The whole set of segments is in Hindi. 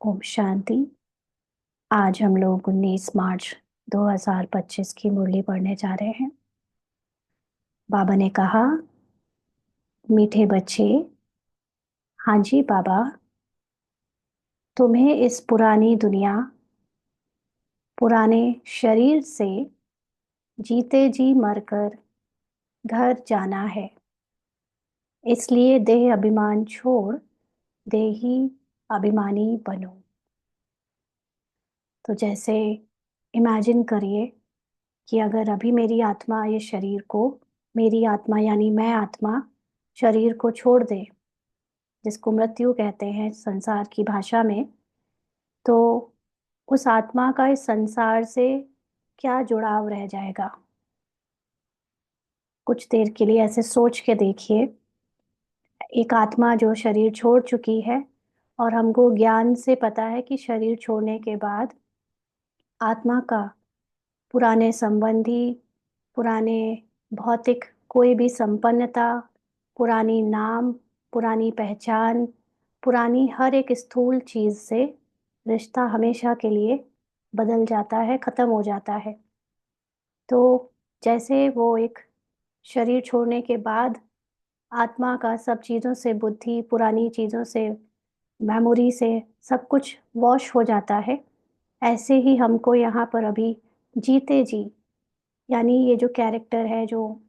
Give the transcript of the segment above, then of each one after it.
ओम शांति। आज हम लोग 19 मार्च 2025 की मुरली पढ़ने जा रहे हैं। बाबा ने कहा, मीठे बच्चे, हाँ जी बाबा, तुम्हें इस पुरानी दुनिया, पुराने शरीर से जीते जी मरकर घर जाना है। इसलिए देह अभिमान छोड़ देही अभिमानी बनो। तो जैसे इमेजिन करिए कि अगर अभी मेरी आत्मा ये शरीर को, मेरी आत्मा यानी मैं आत्मा शरीर को छोड़ दे, जिसको मृत्यु कहते हैं संसार की भाषा में, तो उस आत्मा का इस संसार से क्या जुड़ाव रह जाएगा। कुछ देर के लिए ऐसे सोच के देखिए, एक आत्मा जो शरीर छोड़ चुकी है और हमको ज्ञान से पता है कि शरीर छोड़ने के बाद आत्मा का पुराने संबंधी, पुराने भौतिक कोई भी संपन्नता, पुरानी नाम, पुरानी पहचान, पुरानी हर एक स्थूल चीज़ से रिश्ता हमेशा के लिए बदल जाता है, ख़त्म हो जाता है। तो जैसे वो एक शरीर छोड़ने के बाद आत्मा का सब चीज़ों से, बुद्धि, पुरानी चीज़ों से, मेमोरी से सब कुछ वॉश हो जाता है, ऐसे ही हमको यहाँ पर अभी जीते जी, यानी ये जो कैरेक्टर है, जो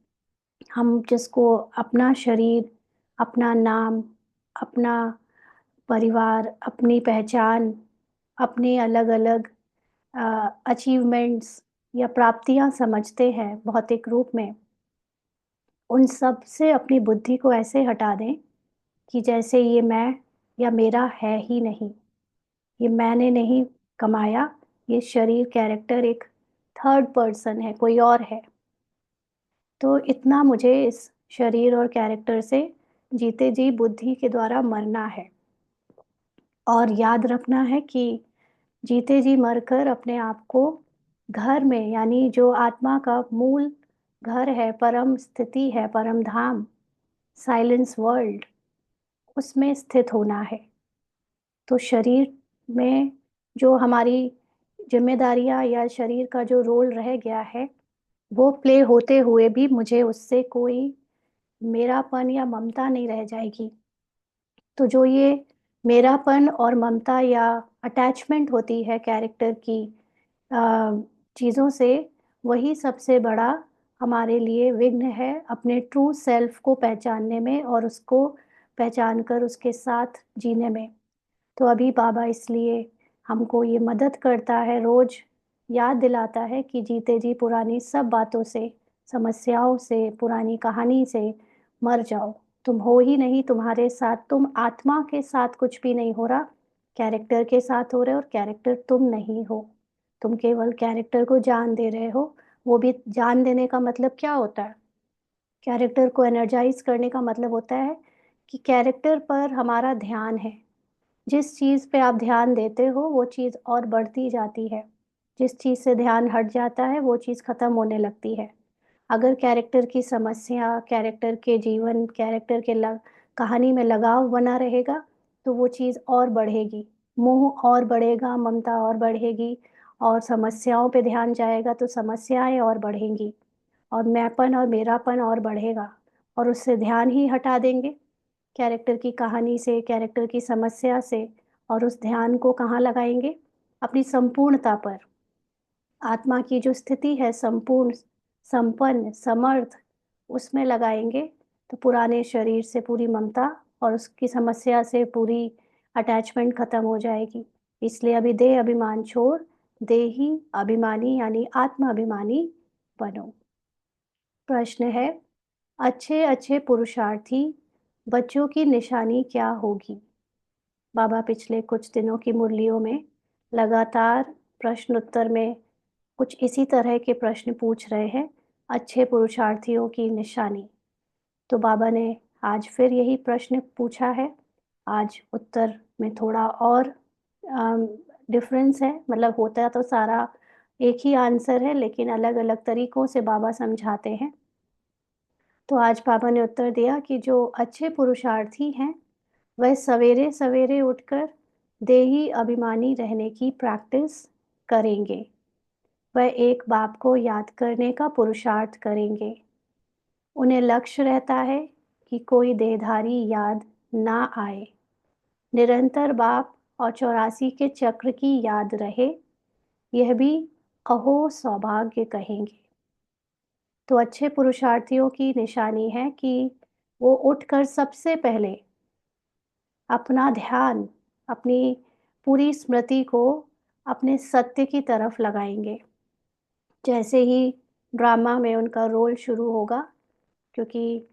हम जिसको अपना शरीर, अपना नाम, अपना परिवार, अपनी पहचान, अपने अलग-अलग अचीवमेंट्स या प्राप्तियाँ समझते हैं भौतिक रूप में, उन सब से अपनी बुद्धि को ऐसे हटा दें कि जैसे ये मैं या मेरा है ही नहीं। ये मैंने नहीं कमाया, ये शरीर कैरेक्टर एक थर्ड पर्सन है, कोई और है। तो इतना मुझे इस शरीर और कैरेक्टर से जीते जी बुद्धि के द्वारा मरना है। और याद रखना है कि जीते जी मरकर अपने आप को घर में, यानी जो आत्मा का मूल घर है, परम स्थिति है, परम धाम, साइलेंस वर्ल्ड, उसमें स्थित होना है। तो शरीर में जो हमारी जिम्मेदारियां या शरीर का जो रोल रह गया है, वो प्ले होते हुए भी मुझे उससे कोई मेरापन या ममता नहीं रह जाएगी। तो जो ये मेरापन और ममता या अटैचमेंट होती है कैरेक्टर की चीज़ों से, वही सबसे बड़ा हमारे लिए विघ्न है अपने ट्रू सेल्फ को पहचानने में और उसको पहचान कर उसके साथ जीने में। तो अभी बाबा इसलिए हमको ये मदद करता है, रोज याद दिलाता है कि जीते जी पुरानी सब बातों से, समस्याओं से, पुरानी कहानी से मर जाओ। तुम हो ही नहीं, तुम्हारे साथ, तुम आत्मा के साथ कुछ भी नहीं हो रहा, कैरेक्टर के साथ हो रहे हो, और कैरेक्टर तुम नहीं हो। तुम केवल कैरेक्टर को जान दे रहे हो। वो भी जान देने का मतलब क्या होता है? कैरेक्टर को एनर्जाइज करने का मतलब होता है कि कैरेक्टर पर हमारा ध्यान है। जिस चीज़ पे आप ध्यान देते हो वो चीज़ और बढ़ती जाती है। जिस चीज़ से ध्यान हट जाता है वो चीज़ ख़त्म होने लगती है। अगर कैरेक्टर की समस्या, कैरेक्टर के जीवन, कैरेक्टर के कहानी में लगाव बना रहेगा तो वो चीज़ और बढ़ेगी, मोह और बढ़ेगा, ममता और बढ़ेगी, और समस्याओं पे ध्यान जाएगा तो समस्याएं और बढ़ेंगी, और मैंपन और मेरापन और बढ़ेगा। और उससे ध्यान ही हटा देंगे कैरेक्टर की कहानी से, कैरेक्टर की समस्या से, और उस ध्यान को कहाँ लगाएंगे? अपनी संपूर्णता पर। आत्मा की जो स्थिति है संपूर्ण, संपन्न, समर्थ, उसमें लगाएंगे तो पुराने शरीर से पूरी ममता और उसकी समस्या से पूरी अटैचमेंट खत्म हो जाएगी। इसलिए अभी देह अभिमान छोड़ देही अभिमानी यानी आत्म अभिमानी बनो। प्रश्न है, अच्छे अच्छे पुरुषार्थी बच्चों की निशानी क्या होगी? बाबा पिछले कुछ दिनों की मुरलियों में लगातार प्रश्न उत्तर में कुछ इसी तरह के प्रश्न पूछ रहे हैं, अच्छे पुरुषार्थियों की निशानी। तो बाबा ने आज फिर यही प्रश्न पूछा है। आज उत्तर में थोड़ा और डिफरेंस है, मतलब होता तो सारा एक ही आंसर है, लेकिन अलग अलग तरीकों से बाबा समझाते हैं। तो आज बाबा ने उत्तर दिया कि जो अच्छे पुरुषार्थी हैं, वह सवेरे सवेरे उठकर देही अभिमानी रहने की प्रैक्टिस करेंगे। वह एक बाप को याद करने का पुरुषार्थ करेंगे। उन्हें लक्ष्य रहता है कि कोई देहधारी याद ना आए। निरंतर बाप और 84 के चक्र की याद रहे, यह भी अहो सौभाग्य कहेंगे। तो अच्छे पुरुषार्थियों की निशानी है कि वो उठकर सबसे पहले अपना ध्यान, अपनी पूरी स्मृति को अपने सत्य की तरफ लगाएंगे। जैसे ही ड्रामा में उनका रोल शुरू होगा, क्योंकि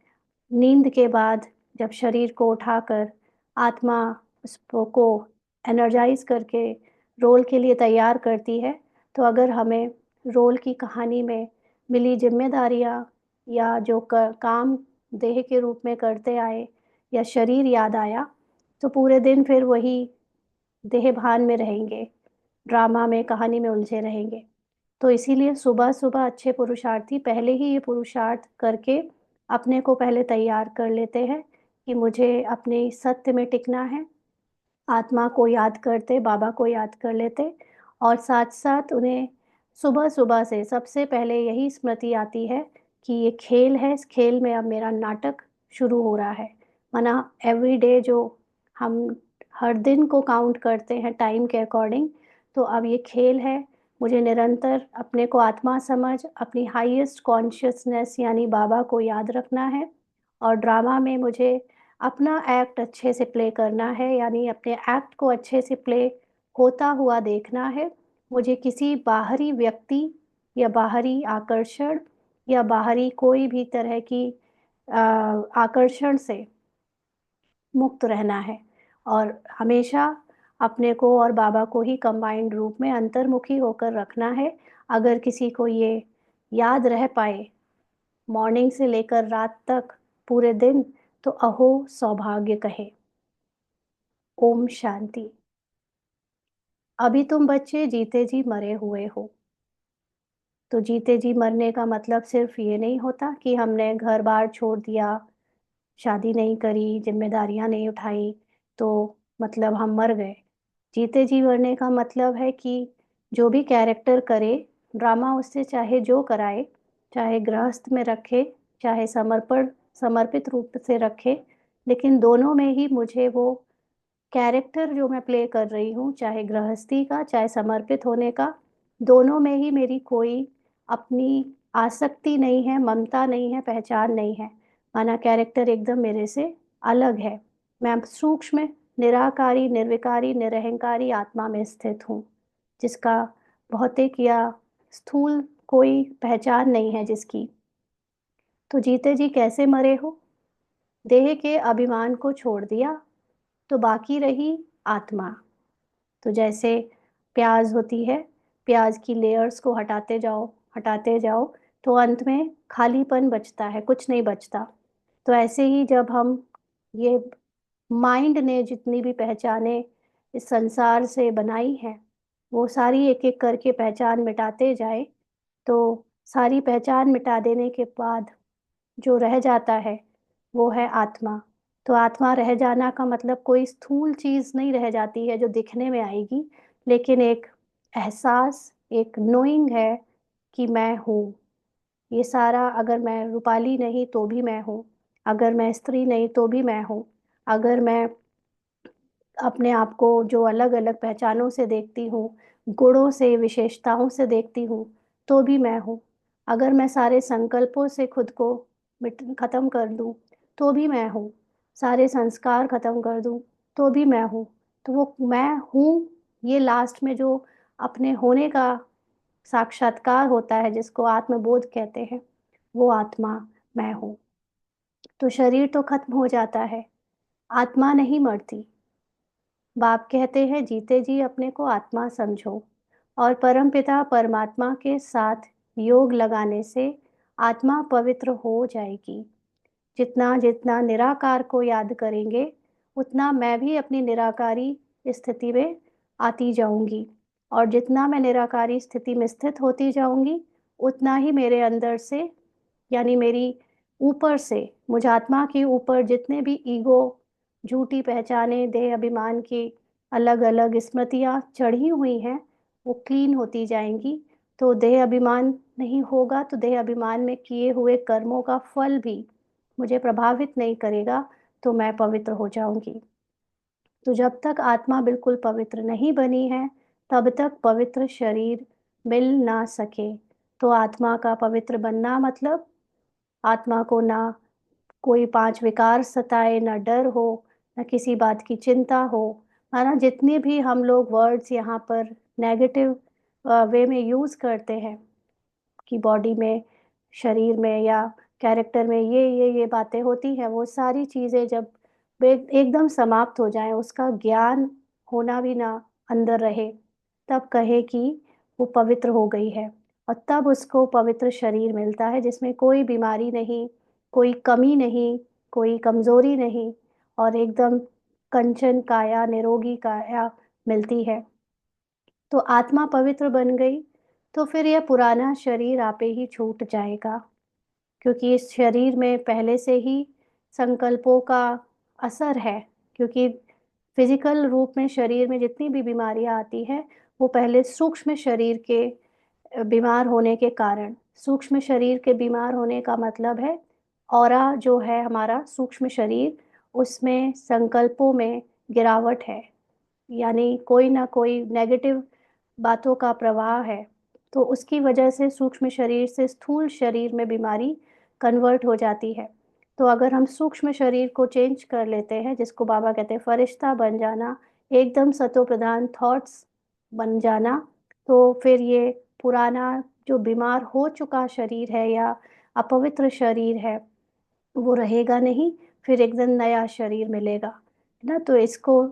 नींद के बाद जब शरीर को उठाकर आत्मा उसको एनर्जाइज करके रोल के लिए तैयार करती है, तो अगर हमें रोल की कहानी में मिली जिम्मेदारियाँ या जो काम देह के रूप में करते आए या शरीर याद आया, तो पूरे दिन फिर वही देह भान में रहेंगे, ड्रामा में, कहानी में उलझे रहेंगे। तो इसीलिए सुबह-सुबह अच्छे पुरुषार्थी पहले ही ये पुरुषार्थ करके अपने को पहले तैयार कर लेते हैं कि मुझे अपने सत्य में टिकना है। आत्मा को याद करते, बाबा को याद कर लेते और साथ-साथ उन्हें सुबह-सुबह से सबसे पहले यही स्मृति आती है कि ये खेल है, इस खेल में अब मेरा नाटक शुरू हो रहा है। माना एवरी डे जो हम हर दिन को काउंट करते हैं टाइम के अकॉर्डिंग, तो अब ये खेल है, मुझे निरंतर अपने को आत्मा समझ, अपनी हाईएस्ट कॉन्शियसनेस यानी बाबा को याद रखना है और ड्रामा में मुझे अपना एक्ट अच्छे से प्ले करना है, यानी अपने एक्ट को अच्छे से प्ले होता हुआ देखना है। मुझे किसी बाहरी व्यक्ति या बाहरी आकर्षण या बाहरी कोई भी तरह की आकर्षण से मुक्त रहना है और हमेशा अपने को और बाबा को ही कंबाइंड रूप में अंतर्मुखी होकर रखना है। अगर किसी को ये याद रह पाए मॉर्निंग से लेकर रात तक पूरे दिन, तो अहो सौभाग्य कहे। ओम शांति। अभी तुम बच्चे जीते जी मरे हुए हो। तो जीते जी मरने का मतलब सिर्फ ये नहीं होता कि हमने घर-बार छोड़ दिया, शादी नहीं करी, ज़िम्मेदारियाँ नहीं उठाई, तो मतलब हम मर गए। जीते जी मरने का मतलब है कि जो भी कैरेक्टर करे, ड्रामा उससे चाहे जो कराए, चाहे गृहस्थ में रखे, चाहे समर्पित रूप से रखे, लेकिन दोनों में ही मुझे वो कैरेक्टर जो मैं प्ले कर रही हूँ, चाहे गृहस्थी का, चाहे समर्पित होने का, दोनों में ही मेरी कोई अपनी आसक्ति नहीं है, ममता नहीं है, पहचान नहीं है। माना कैरेक्टर एकदम मेरे से अलग है। मैं सूक्ष्म, निराकारी, निर्विकारी, निरहंकारी आत्मा में स्थित हूँ, जिसका भौतिक या स्थूल कोई पहचान नहीं है जिसकी। तो जीते जी कैसे मरे हो? देह के अभिमान को छोड़ दिया, तो बाकी रही आत्मा। तो जैसे प्याज़ होती है, प्याज़ की लेयर्स को हटाते जाओ, तो अंत में खालीपन बचता है, कुछ नहीं बचता। तो ऐसे ही जब हम ये माइंड ने जितनी भी पहचानें इस संसार से बनाई हैं, वो सारी एक-एक करके पहचान मिटाते जाएँ, तो सारी पहचान मिटा देने के बाद जो रह जाता है, वो है आत्मा। तो आत्मा रह जाना का मतलब कोई स्थूल चीज़ नहीं रह जाती है जो दिखने में आएगी, लेकिन एक एहसास, एक नोइंग है कि मैं हूँ। ये सारा, अगर मैं रूपाली नहीं तो भी मैं हूँ, अगर मैं स्त्री नहीं तो भी मैं हूँ, अगर मैं अपने आप को जो अलग-अलग पहचानों से देखती हूँ, गुणों से, विशेषताओं से देखती हूँ, तो भी मैं हूँ। अगर मैं सारे संकल्पों से खुद को ख़त्म कर दूँ, तो भी मैं हूँ। सारे संस्कार ख़त्म कर दूँ, तो भी मैं हूँ। तो वो मैं हूँ, ये लास्ट में जो अपने होने का साक्षात्कार होता है, जिसको आत्मबोध कहते हैं, वो आत्मा मैं हूँ। तो शरीर तो ख़त्म हो जाता है, आत्मा नहीं मरती। बाप कहते हैं जीते जी अपने को आत्मा समझो और परमपिता परमात्मा के साथ योग लगाने से आत्मा पवित्र हो जाएगी। जितना जितना निराकार को याद करेंगे, उतना मैं भी अपनी निराकारी स्थिति में आती जाऊंगी और जितना मैं निराकारी स्थिति में स्थित होती जाऊंगी, उतना ही मेरे अंदर से, यानी मेरी ऊपर से, मुझ आत्मा के ऊपर जितने भी ईगो, झूठी पहचाने, देह अभिमान की अलग अलग स्मृतियाँ चढ़ी हुई हैं, वो क्लीन होती जाएंगी। तो देह अभिमान नहीं होगा, तो देह अभिमान में किए हुए कर्मों का फल भी मुझे प्रभावित नहीं करेगा, तो मैं पवित्र हो जाऊंगी। तो जब तक आत्मा बिल्कुल पवित्र नहीं बनी है, तब तक पवित्र शरीर मिल ना सके। तो आत्मा का पवित्र बनना मतलब आत्मा को ना कोई 5 विकार सताए, ना डर हो, ना किसी बात की चिंता हो, है ना? जितने भी हम लोग वर्ड्स यहाँ पर नेगेटिव वे में यूज़ करते हैं कि बॉडी में, शरीर में या कैरेक्टर में ये बातें होती हैं, वो सारी चीज़ें जब एकदम समाप्त हो जाएं, उसका ज्ञान होना भी ना अंदर रहे, तब कहे कि वो पवित्र हो गई है। और तब उसको पवित्र शरीर मिलता है जिसमें कोई बीमारी नहीं, कोई कमी नहीं, कोई कमज़ोरी नहीं, और एकदम कंचन काया, निरोगी काया मिलती है। तो आत्मा पवित्र बन गई, तो फिर यह पुराना शरीर आपे ही छूट जाएगा, क्योंकि इस शरीर में पहले से ही संकल्पों का असर है। क्योंकि फिजिकल रूप में शरीर में जितनी भी बीमारियां आती हैं, वो पहले सूक्ष्म शरीर के बीमार होने के कारण। सूक्ष्म शरीर के बीमार होने का मतलब है ऑरा जो है हमारा सूक्ष्म शरीर, उसमें संकल्पों में गिरावट है, यानी कोई ना कोई नेगेटिव बातों का प्रवाह है। तो उसकी वजह से सूक्ष्म शरीर से स्थूल शरीर में बीमारी कन्वर्ट हो जाती है। तो अगर हम सूक्ष्म शरीर को चेंज कर लेते हैं, जिसको बाबा कहते हैं फरिश्ता बन जाना, एकदम सतो प्रधान थॉट्स बन जाना, तो फिर ये पुराना जो बीमार हो चुका शरीर है या अपवित्र शरीर है, वो रहेगा नहीं, फिर एकदम नया शरीर मिलेगा, है ना? तो इसको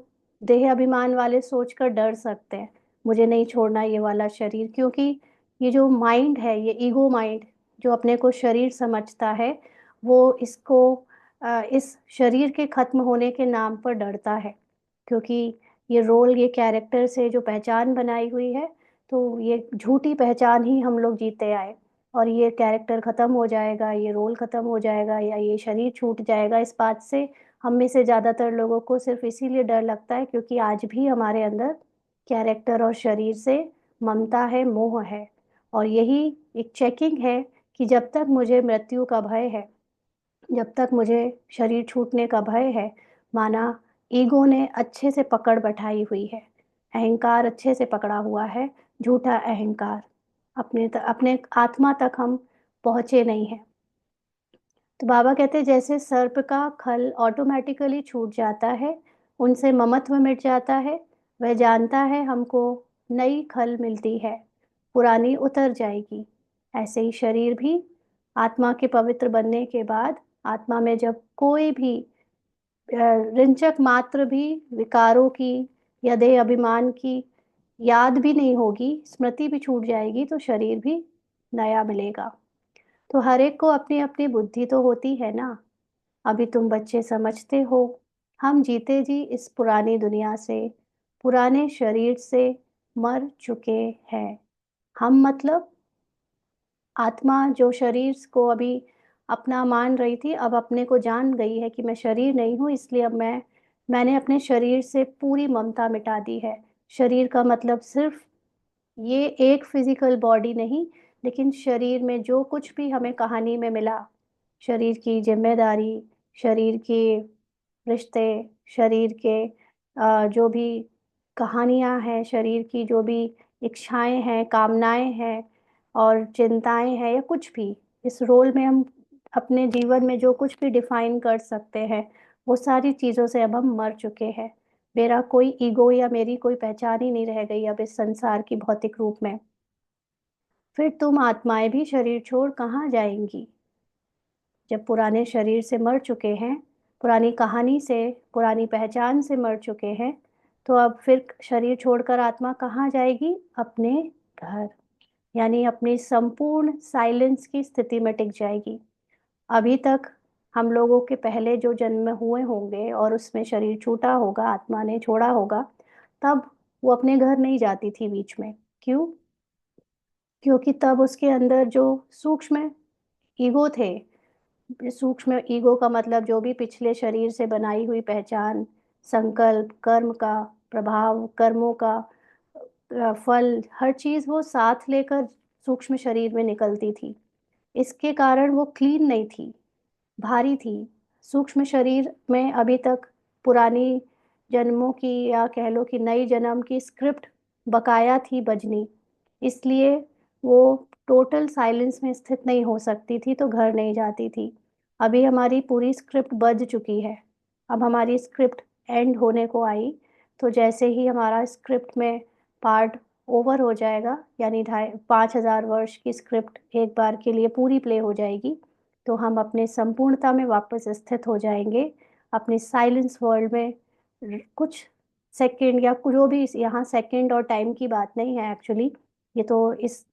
देह अभिमान वाले सोचकर डर सकते हैं, मुझे नहीं छोड़ना ये वाला शरीर, क्योंकि ये जो माइंड है, ये ईगो माइंड जो अपने को शरीर समझता है, वो इसको इस शरीर के खत्म होने के नाम पर डरता है। क्योंकि ये रोल, ये कैरेक्टर से जो पहचान बनाई हुई है, तो ये झूठी पहचान ही हम लोग जीते आए, और ये कैरेक्टर ख़त्म हो जाएगा, ये रोल ख़त्म हो जाएगा या ये शरीर छूट जाएगा, इस बात से हम में से ज़्यादातर लोगों को सिर्फ इसीलिए डर लगता है क्योंकि आज भी हमारे अंदर कैरेक्टर और शरीर से ममता है, मोह है। और यही एक चेकिंग है कि जब तक मुझे मृत्यु का भय है, जब तक मुझे शरीर छूटने का भय है, माना ईगो ने अच्छे से पकड़ बैठाई हुई है, अहंकार अच्छे से पकड़ा हुआ है, झूठा अहंकार, अपने आत्मा तक हम पहुँचे नहीं हैं। तो बाबा कहते हैं जैसे सर्प का खल ऑटोमेटिकली छूट जाता है, उनसे ममत्व मिट जाता है, वह जानता है हमको नई खल मिलती है, पुरानी उतर जाएगी। ऐसे ही शरीर भी आत्मा के पवित्र बनने के बाद, आत्मा में जब कोई भी रिंचक मात्र भी विकारों की या देह अभिमान की याद भी नहीं होगी, स्मृति भी छूट जाएगी, तो शरीर भी नया मिलेगा। तो हर एक को अपनी अपनी बुद्धि तो होती है ना। अभी तुम बच्चे समझते हो, हम जीते जी इस पुरानी दुनिया से, पुराने शरीर से मर चुके हैं। हम मतलब आत्मा जो शरीर को अभी अपना मान रही थी, अब अपने को जान गई है कि मैं शरीर नहीं हूँ, इसलिए अब मैंने अपने शरीर से पूरी ममता मिटा दी है। शरीर का मतलब सिर्फ ये एक फिजिकल बॉडी नहीं, लेकिन शरीर में जो कुछ भी हमें कहानी में मिला, शरीर की जिम्मेदारी, शरीर के रिश्ते, शरीर के जो भी कहानियाँ हैं, शरीर की जो भी इच्छाएं हैं, कामनाएं हैं और चिंताएं हैं, या कुछ भी इस रोल में हम अपने जीवन में जो कुछ भी डिफाइन कर सकते हैं, वो सारी चीज़ों से अब हम मर चुके हैं। मेरा कोई ईगो या मेरी कोई पहचान ही नहीं रह गई अब इस संसार की भौतिक रूप में। फिर तुम आत्माएं भी शरीर छोड़ कहाँ जाएंगी? जब पुराने शरीर से मर चुके हैं, पुरानी कहानी से, पुरानी पहचान से मर चुके हैं, तो अब फिर शरीर छोड़कर आत्मा कहाँ जाएगी? अपने घर, यानी अपनी संपूर्ण साइलेंस की स्थिति में टिक जाएगी। अभी तक हम लोगों के पहले जो जन्म हुए होंगे और उसमें शरीर छूटा होगा, आत्मा ने छोड़ा होगा, तब वो अपने घर नहीं जाती थी बीच में। क्यों? क्योंकि तब उसके अंदर जो सूक्ष्म ईगो थे, सूक्ष्म ईगो का मतलब जो भी पिछले शरीर से बनाई हुई पहचान, संकल्प, कर्म का प्रभाव, कर्मों का फल, हर चीज़ वो साथ लेकर सूक्ष्म शरीर में निकलती थी। इसके कारण वो क्लीन नहीं थी, भारी थी। सूक्ष्म शरीर में अभी तक पुरानी जन्मों की या कह लो कि नई जन्म की स्क्रिप्ट बकाया थी बजनी, इसलिए वो टोटल साइलेंस में स्थित नहीं हो सकती थी, तो घर नहीं जाती थी। अभी हमारी पूरी स्क्रिप्ट बज चुकी है। अब हमारी स्क्रिप्ट एंड होने को आई, तो जैसे ही हमारा स्क्रिप्ट में पार्ट ओवर हो जाएगा, यानी ढाई 5,000 वर्ष की स्क्रिप्ट एक बार के लिए पूरी प्ले हो जाएगी, तो हम अपने संपूर्णता में वापस स्थित हो जाएंगे, अपने साइलेंस वर्ल्ड में। कुछ सेकंड या जो भी, यहाँ सेकंड और टाइम की बात नहीं है एक्चुअली, ये तो इस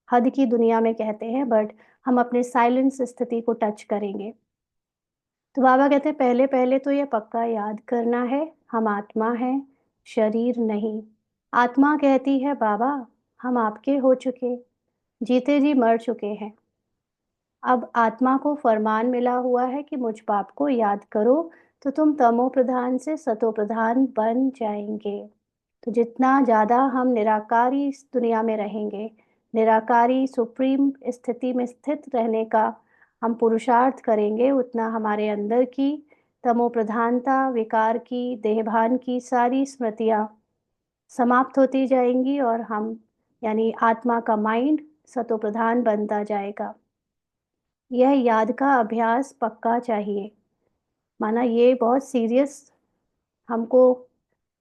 हद की दुनिया में कहते हैं, बट हम अपने साइलेंस स्थिति को टच करेंगे। तो बाबा कहते हैं पहले पहले तो ये पक्का याद करना है, हम आत्मा हैं, शरीर नहीं। आत्मा कहती है बाबा हम आपके हो चुके, जीते जी मर चुके हैं। अब आत्मा को फरमान मिला हुआ है कि मुझ बाप को याद करो, तो तुम तमो प्रधान से सतो प्रधान बन जाएंगे। तो जितना ज़्यादा हम निराकारी इस दुनिया में रहेंगे, निराकारी सुप्रीम स्थिति में स्थित रहने का हम पुरुषार्थ करेंगे, उतना हमारे अंदर की तमो प्रधानता, विकार की, देहभान की सारी स्मृतियाँ समाप्त होती जाएंगी, और हम यानी आत्मा का माइंड सतो प्रधान बनता जाएगा। यह याद का अभ्यास पक्का चाहिए, माना ये बहुत सीरियस हमको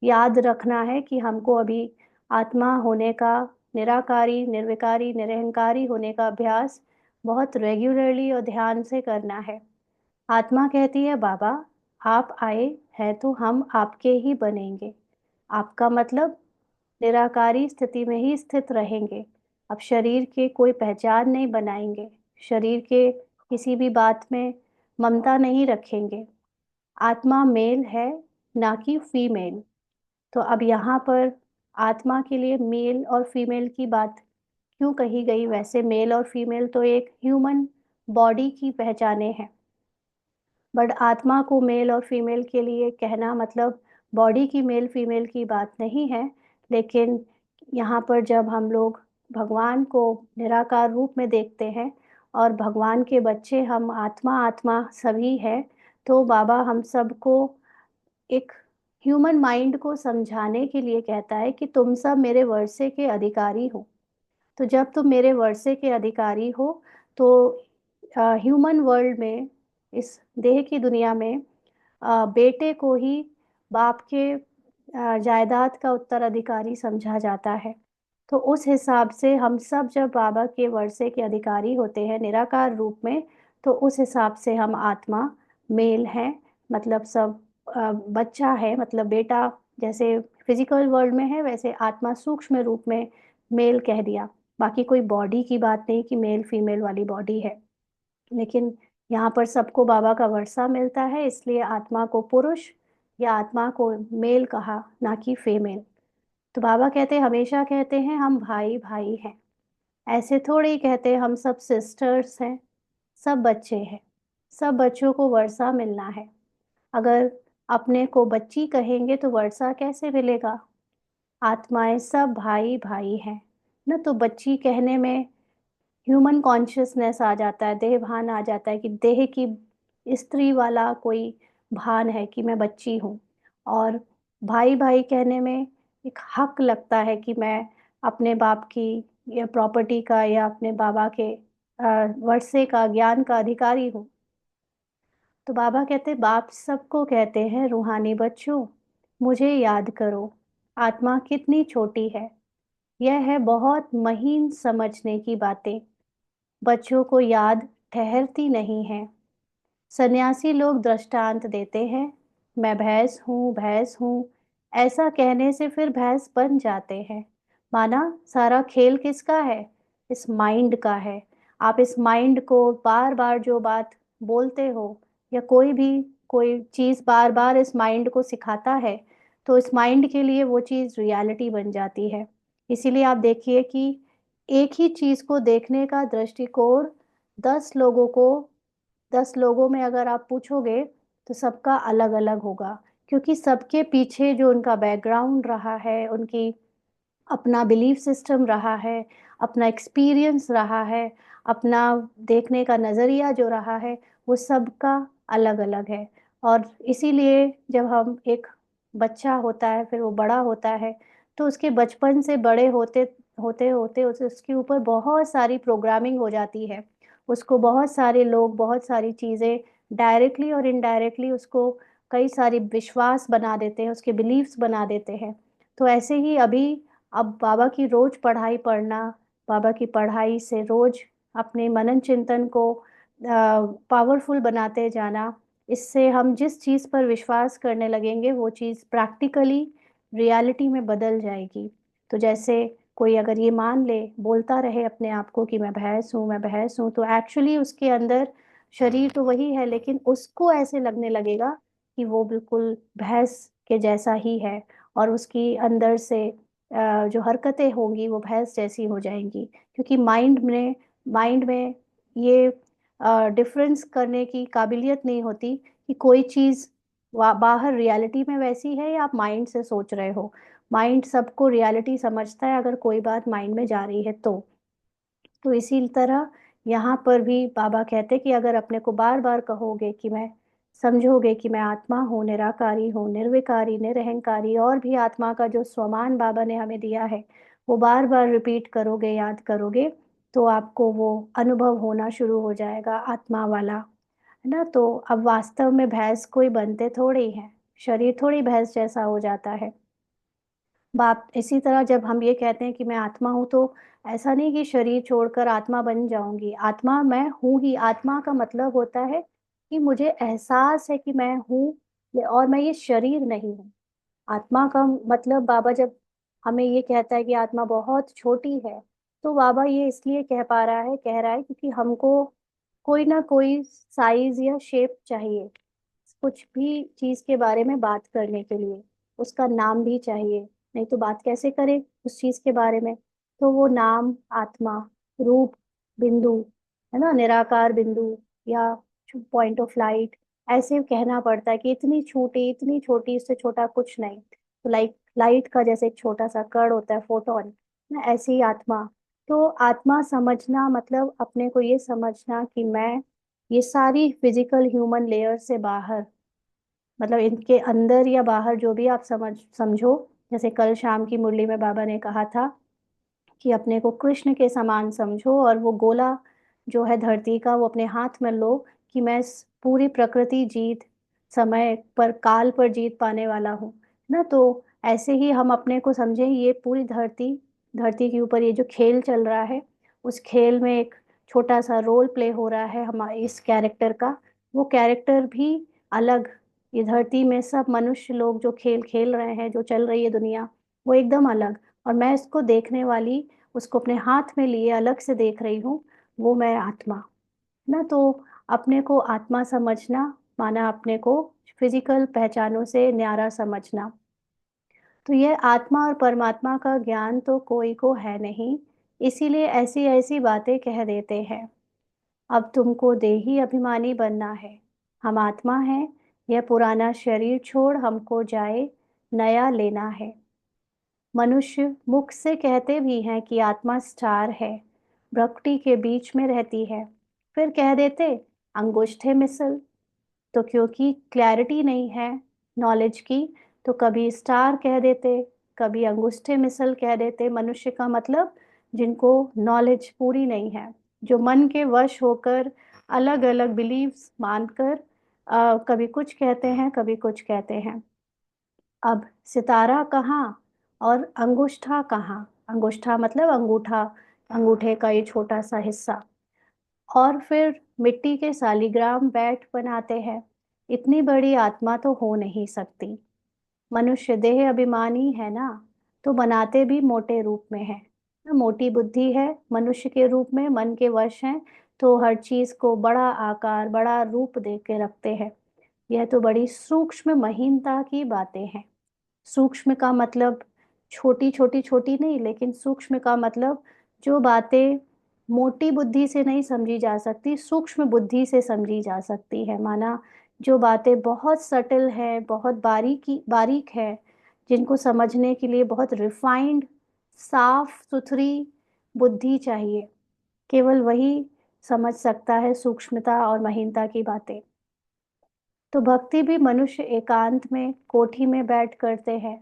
याद रखना है कि हमको अभी आत्मा होने का, निराकारी, निर्विकारी, निरहंकारी होने का अभ्यास बहुत रेगुलरली और ध्यान से करना है। आत्मा कहती है बाबा आप आए हैं तो हम आपके ही बनेंगे। आपका मतलब निराकारी स्थिति में ही स्थित रहेंगे। अब शरीर के कोई पहचान नहीं बनाएंगे, शरीर के किसी भी बात में ममता नहीं रखेंगे। आत्मा मेल है, ना कि फीमेल। तो अब यहाँ पर आत्मा के लिए मेल और फीमेल की बात क्यों कही गई? वैसे मेल और फीमेल तो एक ह्यूमन बॉडी की पहचाने हैं, बट आत्मा को मेल और फीमेल के लिए कहना मतलब बॉडी की मेल फीमेल की बात नहीं है। लेकिन यहाँ पर जब हम लोग भगवान को निराकार रूप में देखते हैं और भगवान के बच्चे हम आत्मा आत्मा सभी हैं, तो बाबा हम सबको एक ह्यूमन माइंड को समझाने के लिए कहता है कि तुम सब मेरे वर्षे के अधिकारी हो। तो जब तुम मेरे वर्षे के अधिकारी हो, तो ह्यूमन वर्ल्ड में, इस देह की दुनिया में, बेटे को ही बाप के जायदाद का उत्तराधिकारी समझा जाता है। तो उस हिसाब से हम सब जब बाबा के वर्षे के अधिकारी होते हैं निराकार रूप में, तो उस हिसाब से हम आत्मा मेल हैं, मतलब सब बच्चा है, मतलब बेटा। जैसे फिजिकल वर्ल्ड में है, वैसे आत्मा सूक्ष्म रूप में मेल कह दिया। बाकी कोई बॉडी की बात नहीं कि मेल फीमेल वाली बॉडी है। लेकिन यहाँ पर सबको बाबा का वर्षा मिलता है, इसलिए आत्मा को पुरुष या आत्मा को मेल कहा, ना कि फीमेल। तो बाबा कहते हमेशा कहते हैं हम भाई भाई हैं, ऐसे थोड़े ही कहते हम सब सिस्टर्स हैं। सब बच्चे हैं, सब बच्चों को वर्षा मिलना है। अगर अपने को बच्ची कहेंगे तो वर्षा कैसे मिलेगा? आत्माएं सब भाई भाई हैं न, तो बच्ची कहने में ह्यूमन कॉन्शियसनेस आ जाता है, देह भान आ जाता है कि देह की स्त्री वाला कोई भान है कि मैं बच्ची हूँ। और भाई भाई कहने में एक हक लगता है कि मैं अपने बाप की या प्रॉपर्टी का या अपने बाबा के वर्षे का, ज्ञान का अधिकारी हूँ। तो बाबा कहते बाप सबको कहते हैं रूहानी बच्चों मुझे याद करो, आत्मा कितनी छोटी है। यह है बहुत महीन समझने की बातें, बच्चों को याद ठहरती नहीं है। सन्यासी लोग दृष्टांत देते हैं, मैं भैंस हूँ, ऐसा कहने से फिर भैंस बन जाते हैं। माना सारा खेल किसका है? इस माइंड का है। आप इस माइंड को बार बार जो बात बोलते हो, या कोई भी कोई चीज़ बार बार इस माइंड को सिखाता है, तो इस माइंड के लिए वो चीज़ रियलिटी बन जाती है। इसीलिए आप देखिए कि एक ही चीज़ को देखने का दृष्टिकोण 10 लोगों को 10 लोगों में अगर आप पूछोगे तो सबका अलग अलग होगा। क्योंकि सबके पीछे जो उनका बैकग्राउंड रहा है, उनकी अपना बिलीफ सिस्टम रहा है, अपना एक्सपीरियंस रहा है, अपना देखने का नज़रिया जो रहा है, वो सबका अलग-अलग है। और इसीलिए जब हम एक बच्चा होता है, फिर वो बड़ा होता है, तो उसके बचपन से बड़े होते-होते उसके ऊपर बहुत सारी प्रोग्रामिंग हो जाती है। उसको बहुत सारे लोग, बहुत सारी चीज़ें डायरेक्टली और इनडायरेक्टली उसको कई सारी विश्वास बना देते हैं, उसके बिलीफ्स बना देते हैं। तो ऐसे ही अभी अब बाबा की रोज़ पढ़ाई पढ़ना, बाबा की पढ़ाई से रोज़ अपने मनन चिंतन को पावरफुल बनाते जाना, इससे हम जिस चीज़ पर विश्वास करने लगेंगे, वो चीज़ प्रैक्टिकली रियलिटी में बदल जाएगी। तो जैसे कोई अगर ये मान ले, बोलता रहे अपने आप को कि मैं भैंस हूँ, तो एक्चुअली उसके अंदर शरीर तो वही है, लेकिन उसको ऐसे लगने लगेगा कि वो बिल्कुल भैंस के जैसा ही है और उसकी अंदर से जो हरकतें होंगी वो भैंस जैसी हो जाएँगी। क्योंकि माइंड में ये डिफ़रेंस करने की काबिलियत नहीं होती कि कोई चीज़ वा बाहर रियलिटी में वैसी है या आप माइंड से सोच रहे हो। माइंड सबको रियलिटी समझता है अगर कोई बात माइंड में जा रही है तो। तो इसी तरह यहाँ पर भी बाबा कहते हैं कि अगर अपने को बार-बार कहोगे कि मैं समझोगे कि मैं आत्मा हूँ, निराकारी हूँ, निर्विकारी, निरहंकारी और भी आत्मा का जो स्वमान बाबा ने हमें दिया है, वो बार-बार रिपीट करोगे, याद करोगे, तो आपको वो अनुभव होना शुरू हो जाएगा आत्मा वाला, है ना? तो अब वास्तव में भैंस कोई बनते थोड़े ही हैं, शरीर थोड़ी भैंस जैसा हो जाता है। बाप इसी तरह जब हम ये कहते हैं कि मैं आत्मा हूँ, तो ऐसा नहीं कि शरीर छोड़कर आत्मा बन जाऊँगी। आत्मा मैं हूँ ही, आत्मा का मतलब होता है कि मुझे एहसास है कि मैं हूँ और मैं ये शरीर नहीं हूँ। आत्मा का मतलब बाबा जब हमें ये कहता है कि आत्मा बहुत छोटी है, तो बाबा ये इसलिए कह रहा है क्योंकि हमको कोई ना कोई साइज़ या शेप चाहिए। कुछ भी चीज़ के बारे में बात करने के लिए, उसका नाम भी चाहिए, नहीं तो बात कैसे करें उस चीज़ के बारे में? तो वो नाम, आत्मा, रूप, बिंदु, है ना? निराकार बिंदु या पॉइंट ऑफ लाइट ऐसे कहना पड़ता है कि इतनी छोटी, इससे छोटा कुछ नहीं। तो लाइट का जैसे एक छोटा-सा कण होता है, फोटॉन, ना ऐसे ही आत्मा। तो आत्मा समझना मतलब अपने को ये समझना कि मैं ये सारी फिज़िकल ह्यूमन लेयर से बाहर मतलब इनके अंदर या बाहर जो भी आप समझो, जैसे कल शाम की मुरली में बाबा ने कहा था कि अपने को कृष्ण के समान समझो और वो गोला जो है धरती का वो अपने हाथ में लो कि मैं पूरी प्रकृति जीत समय पर काल पर जीत पाने वाला हूँ ना। तो ऐसे ही हम अपने को समझें ये पूरी धरती के ऊपर ये जो खेल चल रहा है उस खेल में एक छोटा सा रोल प्ले हो रहा है हमारे इस कैरेक्टर का। वो कैरेक्टर भी अलग, ये धरती में सब मनुष्य लोग जो खेल खेल रहे हैं, जो चल रही है दुनिया, वो एकदम अलग और मैं इसको देखने वाली, उसको अपने हाथ में लिए अलग से देख रही हूँ, वो मैं आत्मा, ना। तो अपने को आत्मा समझना, माना अपने को फिज़िकल पहचानों से न्यारा समझना। तो ये आत्मा और परमात्मा का ज्ञान तो कोई को है नहीं, इसीलिए ऐसी-ऐसी बातें कह देते हैं। अब तुमको देही अभिमानी बनना है। हम आत्मा हैं, यह पुराना शरीर छोड़ हमको जाए, नया लेना है। मनुष्य मुख से कहते भी हैं कि आत्मा स्टार है, भ्रकुटी के बीच में रहती है। फिर कह देते अंगुष्ठे मिसल। तो क्योंकि क्लैरिटी नहीं है नॉलेज की, तो कभी स्टार कह देते, कभी अंगुष्ठे मिसल कह देते। मनुष्य का मतलब जिनको नॉलेज पूरी नहीं है, जो मन के वश होकर अलग-अलग बिलीफ्स मानकर कभी कुछ कहते हैं, कभी कुछ कहते हैं। अब सितारा कहाँ और अंगुष्ठा कहाँ? अंगुष्ठा मतलब अंगूठा, अंगूठे का ये छोटा-सा हिस्सा। और फिर मिट्टी के शालिग्राम बैट बनाते हैं। इतनी बड़ी आत्मा तो हो नहीं सकती। मनुष्य देह अभिमानी है ना, तो बनाते भी मोटे रूप में है। मोटी बुद्धि है, मनुष्य के रूप में मन के वश हैं, तो हर चीज़ को बड़ा आकार, बड़ा रूप दे के रखते हैं। यह तो बड़ी सूक्ष्म महीनता की बातें हैं। सूक्ष्म का मतलब छोटी-छोटी-छोटी नहीं, लेकिन सूक्ष्म का मतलब जो बातें मोटी बुद्धि से नहीं समझी जा सकती, सूक्ष्म बुद्धि से समझी जा सकती है। माना जो बातें बहुत सटल है, बहुत बारीक है, जिनको समझने के लिए बहुत रिफाइंड, साफ सुथरी बुद्धि चाहिए। केवल वही समझ सकता है सूक्ष्मता और महीनता की बातें। तो भक्ति भी मनुष्य एकांत में कोठी में बैठ करते हैं।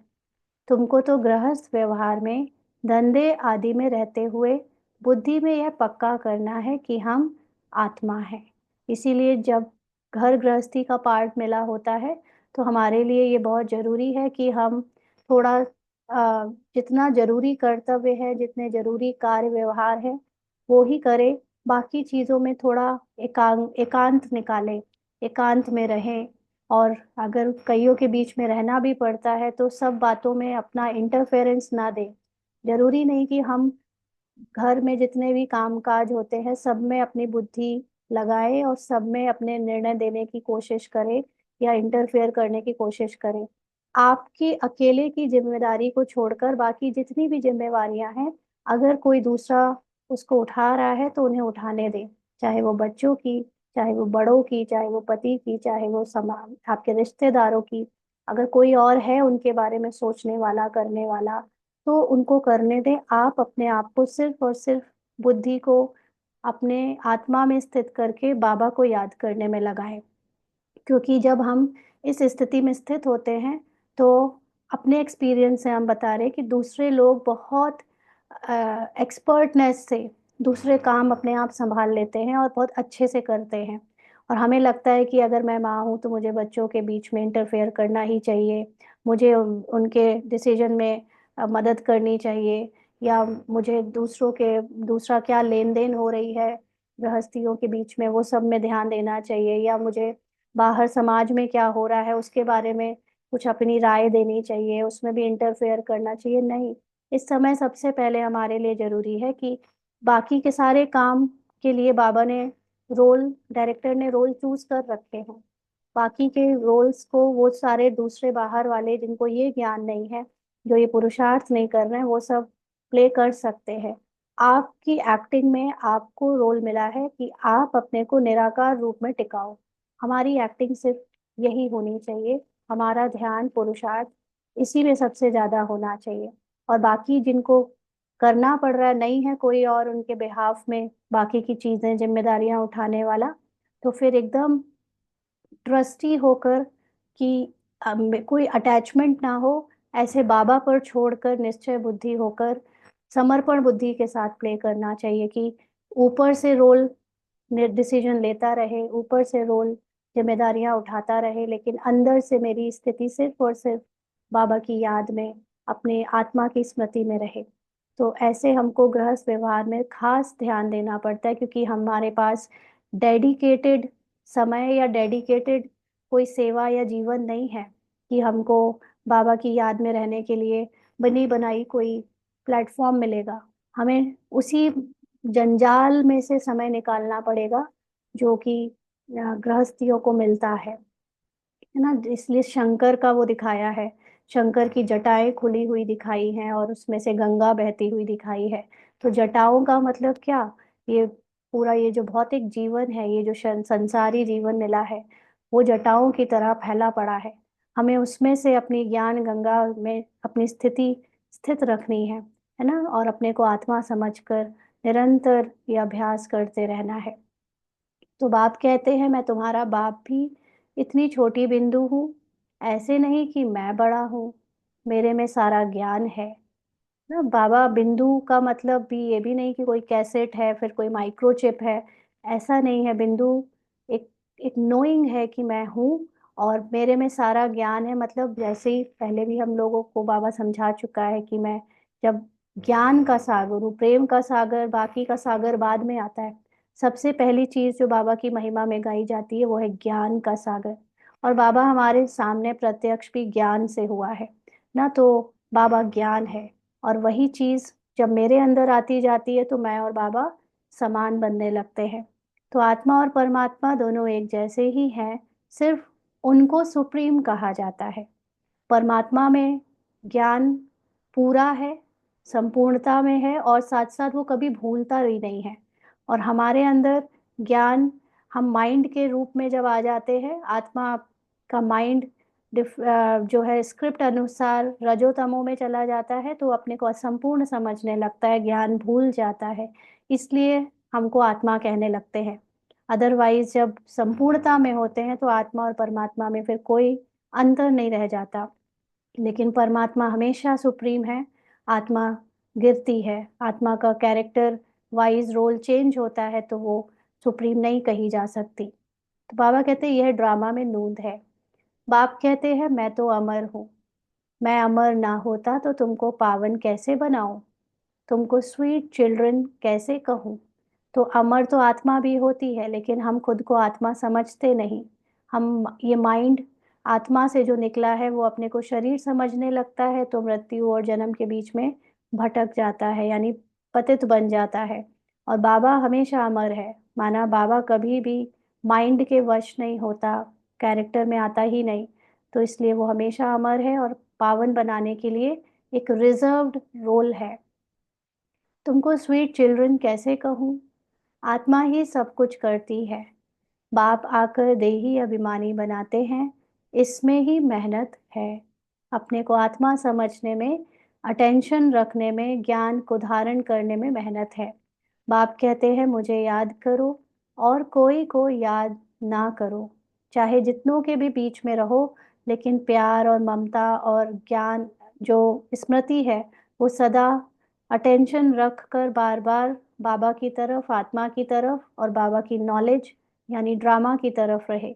तुमको तो गृहस्थ व्यवहार में, धंधे आदि में रहते हुए बुद्धि में यह पक्का करना है कि हम आत्मा हैं। इसीलिए जब घर गृहस्थी का पार्ट मिला होता है, तो हमारे लिए ये बहुत जरूरी है कि हम थोड़ा जितना जरूरी कर्तव्य है, जितने जरूरी कार्य व्यवहार है, वो ही करें। बाकी चीजों में थोड़ा एकांत निकालें, एकांत में रहें। और अगर कईयों के बीच में रहना भी पड़ता है, तो सब बातों में अपना इंटरफेरेंस ना दें। जरूरी नहीं कि हम घर में जितने भी काम काज होते हैं, सब में अपनी बुद्धि लगाएं और सब में अपने निर्णय देने की कोशिश करें या इंटरफेयर करने की कोशिश करें। आपकी अकेले की जिम्मेदारी को छोड़कर बाकी जितनी भी जिम्मेवारियां हैं, अगर कोई दूसरा उसको उठा रहा है तो उन्हें उठाने दें। चाहे वो बच्चों की, चाहे वो बड़ों की, चाहे वो पति की, चाहे वो समाज आपके रिश्तेदारों की। अगर कोई और है उनके बारे में सोचने वाला, करने वाला, तो उनको करने दें। आप अपने आप को सिर्फ और सिर्फ बुद्धि को अपने आत्मा में स्थित करके बाबा को याद करने में लगाएं। क्योंकि जब हम इस स्थिति में स्थित होते हैं, तो अपने एक्सपीरियंस से हम बता रहे हैं कि दूसरे लोग बहुत एक्सपर्टनेस से दूसरे काम अपने आप संभाल लेते हैं और बहुत अच्छे से करते हैं। और हमें लगता है कि अगर मैं माँ हूँ तो मुझे बच्चों के बीच में इंटरफेयर करना ही चाहिए, मुझे उनके डिसीजन में मदद करनी चाहिए, या मुझे दूसरा क्या लेन देन हो रही है गृहस्थियों के बीच में, वो सब में ध्यान देना चाहिए, या मुझे बाहर समाज में क्या हो रहा है उसके बारे में कुछ अपनी राय देनी चाहिए, उसमें भी इंटरफेयर करना चाहिए। नहीं, इस समय सबसे पहले हमारे लिए जरूरी है कि बाकी के सारे काम के लिए बाबा ने रोल, डायरेक्टर ने रोल चूज कर रखे हैं। बाकी के रोल्स को वो सारे दूसरे बाहर वाले जिनको ये ज्ञान नहीं है, जो ये पुरुषार्थ नहीं कर रहे हैं, वो सब प्ले कर सकते हैं। आपकी एक्टिंग में आपको रोल मिला है कि आप अपने को निराकार रूप में टिकाओ। हमारी एक्टिंग सिर्फ यही होनी चाहिए, हमारा ध्यान पुरुषार्थ इसी में सबसे ज्यादा होना चाहिए। और बाकी जिनको करना पड़ रहा है, नहीं है कोई और उनके बिहाफ में बाकी की चीजें जिम्मेदारियां उठाने वाला, तो फिर एकदम ट्रस्टी होकर कि कोई अटैचमेंट ना हो, ऐसे बाबा पर छोड़कर निश्चय बुद्धि होकर समर्पण बुद्धि के साथ प्ले करना चाहिए कि ऊपर से रोल डिसीजन लेता रहे, ऊपर से रोल जिम्मेदारियां उठाता रहे, लेकिन अंदर से मेरी स्थिति सिर्फ और सिर्फ बाबा की याद में, अपने आत्मा की स्मृति में रहे। तो ऐसे हमको गृहस्थ व्यवहार में खास ध्यान देना पड़ता है, क्योंकि हमारे पास डेडिकेटेड समय या डेडिकेटेड कोई सेवा या जीवन नहीं है कि हमको बाबा की याद में रहने के लिए बनी बनाई कोई प्लेटफॉर्म मिलेगा। हमें उसी जंजाल में से समय निकालना पड़ेगा जो कि गृहस्थियों को मिलता है ना। इसलिए शंकर का वो दिखाया है, शंकर की जटाएं खुली हुई दिखाई हैं और उसमें से गंगा बहती हुई दिखाई है। तो जटाओं का मतलब क्या, ये पूरा ये जो भौतिक जीवन है, ये जो संसारी जीवन मिला है, वो जटाओं की तरह फैला पड़ा है। हमें उसमें से अपनी ज्ञान गंगा में अपनी स्थिति स्थित रखनी है ना, और अपने को आत्मा समझकर निरंतर ये अभ्यास करते रहना है। तो बाप कहते हैं, मैं तुम्हारा बाप भी इतनी छोटी बिंदु हूँ, ऐसे नहीं कि मैं बड़ा हूँ, मेरे में सारा ज्ञान है ना। बाबा बिंदु का मतलब भी ये भी नहीं कि कोई कैसेट है, फिर कोई माइक्रोचिप है, ऐसा नहीं है। बिंदु एक एक नोइंग है कि मैं हूँ और मेरे में सारा ज्ञान है। मतलब जैसे ही पहले भी हम लोगों को बाबा समझा चुका है कि मैं जब ज्ञान का सागर हूँ, प्रेम का सागर, बाकी का सागर बाद में आता है। सबसे पहली चीज जो बाबा की महिमा में गाई जाती है वो है ज्ञान का सागर। और बाबा हमारे सामने प्रत्यक्ष भी ज्ञान से हुआ है ना। तो बाबा ज्ञान है, और वही चीज जब मेरे अंदर आती जाती है तो मैं और बाबा समान बनने लगते हैं। तो आत्मा और परमात्मा दोनों एक जैसे ही हैं, सिर्फ उनको सुप्रीम कहा जाता है। परमात्मा में ज्ञान पूरा है, संपूर्णता में है, और साथ साथ वो कभी भूलता भी नहीं है। और हमारे अंदर ज्ञान हम माइंड के रूप में जब आ जाते हैं, आत्मा का माइंड जो है स्क्रिप्ट अनुसार रजोतमो में चला जाता है, तो अपने को असंपूर्ण समझने लगता है, ज्ञान भूल जाता है, इसलिए हमको आत्मा कहने लगते हैं। अदरवाइज जब संपूर्णता में होते हैं तो आत्मा और परमात्मा में फिर कोई अंतर नहीं रह जाता। लेकिन परमात्मा हमेशा सुप्रीम है, आत्मा गिरती है, आत्मा का कैरेक्टर वाइज रोल चेंज होता है, तो वो सुप्रीम नहीं कही जा सकती। तो बाबा कहते हैं यह ड्रामा में नूंद है। बाप कहते हैं मैं तो अमर हूँ, मैं अमर ना होता तो तुमको पावन कैसे बनाऊं, तुमको स्वीट चिल्ड्रन कैसे कहूँ। तो अमर तो आत्मा भी होती है, लेकिन हम खुद को आत्मा समझते नहीं। हम ये माइंड आत्मा से जो निकला है वो अपने को शरीर समझने लगता है, तो मृत्यु और जन्म के बीच में भटक जाता है, यानी पतित बन जाता है। और बाबा हमेशा अमर है, माना बाबा कभी भी माइंड के वश नहीं होता, कैरेक्टर में आता ही नहीं, तो इसलिए वो हमेशा अमर है और पावन बनाने के लिए एक रिजर्व्ड रोल है। तुमको स्वीट चिल्ड्रन कैसे कहूँ, आत्मा ही सब कुछ करती है, बाप आकर देही अभिमानी बनाते हैं, इसमें ही मेहनत है। अपने को आत्मा समझने में, अटेंशन रखने में, ज्ञान को धारण करने में मेहनत है। बाप कहते हैं मुझे याद करो और कोई को याद ना करो, चाहे जितनों के भी बीच में रहो, लेकिन प्यार और ममता और ज्ञान जो स्मृति है वो सदा अटेंशन रख कर बार बार बाबा की तरफ, आत्मा की तरफ और बाबा की नॉलेज यानी ड्रामा की तरफ रहे।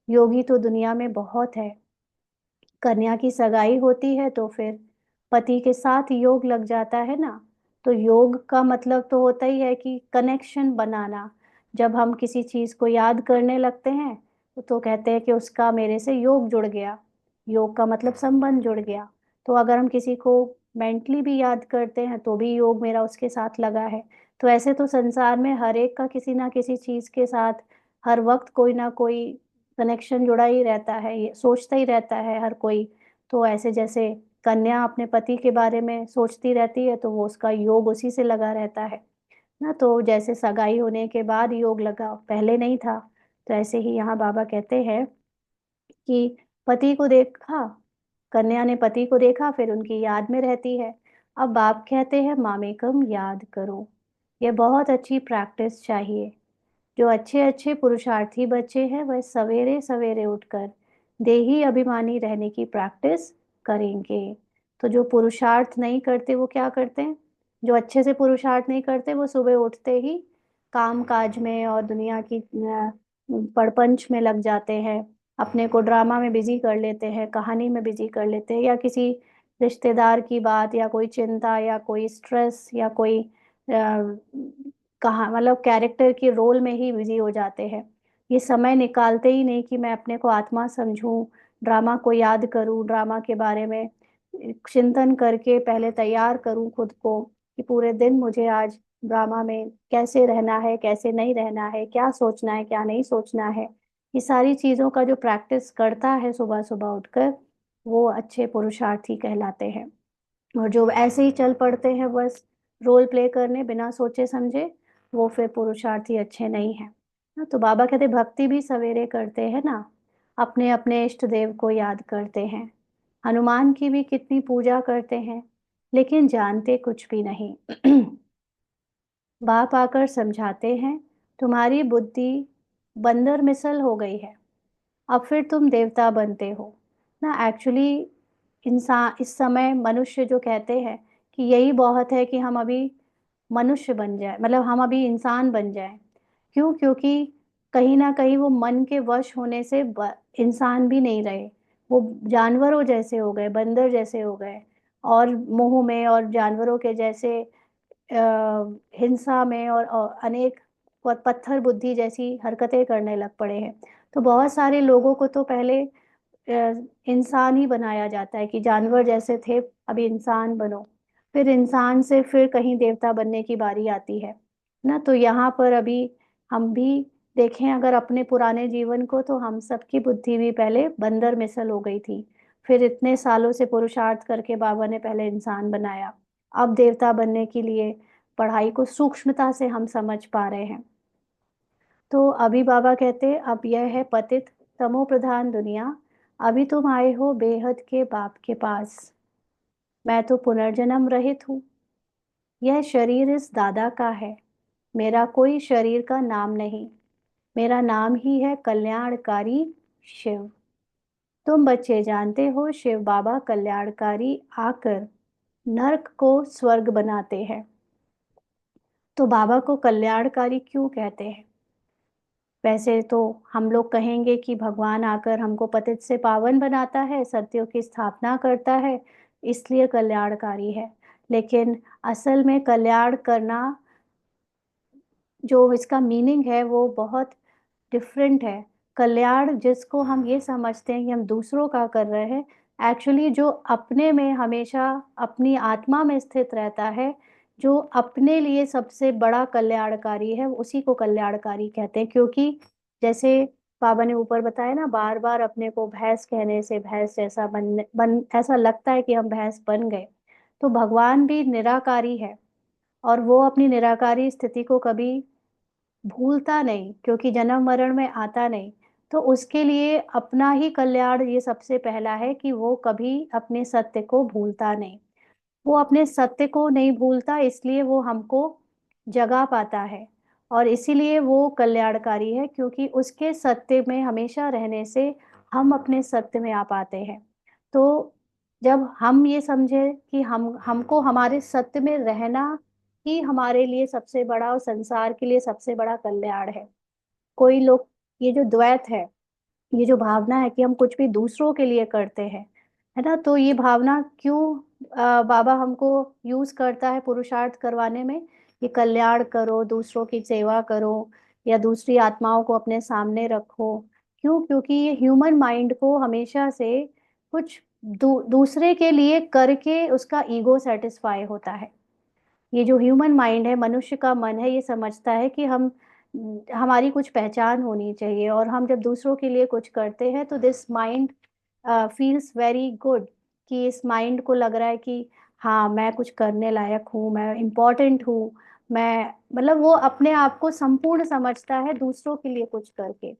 योगी तो दुनिया में बहुत है, कन्या की सगाई होती है तो फिर पति के साथ योग लग जाता है ना। तो योग का मतलब तो होता ही है कि कनेक्शन बनाना। जब हम किसी चीज को याद करने लगते हैं तो कहते हैं कि उसका मेरे से योग जुड़ गया, योग का मतलब संबंध जुड़ गया। तो अगर हम किसी को मेंटली भी याद करते हैं तो भी योग मेरा उसके साथ लगा है। तो ऐसे तो संसार में हर एक का किसी ना किसी चीज के साथ हर वक्त कोई ना कोई कनेक्शन जुड़ा ही रहता है, ये सोचता ही रहता है हर कोई। तो ऐसे जैसे कन्या अपने पति के बारे में सोचती रहती है तो वो उसका योग उसी से लगा रहता है ना। तो जैसे सगाई होने के बाद योग लगा, पहले नहीं था, तो ऐसे ही यहाँ बाबा कहते हैं कि पति को देखा, कन्या ने पति को देखा, फिर उनकी याद में रहती है। अब बाप कहते हैं मामेकम याद करो, ये बहुत अच्छी प्रैक्टिस चाहिए। जो अच्छे अच्छे पुरुषार्थी बच्चे हैं वह सवेरे सवेरे उठकर देही अभिमानी रहने की प्रैक्टिस करेंगे। तो जो पुरुषार्थ नहीं करते वो क्या करते हैं, जो अच्छे से पुरुषार्थ नहीं करते वो सुबह उठते ही काम काज में और दुनिया की पड़पंच में लग जाते हैं, अपने को ड्रामा में बिजी कर लेते हैं, कहानी में बिजी कर लेते हैं, या किसी रिश्तेदार की बात या कोई चिंता या कोई स्ट्रेस या कोई कहा मतलब कैरेक्टर के रोल में ही बिजी हो जाते हैं। ये समय निकालते ही नहीं कि मैं अपने को आत्मा समझूं, ड्रामा को याद करूं, ड्रामा के बारे में चिंतन करके पहले तैयार करूं खुद को कि पूरे दिन मुझे आज ड्रामा में कैसे रहना है, कैसे नहीं रहना है, क्या सोचना है, क्या नहीं सोचना है। ये सारी चीज़ों का जो प्रैक्टिस करता है सुबह सुबह उठकर, वो अच्छे पुरुषार्थी कहलाते हैं। और जो ऐसे ही चल पड़ते हैं बस रोल प्ले करने बिना सोचे समझे, वो फिर पुरुषार्थी अच्छे नहीं हैं ना। तो बाबा कहते भक्ति भी सवेरे करते हैं ना, अपने अपने इष्ट देव को याद करते हैं, हनुमान की भी कितनी पूजा करते हैं, लेकिन जानते कुछ भी नहीं। बाप आकर समझाते हैं तुम्हारी बुद्धि बंदर मिसल हो गई है, अब फिर तुम देवता बनते हो ना। एक्चुअली इंसान इस समय मनुष्य जो कहते हैं कि यही बहुत है कि हम अभी मनुष्य बन जाए, मतलब हम अभी इंसान बन जाए। क्यों? क्योंकि कहीं ना कहीं वो मन के वश होने से इंसान भी नहीं रहे, वो जानवरों जैसे हो गए, बंदर जैसे हो गए, और मोह में और जानवरों के जैसे हिंसा में और अनेक पत्थर बुद्धि जैसी हरकतें करने लग पड़े हैं। तो बहुत सारे लोगों को तो पहले इंसान ही बनाया जाता है कि जानवर जैसे थे अभी इंसान बनो, फिर इंसान से फिर कहीं देवता बनने की बारी आती है ना। तो यहाँ पर अभी हम भी देखें अगर अपने पुराने जीवन को, तो हम सबकी बुद्धि भी पहले बंदर मिसल हो गई थी, फिर इतने सालों से पुरुषार्थ करके बाबा ने पहले इंसान बनाया, अब देवता बनने के लिए पढ़ाई को सूक्ष्मता से हम समझ पा रहे हैं। तो अभी बाबा कहते, अब यह है पतित तमो प्रधान दुनिया, अभी तुम आए हो बेहद के बाप के पास। मैं तो पुनर्जन्म रहित हूँ, यह शरीर इस दादा का है, मेरा कोई शरीर का नाम नहीं, मेरा नाम ही है कल्याणकारी शिव। तुम बच्चे जानते हो शिव बाबा कल्याणकारी आकर नरक को स्वर्ग बनाते हैं। तो बाबा को कल्याणकारी क्यों कहते हैं? वैसे तो हम लोग कहेंगे कि भगवान आकर हमको पतित से पावन बनाता है, सत्यों की स्थापना करता है, इसलिए कल्याणकारी है। लेकिन असल में कल्याण करना, जो इसका मीनिंग है वो बहुत डिफरेंट है। कल्याण जिसको हम ये समझते हैं कि हम दूसरों का कर रहे हैं, एक्चुअली जो अपने में हमेशा अपनी आत्मा में स्थित रहता है, जो अपने लिए सबसे बड़ा कल्याणकारी है, उसी को कल्याणकारी कहते हैं। क्योंकि जैसे बाबा ने ऊपर बताया ना, बार बार अपने को भैंस कहने से भैंस जैसा बन ऐसा लगता है कि हम भैंस बन गए। तो भगवान भी निराकारी है, और वो अपनी निराकारी स्थिति को कभी भूलता नहीं, क्योंकि जन्म मरण में आता नहीं। तो उसके लिए अपना ही कल्याण ये सबसे पहला है कि वो कभी अपने सत्य को भूलता नहीं। वो अपने सत्य को नहीं भूलता, इसलिए वो हमको जगा पाता है। और इसीलिए वो कल्याणकारी है, क्योंकि उसके सत्य में हमेशा रहने से हम अपने सत्य में आ पाते हैं। तो जब हम ये समझे कि हमको हमारे सत्य में रहना ही हमारे लिए सबसे बड़ा और संसार के लिए सबसे बड़ा कल्याण है। कोई लोग, ये जो द्वैत है, ये जो भावना है कि हम कुछ भी दूसरों के लिए करते हैं, है ना, तो ये भावना क्यों बाबा हमको यूज करता है पुरुषार्थ करवाने में, कि कल्याण करो, दूसरों की सेवा करो, या दूसरी आत्माओं को अपने सामने रखो। क्यों? क्योंकि ये ह्यूमन माइंड को हमेशा से कुछ दूसरे के लिए करके उसका ईगो सेटिस्फाई होता है। ये जो ह्यूमन माइंड है, मनुष्य का मन है, ये समझता है कि हमारी कुछ पहचान होनी चाहिए, और हम जब दूसरों के लिए कुछ करते हैं तो this mind feels very good, कि इस माइंड को लग रहा है कि हाँ, मैं कुछ करने लायक हूँ, मैं इम्पोर्टेंट हूँ, मैं, मतलब वो अपने आप को संपूर्ण समझता है दूसरों के लिए कुछ करके।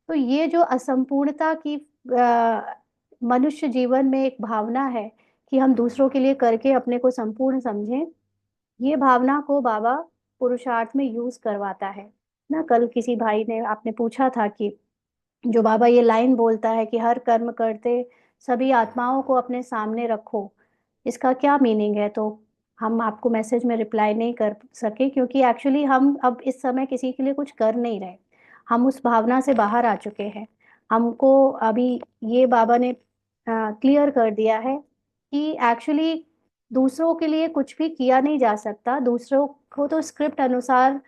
तो ये जो असंपूर्णता की मनुष्य जीवन में एक भावना है कि हम दूसरों के लिए करके अपने को संपूर्ण समझें, ये भावना को बाबा पुरुषार्थ में यूज करवाता है ना। कल किसी भाई ने, आपने पूछा था कि जो बाबा ये लाइन बोलता है कि हर कर्म करते सभी आत्माओं को अपने सामने रखो, इसका क्या मीनिंग है? तो हम आपको मैसेज में रिप्लाई नहीं कर सके, क्योंकि एक्चुअली हम अब इस समय किसी के लिए कुछ कर नहीं रहे, हम उस भावना से बाहर आ चुके हैं। हमको अभी ये बाबा ने क्लियर कर दिया है कि एक्चुअली दूसरों के लिए कुछ भी किया नहीं जा सकता। दूसरों को तो स्क्रिप्ट अनुसार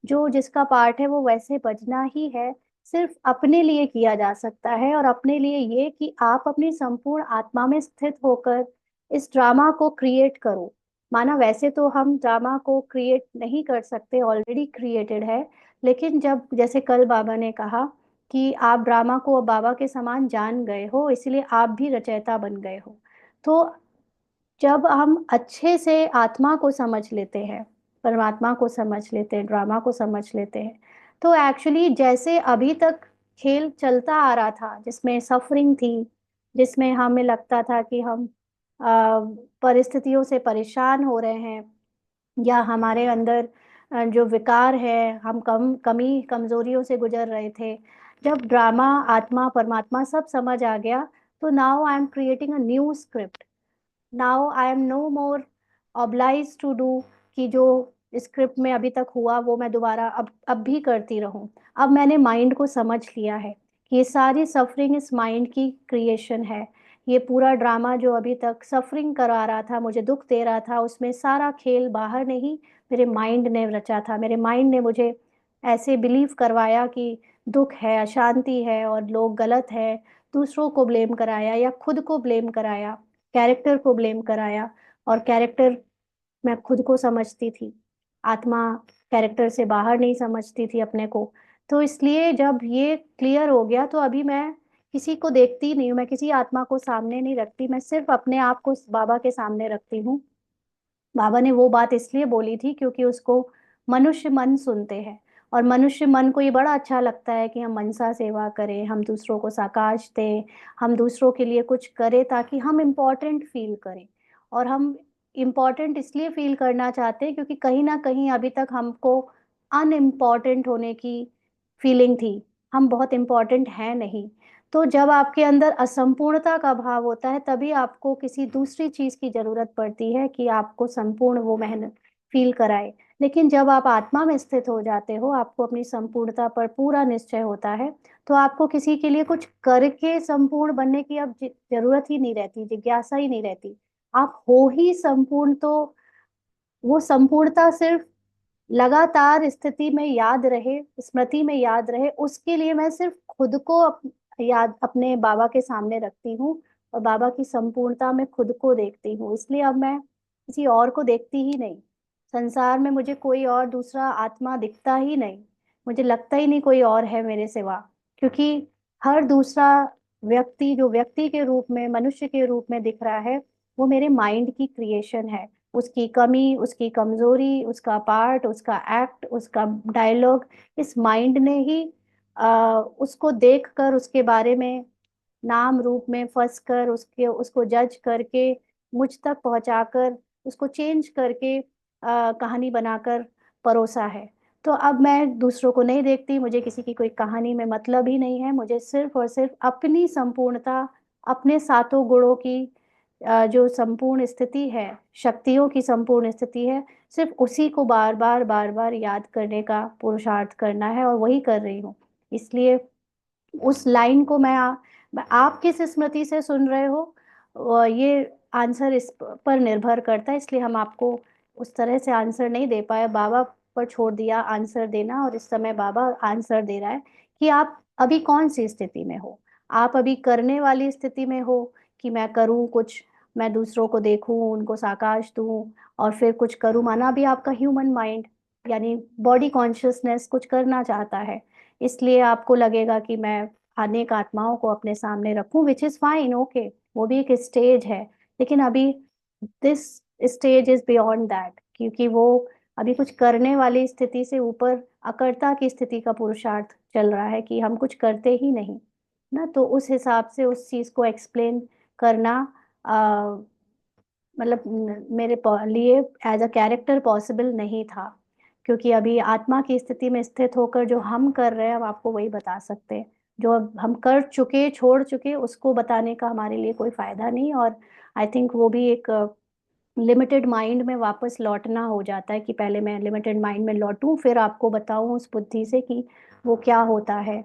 जो जिसका पार्ट है वो वैसे बजना ही है। सिर्फ अपने लिए किया जा सकता है, और अपने लिए ये कि आप अपनी संपूर्ण आत्मा में स्थित होकर इस ड्रामा को क्रिएट करो। माना वैसे तो हम ड्रामा को क्रिएट नहीं कर सकते, ऑलरेडी क्रिएटेड है। लेकिन जब, जैसे कल बाबा ने कहा कि आप ड्रामा को अब बाबा के समान जान गए हो, इसलिए आप भी रचयिता बन गए हो। तो जब हम अच्छे से आत्मा को समझ लेते हैं, परमात्मा को समझ लेते हैं, ड्रामा को समझ लेते हैं, तो एक्चुअली जैसे अभी तक खेल चलता आ रहा था, जिसमें सफरिंग थी, जिसमें हमें लगता था कि हम परिस्थितियों से परेशान हो रहे हैं, या हमारे अंदर जो विकार है, हम कमी कमजोरियों से गुजर रहे थे, जब ड्रामा आत्मा परमात्मा सब समझ आ गया, तो now I am creating a new script. Now I am no more oblige to do, कि जो स्क्रिप्ट में अभी तक हुआ वो मैं दोबारा अब भी करती रहूं। अब मैंने माइंड को समझ लिया है कि ये सारी सफरिंग इस माइंड की क्रिएशन है। ये पूरा ड्रामा जो अभी तक सफरिंग करा रहा था, मुझे दुख दे रहा था, उसमें सारा खेल बाहर नहीं, मेरे माइंड ने रचा था। मेरे माइंड ने मुझे ऐसे बिलीव करवाया कि दुख है, अशांति है, और लोग गलत है, दूसरों को ब्लेम कराया या खुद को ब्लेम कराया, कैरेक्टर को ब्लेम कराया। और कैरेक्टर मैं खुद को समझती थी, आत्मा कैरेक्टर से बाहर नहीं समझती थी अपने को। तो इसलिए जब ये क्लियर हो गया, तो अभी मैं किसी को देखती नहीं हूँ, मैं किसी आत्मा को सामने नहीं रखती, मैं सिर्फ अपने आप को बाबा के सामने रखती हूँ। बाबा ने वो बात इसलिए बोली थी क्योंकि उसको मनुष्य मन सुनते हैं, और मनुष्य मन को ये बड़ा अच्छा लगता है कि हम मनसा सेवा करें, हम दूसरों को साकाश दें, हम दूसरों के लिए कुछ करें ताकि हम इम्पोर्टेंट फील करें। और हम इम्पोर्टेंट इसलिए फील करना चाहते हैं क्योंकि कहीं ना कहीं अभी तक हमको अनइम्पॉर्टेंट होने की फीलिंग थी। हम बहुत इम्पोर्टेंट हैं नहीं। तो जब आपके अंदर असंपूर्णता का भाव होता है तभी आपको किसी दूसरी चीज की जरूरत पड़ती है कि आपको संपूर्ण वो मेहनत फील कराए। लेकिन जब आप आत्मा में स्थित हो जाते हो, आपको अपनी संपूर्णता पर पूरा निश्चय होता है, तो आपको किसी के लिए कुछ करके संपूर्ण बनने की अब जरूरत ही नहीं रहती, जिज्ञासा ही नहीं रहती। आप हो ही संपूर्ण। तो वो संपूर्णता सिर्फ लगातार स्थिति में याद रहे, स्मृति में याद रहे, उसके लिए मैं सिर्फ खुद को याद अपने बाबा के सामने रखती हूँ। और बाबा की संपूर्णता में खुद को देखती हूँ, इसलिए अब मैं किसी और को देखती ही नहीं। संसार में मुझे कोई और दूसरा आत्मा दिखता ही नहीं। मुझे लगता ही नहीं कोई और है मेरे सिवा। क्योंकि हर दूसरा व्यक्ति जो व्यक्ति के रूप में, मनुष्य के रूप में दिख रहा है, वो मेरे माइंड की क्रिएशन है। उसकी कमी, उसकी कमजोरी, उसका पार्ट, उसका एक्ट, उसका डायलॉग, इस माइंड ने ही उसको देखकर, उसके बारे में नाम रूप में फंस कर, उसके उसको जज करके मुझ तक पहुंचाकर, उसको चेंज करके कहानी बनाकर परोसा है। तो अब मैं दूसरों को नहीं देखती, मुझे किसी की कोई कहानी में मतलब ही नहीं है। मुझे सिर्फ और सिर्फ अपनी संपूर्णता, अपने सातों गुणों की जो संपूर्ण स्थिति है, शक्तियों की संपूर्ण स्थिति है, सिर्फ उसी को बार बार बार बार याद करने का पुरुषार्थ करना है, और वही कर रही हूँ। इसलिए उस लाइन को आप किस स्मृति से सुन रहे हो, ये आंसर इस पर निर्भर करता है। इसलिए हम आपको उस तरह से आंसर नहीं दे पाए, बाबा पर छोड़ दिया आंसर देना। और इस समय बाबा आंसर दे रहा है कि आप अभी कौन सी स्थिति में हो। आप अभी करने वाली स्थिति में हो कि मैं करूं कुछ, मैं दूसरों को देखूं, उनको साकाश दूं और फिर कुछ करूं। माना अभी आपका ह्यूमन माइंड यानी बॉडी कॉन्शियसनेस कुछ करना चाहता है, इसलिए आपको लगेगा कि मैं अनेक आत्माओं को अपने सामने रखूं, विच इज फाइन, ओके, वो भी एक स्टेज है। लेकिन अभी this stage is beyond that, क्योंकि वो अभी कुछ करने वाली स्थिति से ऊपर अकर्ता की स्थिति का पुरुषार्थ चल रहा है कि हम कुछ करते ही नहीं ना। तो उस हिसाब से उस चीज को एक्सप्लेन करना मतलब मेरे लिए एज अ कैरेक्टर पॉसिबल नहीं था। क्योंकि अभी आत्मा की स्थिति में स्थित होकर जो हम कर रहे हैं, हम आपको वही बता सकते हैं। जो अब हम कर चुके, छोड़ चुके, उसको बताने का हमारे लिए कोई फायदा नहीं। और आई थिंक वो भी एक लिमिटेड माइंड में वापस लौटना हो जाता है कि पहले मैं लिमिटेड माइंड में लौटूं, फिर आपको बताऊं उस बुद्धि से कि वो क्या होता है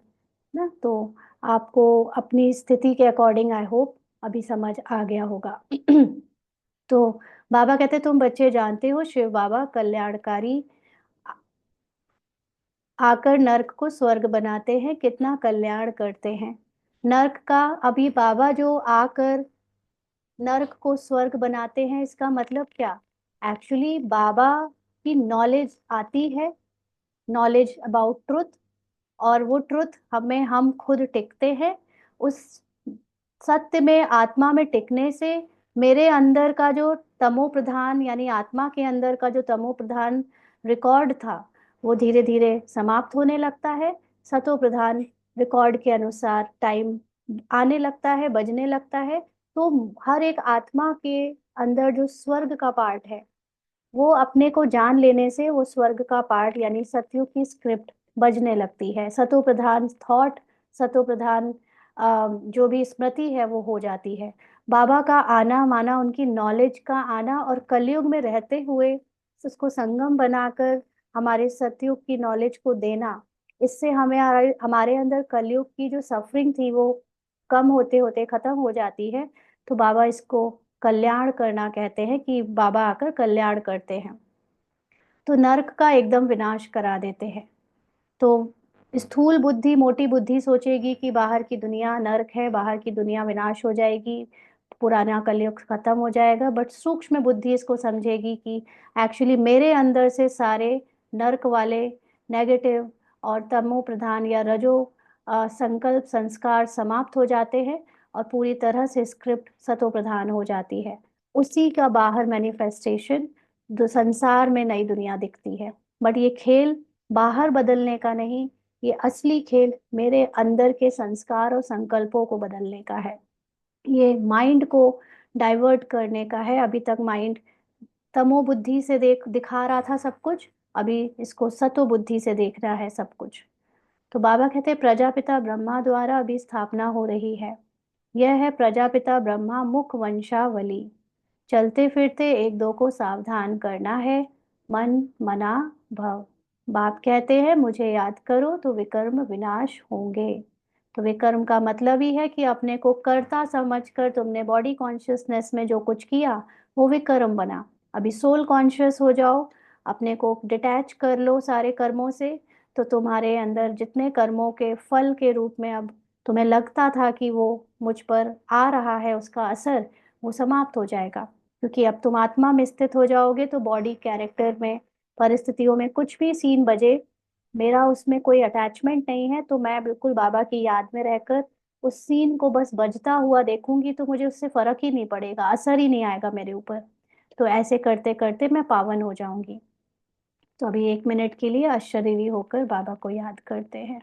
ना। तो आपको अपनी स्थिति के अकॉर्डिंग आई होप अभी समझ आ गया होगा। तो बाबा कहते तुम बच्चे जानते हो, शिव बाबा कल्याणकारी आकर नर्क को स्वर्ग बनाते हैं, कितना कल्याण करते हैं। नर्क का अभी बाबा जो आकर नर्क को स्वर्ग बनाते हैं, इसका मतलब क्या? एक्चुअली बाबा की नॉलेज आती है, नॉलेज अबाउट ट्रुथ, और वो ट्रुथ हमें, हम खुद टिकते हैं उस सत्य में। आत्मा में टिकने से मेरे अंदर का जो तमो प्रधान यानी आत्मा के अंदर का जो तमो प्रधान रिकॉर्ड था, वो धीरे धीरे समाप्त होने लगता है। सतो प्रधान रिकॉर्ड के अनुसार टाइम आने लगता है, बजने लगता है। तो हर एक आत्मा के अंदर जो स्वर्ग का पार्ट है, वो अपने को जान लेने से वो स्वर्ग का पार्ट यानी सतयुग की स्क्रिप्ट बजने लगती है। सतो प्रधान थॉट, सतो प्रधान जो भी स्मृति है वो हो जाती है। बाबा का आना माना उनकी नॉलेज का आना, और कलयुग में रहते हुए उसको संगम बनाकर हमारे सतयुग की नॉलेज को देना। इससे हमें हमारे अंदर कलयुग की जो सफरिंग थी वो कम होते होते खत्म हो जाती है। तो बाबा इसको कल्याण करना कहते हैं कि बाबा आकर कल्याण करते हैं। तो नर्क का एकदम विनाश करा देते हैं। तो स्थूल बुद्धि, मोटी बुद्धि सोचेगी कि बाहर की दुनिया नर्क है, बाहर की दुनिया विनाश हो जाएगी, पुराना कलयुग खत्म हो जाएगा। बट सूक्ष्म बुद्धि इसको समझेगी कि एक्चुअली मेरे अंदर से सारे नर्क वाले नेगेटिव और तमो प्रधान या रजो संकल्प संस्कार समाप्त हो जाते हैं, और पूरी तरह से स्क्रिप्ट सतो प्रधान हो जाती है। उसी का बाहर मैनिफेस्टेशन जो संसार में नई दुनिया दिखती है। बट ये खेल बाहर बदलने का नहीं, ये असली खेल मेरे अंदर के संस्कार और संकल्पों को बदलने का है। ये माइंड को डाइवर्ट करने का है। अभी तक माइंड तमो बुद्धि से दिखा रहा था सब कुछ, अभी इसको सतो बुद्धि से देख रहा है सब कुछ। तो बाबा कहते हैं प्रजापिता ब्रह्मा द्वारा अभी स्थापना हो रही है। यह है प्रजापिता ब्रह्मा मुख वंशावली। चलते फिरते एक दो को सावधान करना है। मन मना भव। बाप कहते हैं मुझे याद करो तो विकर्म विनाश होंगे। तो विकर्म का मतलब ही है कि अपने को कर्ता समझकर तुमने बॉडी कॉन्शियसनेस में जो कुछ किया वो विकर्म बना। अभी सोल कॉन्शियस हो जाओ, अपने को डिटैच कर लो सारे कर्मों से, तो तुम्हारे अंदर जितने कर्मों के फल के रूप में अब तुम्हें लगता था कि वो मुझ पर आ रहा है उसका असर, वो समाप्त हो जाएगा। क्योंकि अब तुम आत्मा में स्थित हो जाओगे तो बॉडी कैरेक्टर में परिस्थितियों में कुछ भी सीन बजे, मेरा उसमें कोई अटैचमेंट नहीं है, तो मैं बिल्कुल बाबा की याद में रहकर उस सीन को बस बजता हुआ देखूंगी, तो मुझे उससे फर्क ही नहीं पड़ेगा, असर ही नहीं आएगा मेरे ऊपर। तो ऐसे करते करते मैं पावन हो जाऊंगी। तो अभी 1 मिनट के लिए अशरीरी होकर बाबा को याद करते हैं।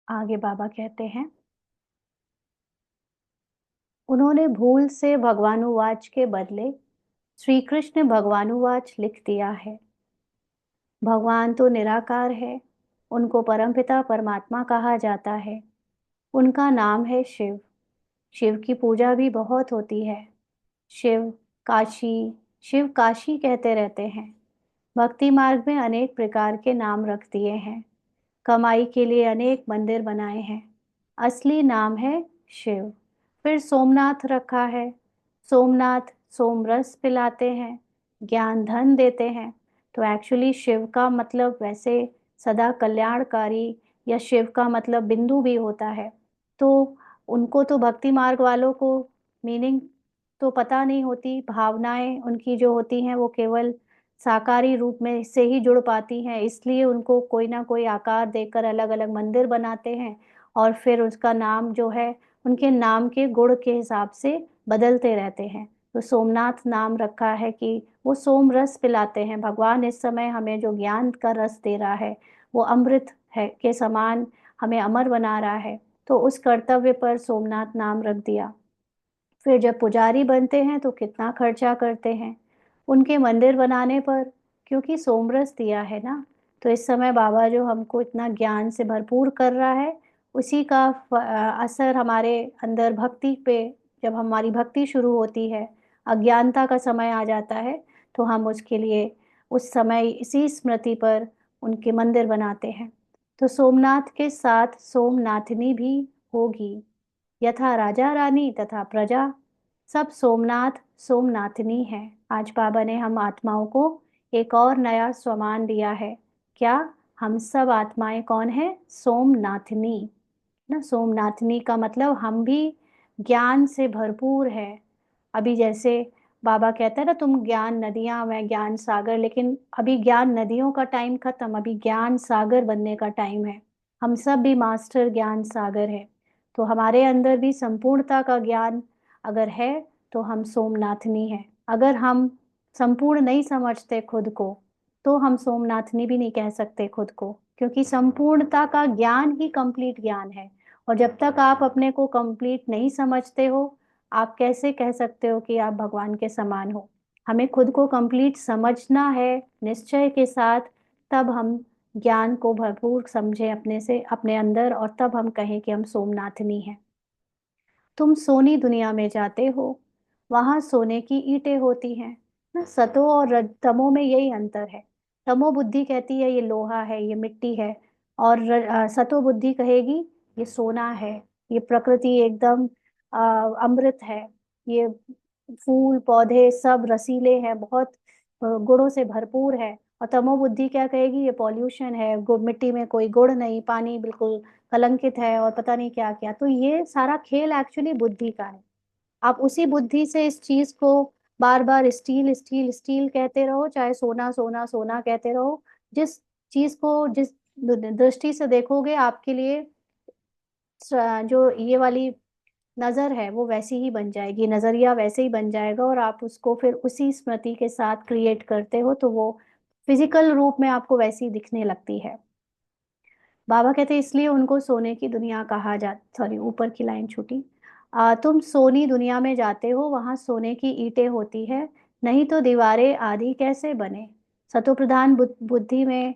आगे बाबा कहते हैं उन्होंने भूल से भगवानुवाच के बदले श्री कृष्ण भगवानुवाच लिख दिया है। भगवान तो निराकार है, उनको परमपिता परमात्मा कहा जाता है। उनका नाम है शिव। शिव की पूजा भी बहुत होती है। शिव काशी, शिव काशी कहते रहते हैं। भक्ति मार्ग में अनेक प्रकार के नाम रख दिए हैं। कमाई के लिए अनेक मंदिर बनाए हैं। असली नाम है शिव। फिर सोमनाथ रखा है। सोमनाथ सोमरस पिलाते हैं, ज्ञान धन देते हैं। तो एक्चुअली शिव का मतलब वैसे सदा कल्याणकारी, या शिव का मतलब बिंदु भी होता है। तो उनको तो भक्ति मार्ग वालों को मीनिंग तो पता नहीं होती, भावनाएं उनकी जो होती हैं वो केवल साकारी रूप में से ही जुड़ पाती हैं, इसलिए उनको कोई ना कोई आकार देकर अलग अलग मंदिर बनाते हैं, और फिर उसका नाम जो है उनके नाम के गुण के हिसाब से बदलते रहते हैं। तो सोमनाथ नाम रखा है कि वो सोम रस पिलाते हैं। भगवान इस समय हमें जो ज्ञान का रस दे रहा है वो अमृत है के समान, हमें अमर बना रहा है। तो उस कर्तव्य पर सोमनाथ नाम रख दिया। फिर जब पुजारी बनते हैं तो कितना खर्चा करते हैं उनके मंदिर बनाने पर, क्योंकि सोमरस दिया है ना। तो इस समय बाबा जो हमको इतना ज्ञान से भरपूर कर रहा है, उसी का असर हमारे अंदर भक्ति पे, जब हमारी भक्ति शुरू होती है, अज्ञानता का समय आ जाता है, तो हम उसके लिए उस समय इसी स्मृति पर उनके मंदिर बनाते हैं। तो सोमनाथ के साथ सोमनाथनी भी होगी। यथा राजा रानी तथा प्रजा, सब सोमनाथ सोमनाथनी है। आज बाबा ने हम आत्माओं को एक और नया स्वमान दिया है। क्या? हम सब आत्माएं कौन है? सोमनाथनी। ना, सोमनाथनी का मतलब हम भी ज्ञान से भरपूर है। अभी जैसे बाबा कहता है ना, तुम ज्ञान नदियां मैं ज्ञान सागर, लेकिन अभी ज्ञान नदियों का टाइम खत्म, अभी ज्ञान सागर बनने का टाइम है। हम सब भी मास्टर ज्ञान सागर है। तो हमारे अंदर भी संपूर्णता का ज्ञान अगर है तो हम सोमनाथनी है। अगर हम संपूर्ण नहीं समझते खुद को, तो हम सोमनाथनी भी नहीं कह सकते खुद को, क्योंकि संपूर्णता का ज्ञान ही कंप्लीट ज्ञान है। और जब तक आप अपने को कंप्लीट नहीं समझते हो, आप कैसे कह सकते हो कि आप भगवान के समान हो? हमें खुद को कंप्लीट समझना है निश्चय के साथ, तब हम ज्ञान को भरपूर समझें अपने से, अपने अंदर, और तब हम कहें कि हम सोमनाथनी हैं। तुम सोनी दुनिया में जाते हो, वहां सोने की ईंटें होती हैं। ना, सतो और तमो में यही अंतर है। तमो बुद्धि कहती है ये लोहा है, ये मिट्टी है, और सतो बुद्धि कहेगी ये सोना है, ये प्रकृति एकदम अ, अमृत है, ये फूल पौधे सब रसीले हैं, बहुत गुणों से भरपूर है। और तमो बुद्धि क्या कहेगी, ये पॉल्यूशन है, मिट्टी में कोई गुण नहीं, पानी बिल्कुल कलंकित है, और पता नहीं क्या क्या। तो ये सारा खेल एक्चुअली बुद्धि का है। आप उसी बुद्धि से इस चीज को बार बार स्टील स्टील स्टील कहते रहो, चाहे सोना सोना सोना कहते रहो। जिस चीज को जिस दृष्टि से देखोगे, आपके लिए जो ये वाली नजर है वो वैसी ही बन जाएगी, नजरिया वैसे ही बन जाएगा, और आप उसको फिर उसी स्मृति के साथ क्रिएट करते हो, तो वो फिजिकल रूप में आपको वैसी दिखने लगती है। बाबा कहते हैं इसलिए उनको सोने की दुनिया कहा जा, सॉरी ऊपर की लाइन छूटी। तुम सोनी दुनिया में जाते हो, वहां सोने की ईंटें होती है, नहीं तो दीवारें आदि कैसे बने। सतो प्रधान बुद्धि में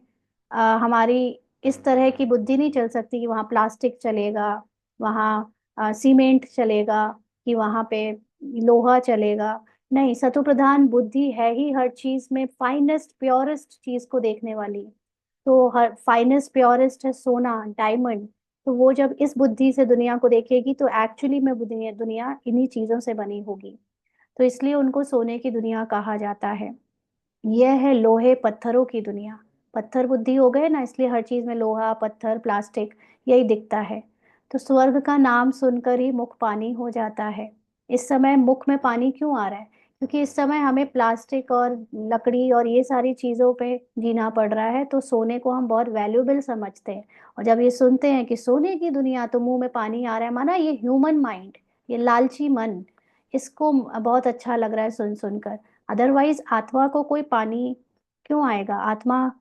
हमारी इस तरह की बुद्धि नहीं चल सकती कि वहां प्लास्टिक चलेगा, वहां सीमेंट चलेगा, कि वहां पे लोहा चलेगा। नहीं, सतो प्रधान बुद्धि है ही हर चीज में फाइनेस्ट प्योरेस्ट चीज को देखने वाली। तो हर फाइनेस्ट प्योरेस्ट है सोना, डायमंड। तो वो जब इस बुद्धि से दुनिया को देखेगी, तो एक्चुअली में दुनिया दुनिया इन्हीं चीजों से बनी होगी। तो इसलिए उनको सोने की दुनिया कहा जाता है। यह है लोहे पत्थरों की दुनिया। पत्थर बुद्धि हो गए ना, इसलिए हर चीज में लोहा पत्थर प्लास्टिक यही दिखता है। तो स्वर्ग का नाम सुनकर ही मुख पानी हो जाता है। इस समय मुख में पानी क्यों आ रहा है? क्योंकि इस समय हमें प्लास्टिक और लकड़ी और ये सारी चीजों पे जीना पड़ रहा है, तो सोने को हम बहुत वैल्यूएबल समझते हैं। और जब ये सुनते हैं कि सोने की दुनिया, तो मुंह में पानी आ रहा है, माना ये ह्यूमन माइंड, ये लालची मन, इसको बहुत अच्छा लग रहा है सुन सुनकर। अदरवाइज आत्मा को कोई पानी क्यों आएगा? आत्मा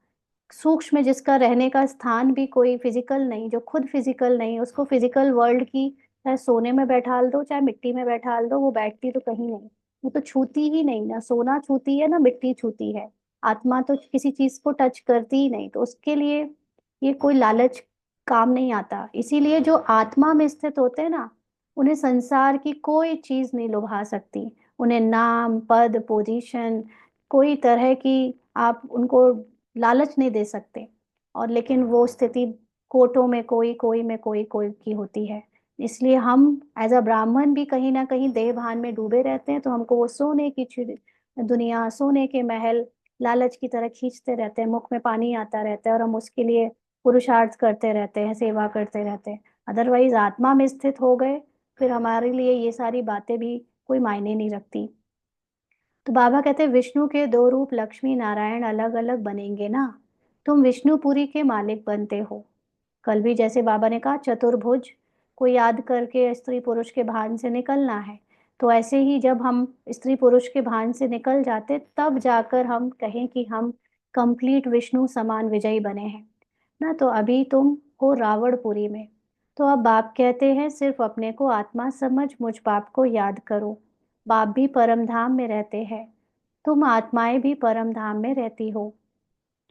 सूक्ष्म में, जिसका रहने का स्थान भी कोई फिजिकल नहीं, जो खुद फिजिकल नहीं, उसको फिजिकल वर्ल्ड की चाहे सोने में बैठाल दो चाहे मिट्टी में बैठाल दो, वो बैठती तो कहीं नहीं। वो तो छूती ही नहीं, ना सोना छूती है ना मिट्टी छूती है। आत्मा तो किसी चीज को टच करती ही नहीं, तो उसके लिए ये कोई लालच काम नहीं आता। इसीलिए जो आत्मा में स्थित होते हैं ना, उन्हें संसार की कोई चीज नहीं लुभा सकती। उन्हें नाम पद पोजीशन, कोई तरह की आप उनको लालच नहीं दे सकते। और लेकिन वो स्थिति कोटों में कोई, कोई में कोई, कोई की होती है। इसलिए हम एज अ ब्राह्मण भी कहीं ना कहीं देह भान में डूबे रहते हैं, तो हमको वो सोने की दुनिया, सोने के महल लालच की तरह खींचते रहते हैं, मुख में पानी आता रहता है, और हम उसके लिए पुरुषार्थ करते रहते हैं, सेवा करते रहते हैं। अदरवाइज आत्मा में स्थित हो गए, फिर हमारे लिए ये सारी बातें भी कोई मायने नहीं रखती। तो बाबा कहते हैं विष्णु के दो रूप लक्ष्मी नारायण अलग अलग बनेंगे ना, तुम विष्णुपुरी के मालिक बनते हो। कल भी जैसे बाबा ने कहा चतुर्भुज को याद करके स्त्री पुरुष के भान से निकलना है, तो ऐसे ही जब हम स्त्री पुरुष के भान से निकल जाते, तब जाकर हम कहें कि हम कंप्लीट विष्णु समान विजयी बने हैं ना। तो अभी तुम हो रावणपुरी में। तो अब बाप कहते हैं सिर्फ अपने को आत्मा समझ, मुझ बाप को याद करो। बाप भी परम धाम में रहते हैं, तुम आत्माएं भी परम धाम में रहती हो।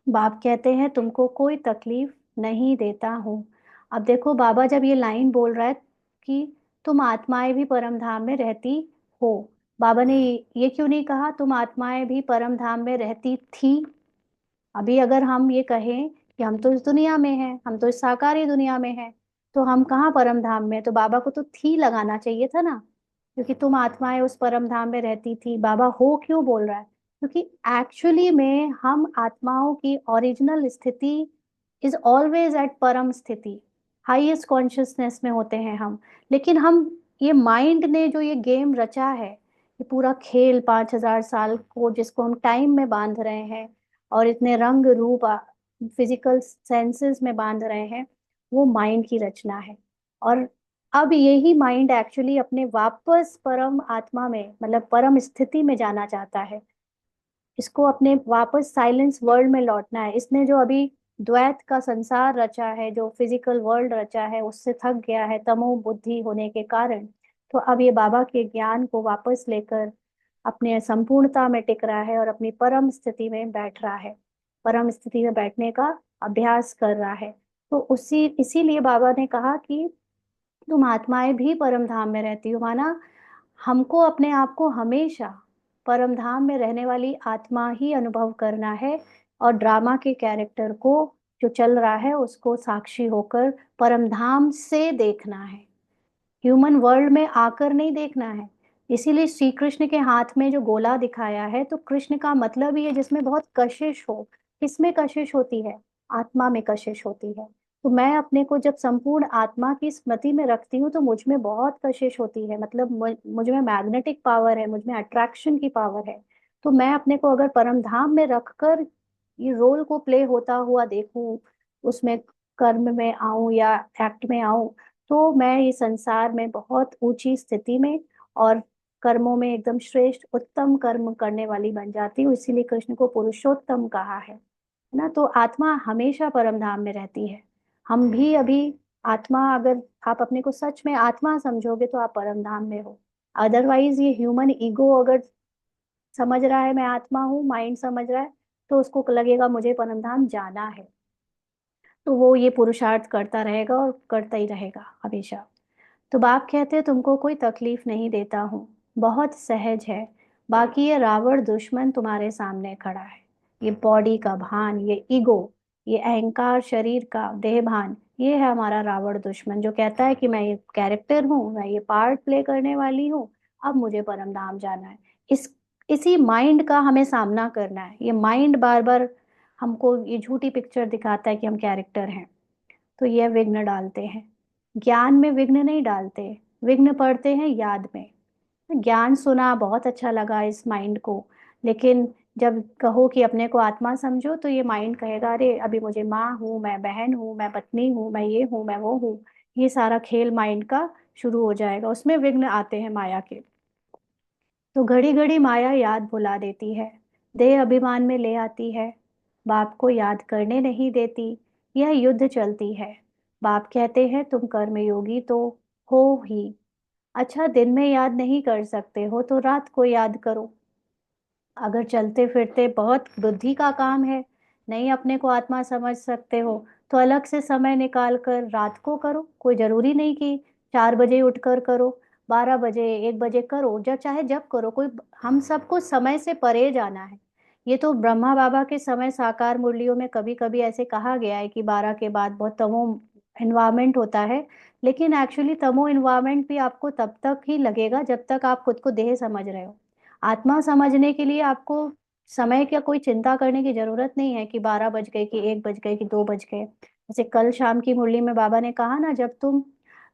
बाप कहते हैं तुमको कोई तकलीफ नहीं देता हूँ। अब देखो बाबा जब ये लाइन बोल रहा है कि तुम आत्माएं भी परम धाम में रहती हो, बाबा ने ये क्यों नहीं कहा तुम आत्माएं भी परम धाम में रहती थी? अभी अगर हम ये कहें कि हम तो इस दुनिया में हैं, हम तो इस साकारी दुनिया में हैं, तो हम कहाँ परम धाम में? तो बाबा को तो थी लगाना चाहिए था ना, क्योंकि तुम आत्माएं उस परम धाम में रहती थी। बाबा हो क्यों बोल रहा है? क्योंकि एक्चुअली में हम आत्माओं की ओरिजिनल स्थिति इज ऑलवेज एट परम स्थिति, हाईएस्ट कॉन्शियसनेस में होते हैं हम। लेकिन हम, ये माइंड ने जो ये गेम रचा है, ये पूरा खेल 5,000 साल को जिसको हम टाइम में बांध रहे हैं, और इतने रंग रूप फिजिकल सेंसेस में बांध रहे हैं, वो माइंड की रचना है। और अब यही माइंड एक्चुअली अपने वापस परम आत्मा में, मतलब परम स्थिति में जाना चाहता है। इसको अपने वापस साइलेंस वर्ल्ड में लौटना है। इसने जो अभी द्वैत का संसार रचा है, जो फिजिकल वर्ल्ड रचा है, उससे थक गया है तमो बुद्धि होने के कारण। तो अब ये बाबा के ज्ञान को वापस लेकर अपने संपूर्णता में टिक रहा है और अपनी परम स्थिति में बैठ रहा है, परम स्थिति में बैठने का अभ्यास कर रहा है। तो उसी इसीलिए बाबा ने कहा कि तुम आत्माएं भी परम धाम में रहती हो, माना हमको अपने आप को हमेशा परम धाम में रहने वाली आत्मा ही अनुभव करना है, और ड्रामा के कैरेक्टर को जो चल रहा है उसको साक्षी होकर परम धाम से देखना है, ह्यूमन वर्ल्ड में आकर नहीं देखना है। इसीलिए श्री कृष्ण के हाथ में जो गोला दिखाया है, तो कृष्ण का मतलब ही है जिसमें बहुत कशिश हो। किसमें कशिश होती है? आत्मा में कशिश होती है। तो मैं अपने को जब संपूर्ण आत्मा की स्मृति में रखती हूँ तो मुझ में बहुत कशिश होती है, मतलब मुझ में मैग्नेटिक पावर है, मुझ में अट्रैक्शन की पावर है। तो मैं अपने को अगर परम धाम में रखकर ये रोल को प्ले होता हुआ देखूं, उसमें कर्म में आऊं या एक्ट में आऊं, तो मैं ये संसार में बहुत ऊंची स्थिति में और कर्मों में एकदम श्रेष्ठ उत्तम कर्म करने वाली बन जाती हूँ। इसीलिए कृष्ण को पुरुषोत्तम कहा है ना। तो आत्मा हमेशा परम धाम में रहती है। हम भी अभी आत्मा, अगर आप अपने को सच में आत्मा समझोगे तो आप परम धाम में हो। अदरवाइज ये ह्यूमन ईगो अगर समझ रहा है मैं आत्मा हूँ, माइंड समझ रहा है, तो उसको लगेगा मुझे परम धाम जाना है, तो वो ये पुरुषार्थ करता रहेगा और करता ही रहेगा हमेशा। तो बाप कहते हैं तुमको कोई तकलीफ नहीं देता हूँ, बहुत सहज है। बाकी ये रावण दुश्मन तुम्हारे सामने खड़ा है, ये बॉडी का भान, ये ईगो, ये अहंकार, शरीर का देह भान, ये है हमारा रावण दुश्मन, जो कहता है कि मैं ये कैरेक्टर हूँ, मैं ये पार्ट प्ले करने वाली हूँ, अब मुझे परम धाम जाना है। इसी माइंड का हमें सामना करना है। ये माइंड बार बार हमको ये झूठी पिक्चर दिखाता है कि हम कैरेक्टर हैं, तो यह विघ्न डालते हैं। ज्ञान में विघ्न नहीं डालते, विघ्न पड़ते हैं याद में। ज्ञान सुना, बहुत अच्छा लगा इस माइंड को, लेकिन जब कहो कि अपने को आत्मा समझो, तो ये माइंड कहेगा अरे अभी मुझे माँ हूँ, मैं बहन हूँ, मैं पत्नी हूँ, मैं ये हूँ, मैं वो हूँ। ये सारा खेल माइंड का शुरू हो जाएगा, उसमें विघ्न आते हैं माया के। तो घड़ी घड़ी माया याद भुला देती है, देह अभिमान में ले आती है, बाप को याद करने नहीं देती। यह युद्ध चलती है। बाप कहते हैं तुम कर्मयोगी तो हो ही। अच्छा, दिन में याद नहीं कर सकते हो तो रात को याद करो। अगर चलते फिरते बहुत बुद्धि का काम है, नहीं अपने को आत्मा समझ सकते हो, तो अलग से समय निकाल कर रात को करो। कोई जरूरी नहीं कि 4 बजे उठकर करो, 12 बजे, 1 बजे करो, जब चाहे जब करो। कोई, हम सबको समय से परे जाना है। ये तो ब्रह्मा बाबा के समय साकार मुरलियों में कभी कभी ऐसे कहा गया है कि 12 के बाद बहुत तमो इन्वायरमेंट होता है, लेकिन एक्चुअली तमो इन्वायरमेंट भी आपको तब तक ही लगेगा जब तक आप खुद को देह समझ रहे हो। आत्मा समझने के लिए आपको समय का कोई चिंता करने की जरूरत नहीं है कि 12 बज गए, कि 1 बज गए, कि 2 बज गए। जैसे कल शाम की मुरली में बाबा ने कहा ना, जब तुम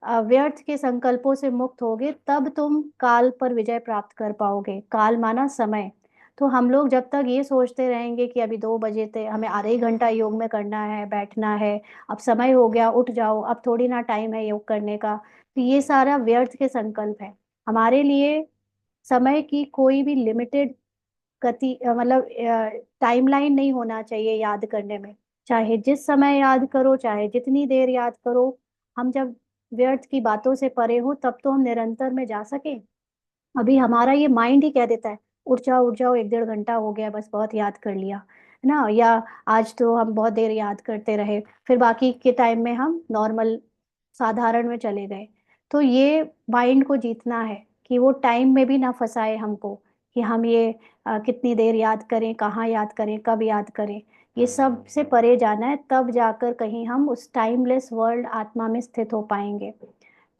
व्यर्थ के संकल्पों से मुक्त होगे तब तुम काल पर विजय प्राप्त कर पाओगे। काल माना समय। तो हम लोग जब तक ये सोचते रहेंगे कि अभी 2 बजे थे, हमें आधा ही घंटा योग में करना है, बैठना है, अब समय हो गया उठ जाओ, अब थोड़ी ना टाइम है योग करने का, तो ये सारा व्यर्थ के संकल्प है। हमारे लिए समय की कोई भी लिमिटेड गति, मतलब टाइमलाइन नहीं होना चाहिए याद करने में। चाहे जिस समय याद करो, चाहे जितनी देर याद करो, हम जब व्यर्थ की बातों से परे हो तब तो हम निरंतर में जा सके। अभी हमारा ये माइंड ही कह देता है उठ जाओ उठ जाओ, 1 डेढ़ घंटा हो गया, बस बहुत याद कर लिया है ना, या आज तो हम बहुत देर याद करते रहे, फिर बाकी के टाइम में हम नॉर्मल साधारण में चले गए। तो ये माइंड को जीतना है कि वो टाइम में भी ना फंसाए हमको, कि हम ये कितनी देर याद करें, कहाँ याद करें, कब याद करें। ये सब से परे जाना है, तब जाकर कहीं हम उस टाइमलेस वर्ल्ड आत्मा में स्थित हो पाएंगे।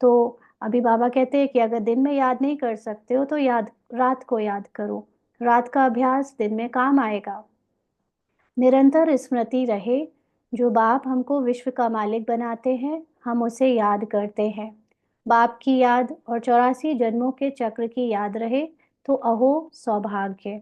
तो अभी बाबा कहते हैं कि अगर दिन में याद नहीं कर सकते हो तो याद, रात को याद करो। रात का अभ्यास दिन में काम आएगा। निरंतर स्मृति रहे। जो बाप हमको विश्व का मालिक बनाते हैं, हम उसे याद करते हैं। बाप की याद और 84 जन्मों के चक्र की याद रहे तो अहो सौभाग्य।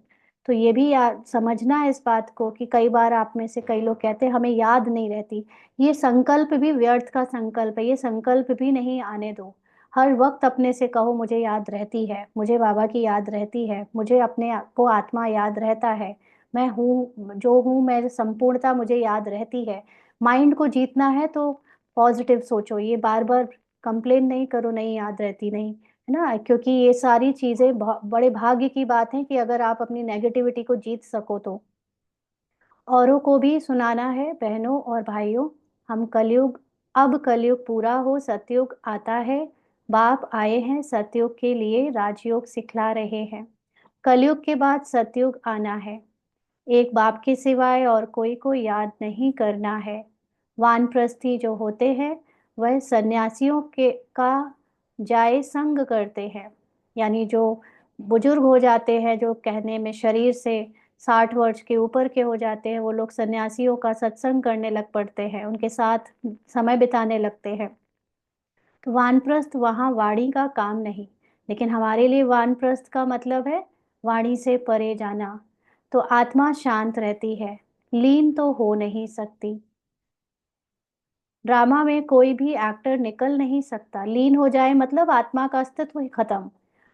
तो ये भी याद समझना है इस बात को, कि कई बार आप में से कई लोग कहते हैं हमें याद नहीं रहती। ये संकल्प भी व्यर्थ का संकल्प है, ये संकल्प भी नहीं आने दो। हर वक्त अपने से कहो मुझे याद रहती है, मुझे बाबा की याद रहती है, मुझे अपने आप को आत्मा याद रहता है, मैं हूँ जो हूँ, मैं संपूर्णता मुझे याद रहती है। माइंड को जीतना है तो पॉजिटिव सोचो, ये बार बार कंप्लेन नहीं करो नहीं याद रहती, नहीं है ना, क्योंकि ये सारी चीजें बड़े भाग्य की बात है कि अगर आप अपनी नेगेटिविटी को जीत सको तो। औरों को भी सुनाना है बहनों और भाइयों, हम कलयुग, अब कलयुग पूरा हो, सतयुग आता है। बाप आए हैं सतयुग के लिए, राजयोग सिखला रहे हैं। कलयुग के बाद सतयुग आना है। एक बाप के सिवाय और कोई को याद नहीं करना है। वानप्रस्थी जो होते हैं वह सन्यासियों के का जाय संग करते हैं। यानी जो बुजुर्ग हो जाते हैं, जो कहने में शरीर से 60 वर्ष के ऊपर के हो जाते हैं, वो लोग सन्यासियों का सत्संग करने लग पड़ते हैं, उनके साथ समय बिताने लगते हैं। तो वानप्रस्थ वहाँ वाणी का काम नहीं, लेकिन हमारे लिए वानप्रस्थ का मतलब है वाणी से परे जाना। तो आत्मा शांत रहती है, लीन तो हो नहीं सकती। ड्रामा में कोई भी एक्टर निकल नहीं सकता, लीन हो जाए मतलब आत्मा का अस्तित्व ही खत्म।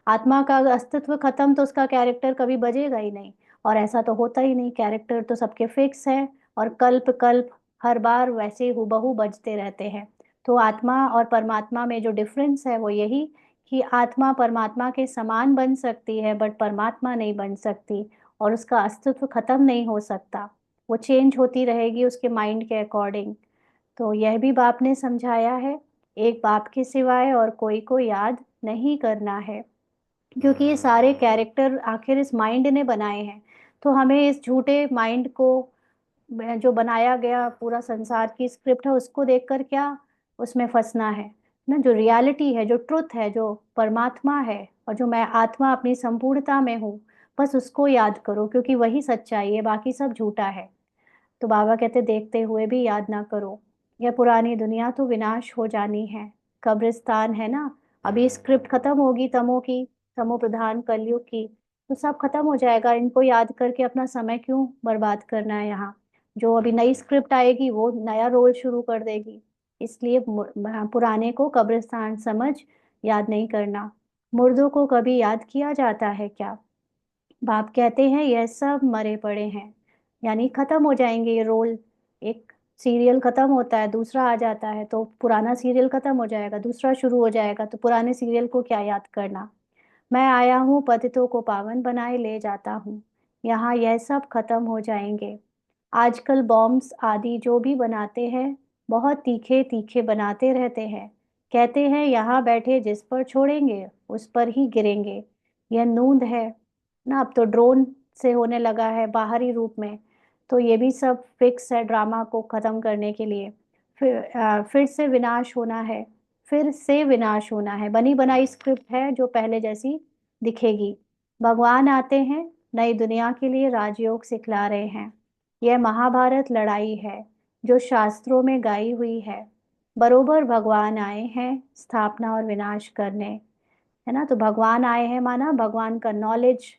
आत्मा का अस्तित्व खत्म तो उसका कैरेक्टर कभी बजेगा ही नहीं, और ऐसा तो होता ही नहीं, कैरेक्टर तो सबके फिक्स है और कल्प कल्प हर बार वैसे हूबहू बजते रहते हैं। तो आत्मा और परमात्मा में जो डिफरेंस है वो यही कि आत्मा परमात्मा के समान बन सकती है बट परमात्मा नहीं बन सकती, और उसका अस्तित्व खत्म नहीं हो सकता, वो चेंज होती रहेगी उसके माइंड के अकॉर्डिंग। तो यह भी बाप ने समझाया है, एक बाप के सिवाय और कोई को याद नहीं करना है, क्योंकि ये सारे कैरेक्टर आखिर इस माइंड ने बनाए हैं। तो हमें इस झूठे माइंड को, जो बनाया गया पूरा संसार की स्क्रिप्ट है, उसको देखकर क्या उसमें फंसना है ना। जो रियलिटी है, जो ट्रुथ है, जो परमात्मा है, और जो मैं आत्मा अपनी संपूर्णता में हूँ, बस उसको याद करो, क्योंकि वही सच्चाई है, बाकी सब झूठा है। तो बाबा कहते देखते हुए भी याद ना करो, यह पुरानी दुनिया तो विनाश हो जानी है, कब्रिस्तान है ना। अभी स्क्रिप्ट खत्म होगी तमो की, तमो प्रधान कलयुग की, तो सब खत्म हो जाएगा। इनको याद करके अपना समय क्यों बर्बाद करना है यहाँ। जो अभी नई स्क्रिप्ट आएगी वो नया रोल शुरू कर देगी, इसलिए पुराने को कब्रिस्तान समझ याद नहीं करना। मुर्दों को कभी याद किया जाता है क्या? बाप कहते हैं यह सब मरे पड़े हैं, यानी खत्म हो जाएंगे ये रोल। एक सीरियल खत्म होता है दूसरा आ जाता है, तो पुराना सीरियल खत्म हो जाएगा दूसरा शुरू हो जाएगा, तो पुराने सीरियल को क्या याद करना। मैं आया हूँ पतितों को पावन बनाए ले जाता हूँ, यहाँ यह सब खत्म हो जाएंगे। आजकल बॉम्ब्स आदि जो भी बनाते हैं बहुत तीखे तीखे बनाते रहते हैं, कहते हैं यहाँ बैठे जिस पर छोड़ेंगे उस पर ही गिरेंगे। यह नूंद है ना, अब तो ड्रोन से होने लगा है बाहरी रूप में। तो ये भी सब फिक्स है ड्रामा को खत्म करने के लिए। फिर से विनाश होना है, फिर से विनाश होना है, बनी बनाई स्क्रिप्ट है जो पहले जैसी दिखेगी। भगवान आते हैं नई दुनिया के लिए राजयोग सिखला रहे हैं। यह महाभारत लड़ाई है जो शास्त्रों में गाई हुई है। बरोबर भगवान आए हैं स्थापना और विनाश करने, है ना। तो भगवान आए हैं माना भगवान का नॉलेज,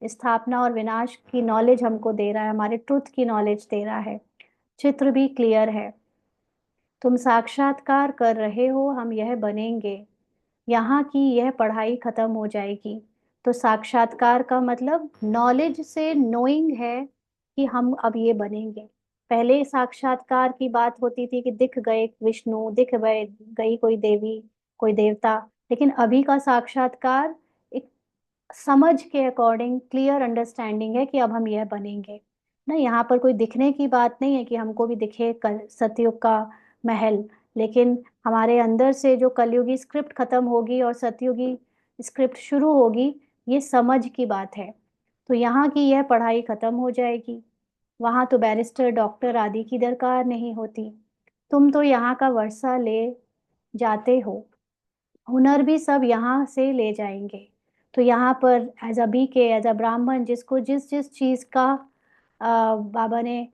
स्थापना और विनाश की नॉलेज हमको दे रहा है, हमारे ट्रुथ की नॉलेज दे रहा है। चित्र भी क्लियर है, तुम साक्षात्कार कर रहे हो हम यह बनेंगे। यहाँ की यह पढ़ाई खत्म हो जाएगी। तो साक्षात्कार का मतलब नॉलेज से नोइंग है कि हम अब ये बनेंगे। पहले साक्षात्कार की बात होती थी कि दिख गए विष्णु, दिख गए गई कोई देवी, कोई देवता, लेकिन अभी का साक्षात्कार एक समझ के अकॉर्डिंग क्लियर अंडरस्टैंडिंग है कि अब हम यह बनेंगे ना। यहाँ पर कोई दिखने की बात नहीं है कि हमको भी दिखे कल सतयुग का महल, लेकिन हमारे अंदर से जो कलयुगी स्क्रिप्ट खत्म होगी और सतयुगी स्क्रिप्ट शुरू होगी, ये समझ की बात है। तो यहाँ की यह पढ़ाई खत्म हो जाएगी, वहाँ तो बैरिस्टर डॉक्टर आदि की दरकार नहीं होती। तुम तो यहाँ का वर्षा ले जाते हो, हुनर भी सब यहाँ से ले जाएंगे। तो यहाँ पर एज अ बी के, एज अ ब्राह्मण, जिसको जिस जिस चीज़ का बाबा ने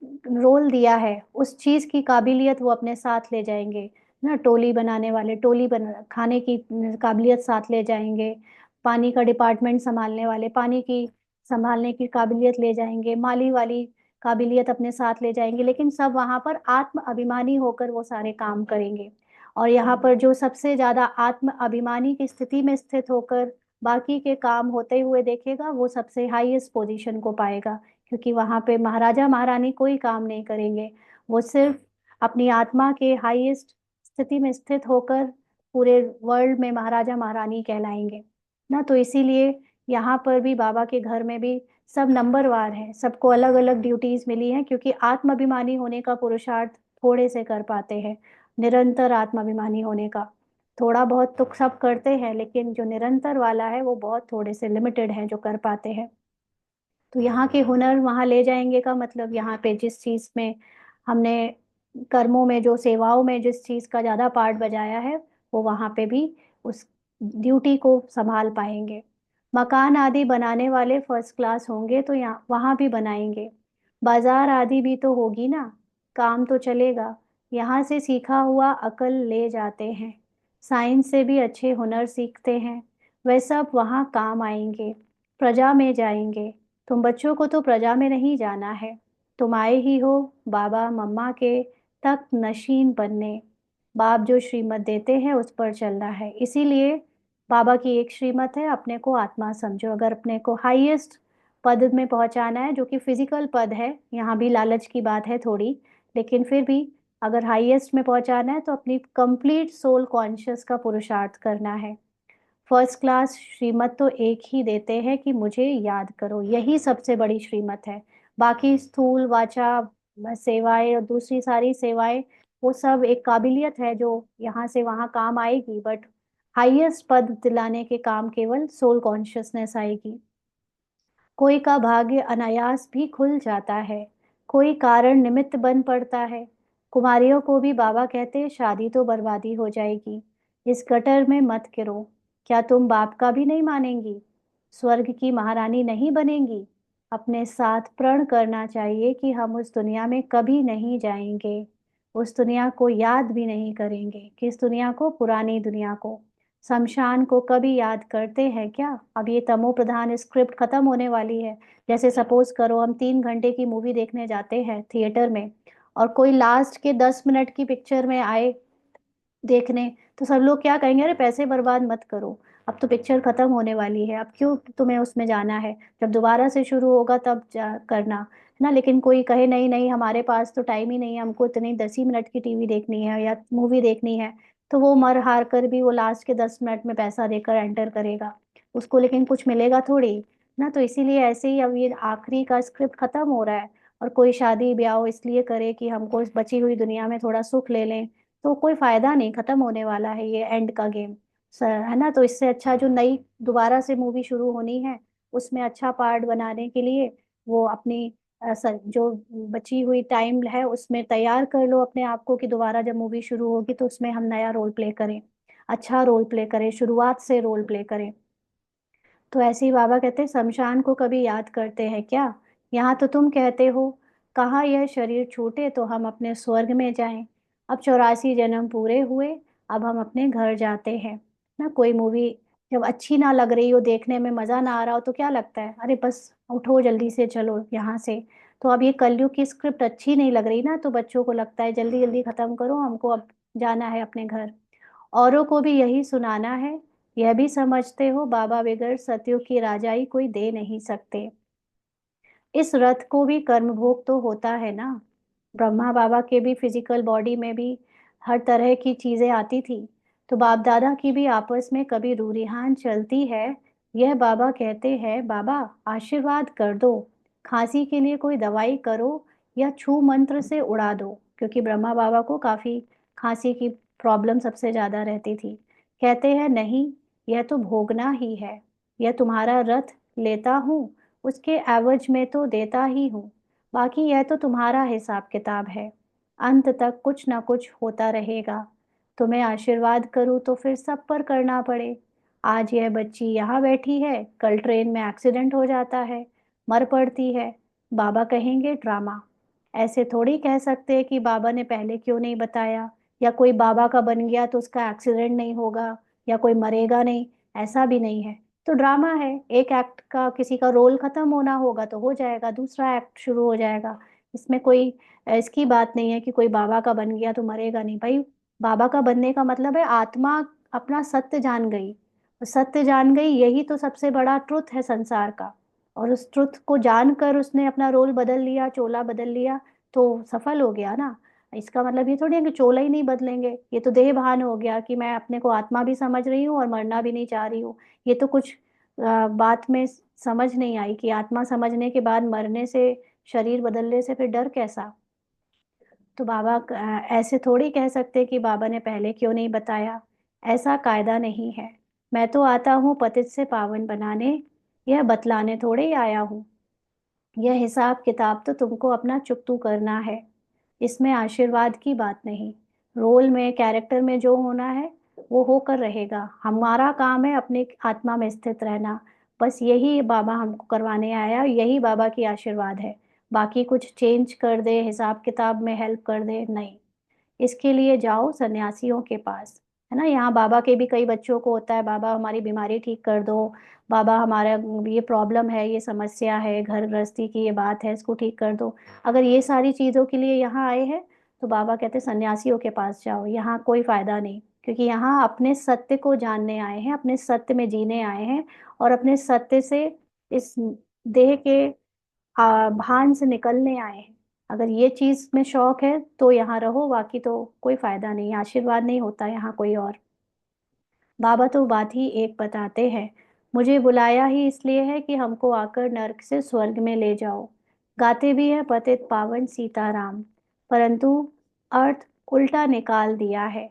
रोल दिया है उस चीज़ की काबिलियत वो अपने साथ ले जाएंगे ना। टोली बनाने वाले टोली बना खाने की काबिलियत साथ ले जाएंगे, पानी का डिपार्टमेंट संभालने वाले पानी की संभालने की काबिलियत ले जाएंगे, माली वाली काबिलियत अपने साथ ले जाएंगे, लेकिन सब वहाँ पर आत्म अभिमानी होकर वो सारे काम करेंगे। और यहाँ पर जो सबसे ज्यादा आत्म अभिमानी की स्थिति में स्थित होकर बाकी के काम होते हुए देखेगा वो सबसे हाईएस्ट पोजीशन को पाएगा, क्योंकि वहाँ पे महाराजा महारानी कोई काम नहीं करेंगे। वो सिर्फ अपनी आत्मा के हाईएस्ट स्थिति में स्थित होकर पूरे वर्ल्ड में महाराजा महारानी कहलाएंगे ना। तो इसीलिए यहाँ पर भी बाबा के घर में भी सब नंबरवार है, सबको अलग अलग ड्यूटीज मिली हैं, क्योंकि आत्माभिमानी होने का पुरुषार्थ थोड़े से कर पाते हैं। निरंतर आत्माभिमानी होने का थोड़ा बहुत तो सब करते हैं, लेकिन जो निरंतर वाला है वो बहुत थोड़े से लिमिटेड हैं जो कर पाते हैं। तो यहाँ के हुनर वहाँ ले जाएंगे का मतलब, यहाँ पे जिस चीज में हमने कर्मों में जो सेवाओं में जिस चीज का ज्यादा पार्ट बजाया है, वो वहाँ पे भी उस ड्यूटी को संभाल पाएंगे। मकान आदि बनाने वाले फर्स्ट क्लास होंगे तो यहाँ वहाँ भी बनाएंगे। बाजार आदि भी तो होगी ना, काम तो चलेगा। यहाँ से सीखा हुआ अकल ले जाते हैं, साइंस से भी अच्छे हुनर सीखते हैं, वे सब वहाँ काम आएंगे। प्रजा में जाएंगे। तुम बच्चों को तो प्रजा में नहीं जाना है, तुम आए ही हो बाबा मम्मा के तक नशीन बनने। बाप जो श्रीमत देते हैं उस पर चलना है। इसीलिए बाबा की एक श्रीमत है, अपने को आत्मा समझो। अगर अपने को हाईएस्ट पद में पहुंचाना है, जो कि फिजिकल पद है, यहाँ भी लालच की बात है थोड़ी, लेकिन फिर भी अगर हाईएस्ट में पहुंचाना है तो अपनी कंप्लीट सोल कॉन्शियस का पुरुषार्थ करना है। फर्स्ट क्लास श्रीमत तो एक ही देते हैं कि मुझे याद करो, यही सबसे बड़ी श्रीमत है। बाकी स्थूल वाचा सेवाएं और दूसरी सारी सेवाएं, वो सब एक काबिलियत है जो यहाँ से वहाँ काम आएगी, बट हाईएस्ट पद दिलाने के काम केवल सोल कॉन्शियसनेस आएगी। कोई का भाग्य अनायास भी खुल जाता है, कोई कारण निमित्त बन पड़ता है। कुमारियों को भी बाबा कहते शादी तो बर्बादी हो जाएगी, इस गटर में मत गिरो। क्या तुम बाप का भी नहीं मानेंगी? स्वर्ग की महारानी नहीं बनेंगी? अपने साथ प्रण करना चाहिए कि हम उस दुनिया में कभी नहीं जाएंगे, उस दुनिया को याद भी नहीं करेंगे। किस दुनिया को? पुरानी दुनिया को। शमशान को कभी याद करते हैं क्या? अब ये तमो प्रधान स्क्रिप्ट खत्म होने वाली है। जैसे सपोज करो हम 3 घंटे की मूवी देखने जाते हैं थिएटर में, और कोई लास्ट के 10 मिनट की पिक्चर में आए देखने, तो सब लोग क्या कहेंगे? अरे पैसे बर्बाद मत करो, अब तो पिक्चर खत्म होने वाली है, अब क्यों तुम्हें उसमें जाना है, जब दोबारा से शुरू होगा तब करना, है ना। लेकिन कोई कहे नहीं नहीं, हमारे पास तो टाइम ही नहीं है, हमको इतनी 10 ही मिनट की टीवी देखनी है या मूवी देखनी है, तो वो मर हार कर भी वो लास्ट के 10 मिनट में पैसा देकर एंटर करेगा। उसको लेकिन कुछ मिलेगा थोड़ी ना। तो इसीलिए ऐसे ही अब ये आखिरी का स्क्रिप्ट खत्म हो रहा है, और कोई शादी ब्याह इसलिए करे कि हमको इस बची हुई दुनिया में थोड़ा सुख ले लें, तो कोई फायदा नहीं, खत्म होने वाला है ये एंड का गेम, है ना। तो इससे अच्छा जो नई दोबारा से मूवी शुरू होनी है, उसमें अच्छा पार्ट बनाने के लिए वो अपनी जो बची हुई टाइम है उसमें तैयार कर लो अपने आप को, कि दोबारा जब मूवी शुरू होगी तो उसमें हम नया रोल प्ले करें, अच्छा रोल प्ले करें, शुरुआत से रोल प्ले करें। तो ऐसे ही बाबा कहते हैं शमशान को कभी याद करते हैं क्या? यहाँ तो तुम कहते हो कहाँ यह शरीर छूटे तो हम अपने स्वर्ग में जाएं। अब 84 जन्म पूरे हुए, अब हम अपने घर जाते हैं ना। कोई मूवी जब अच्छी ना लग रही हो, देखने में मजा ना आ रहा हो, तो क्या लगता है? अरे बस उठो जल्दी से चलो यहाँ से। तो अब ये कलयुग की स्क्रिप्ट अच्छी नहीं लग रही ना, तो बच्चों को लगता है जल्दी जल्दी खत्म करो, हमको अब जाना है अपने घर। औरों को भी यही सुनाना है। यह भी समझते हो बाबा बगैर सतयुग की राजाई कोई दे नहीं सकते। इस रथ को भी कर्म भोग तो होता है ना। ब्रह्मा बाबा के भी फिजिकल बॉडी में भी हर तरह की चीजें आती थी, तो बाप दादा की भी आपस में कभी रूरिहान चलती है। यह बाबा कहते हैं बाबा आशीर्वाद कर दो, खांसी के लिए कोई दवाई करो या छू मंत्र से उड़ा दो, क्योंकि ब्रह्मा बाबा को काफी खांसी की प्रॉब्लम सबसे ज्यादा रहती थी। कहते हैं नहीं, यह तो भोगना ही है, यह तुम्हारा रथ लेता हूँ, उसके एवज में तो देता ही हूँ, बाकी यह तो तुम्हारा हिसाब किताब है, अंत तक कुछ ना कुछ होता रहेगा। तुम्हें आशीर्वाद करूँ तो फिर सब पर करना पड़े। आज यह बच्ची यहाँ बैठी है, कल ट्रेन में एक्सीडेंट हो जाता है, मर पड़ती है, बाबा कहेंगे ड्रामा। ऐसे थोड़ी कह सकते कि बाबा ने पहले क्यों नहीं बताया, या कोई बाबा का बन गया तो उसका एक्सीडेंट नहीं होगा, या कोई मरेगा नहीं, ऐसा भी नहीं है। तो ड्रामा है, एक एक्ट का किसी का रोल खत्म होना होगा तो हो जाएगा, दूसरा एक्ट शुरू हो जाएगा। इसमें कोई इसकी बात नहीं है कि कोई बाबा का बन गया तो मरेगा नहीं भाई। बाबा का बनने का मतलब है आत्मा अपना सत्य जान गई, सत्य जान गई, यही तो सबसे बड़ा ट्रुथ है संसार का। और उस ट्रुथ को जानकर उसने अपना रोल बदल लिया, चोला बदल लिया, तो सफल हो गया ना। इसका मतलब ये थोड़ी है कि चोला ही नहीं बदलेंगे, ये तो देह भान हो गया कि मैं अपने को आत्मा भी समझ रही हूँ और मरना भी नहीं चाह रही हूँ। ये तो कुछ बात में समझ नहीं आई कि आत्मा समझने के बाद मरने से, शरीर बदलने से फिर डर कैसा। तो बाबा ऐसे थोड़ी कह सकते कि बाबा ने पहले क्यों नहीं बताया। ऐसा कायदा नहीं है। मैं तो आता हूँ पतित से पावन बनाने, यह बतलाने थोड़े ही आया हूँ। यह हिसाब किताब तो तुमको अपना चुकतू करना है, इसमें आशीर्वाद की बात नहीं। रोल में, कैरेक्टर में जो होना है वो होकर रहेगा। हमारा काम है अपनी आत्मा में स्थित रहना। बस यही बाबा हमको करवाने आया, यही बाबा की आशीर्वाद है। बाकी कुछ चेंज कर दे, हिसाब किताब में हेल्प कर दे, नहीं। इसके लिए जाओ सन्यासियों के पास, है ना। यहाँ बाबा के भी कई बच्चों को होता है, बाबा हमारी बीमारी ठीक कर दो, बाबा हमारा ये प्रॉब्लम है, ये समस्या है, घर गृहस्थी की ये बात है, इसको ठीक कर दो। अगर ये सारी चीज़ों के लिए यहाँ आए हैं तो बाबा कहते हैं सन्यासियों के पास जाओ, यहाँ कोई फायदा नहीं। क्योंकि यहाँ अपने सत्य को जानने आए हैं, अपने सत्य में जीने आए हैं, और अपने सत्य से इस देह के भान से निकलने आए हैं। अगर ये चीज में शौक है तो यहाँ रहो, बाकी तो कोई फायदा नहीं, आशीर्वाद नहीं होता यहाँ कोई और। बाबा तो बात ही एक बताते हैं, मुझे बुलाया ही इसलिए है कि हमको आकर नर्क से स्वर्ग में ले जाओ। गाते भी है पतित पावन सीताराम, परंतु अर्थ उल्टा निकाल दिया है।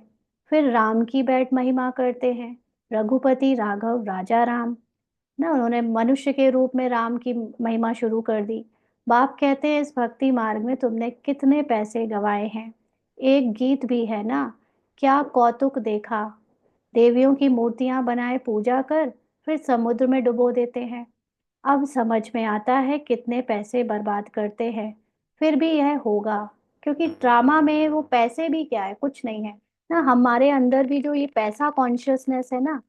फिर राम की बैठ महिमा करते हैं, रघुपति राघव राजा राम। ना उन्होंने मनुष्य के रूप में राम की महिमा शुरू कर दी। बाप कहते हैं इस भक्ति मार्ग में तुमने कितने पैसे गवाए हैं। एक गीत भी है ना, क्या कौतुक देखा, देवियों की मूर्तियां बनाए पूजा कर फिर समुद्र में डुबो देते हैं। अब समझ में आता है कितने पैसे बर्बाद करते हैं। फिर भी यह होगा, क्योंकि ड्रामा में वो पैसे भी क्या है, कुछ नहीं है ना। हमारे अंदर भी जो ये पैसा कॉन्शियसनेस है ना,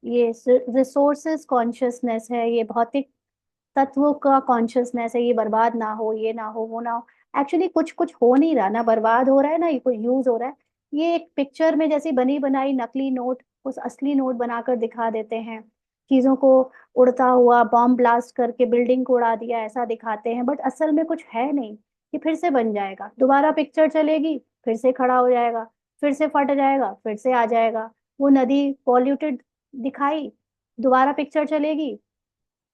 ये रिसोर्सेस कॉन्शियसनेस है, ये भौतिक तत्वों का कॉन्शियसनेस है, ये बर्बाद ना हो, ये ना हो, वो ना हो। एक्चुअली कुछ कुछ हो नहीं रहा ना, बर्बाद हो रहा है ना, ये कोई यूज हो रहा है। ये एक पिक्चर में जैसी बनी बनाई नकली नोट उस असली नोट बनाकर दिखा देते हैं। चीजों को उड़ता हुआ बॉम्ब ब्लास्ट करके बिल्डिंग को उड़ा दिया ऐसा दिखाते हैं, बट असल में कुछ है नहीं। ये फिर से बन जाएगा, दोबारा पिक्चर चलेगी, फिर से खड़ा हो जाएगा, फिर से फट जाएगा, फिर से आ जाएगा। वो नदी पॉल्यूटेड दिखाई, दोबारा पिक्चर चलेगी,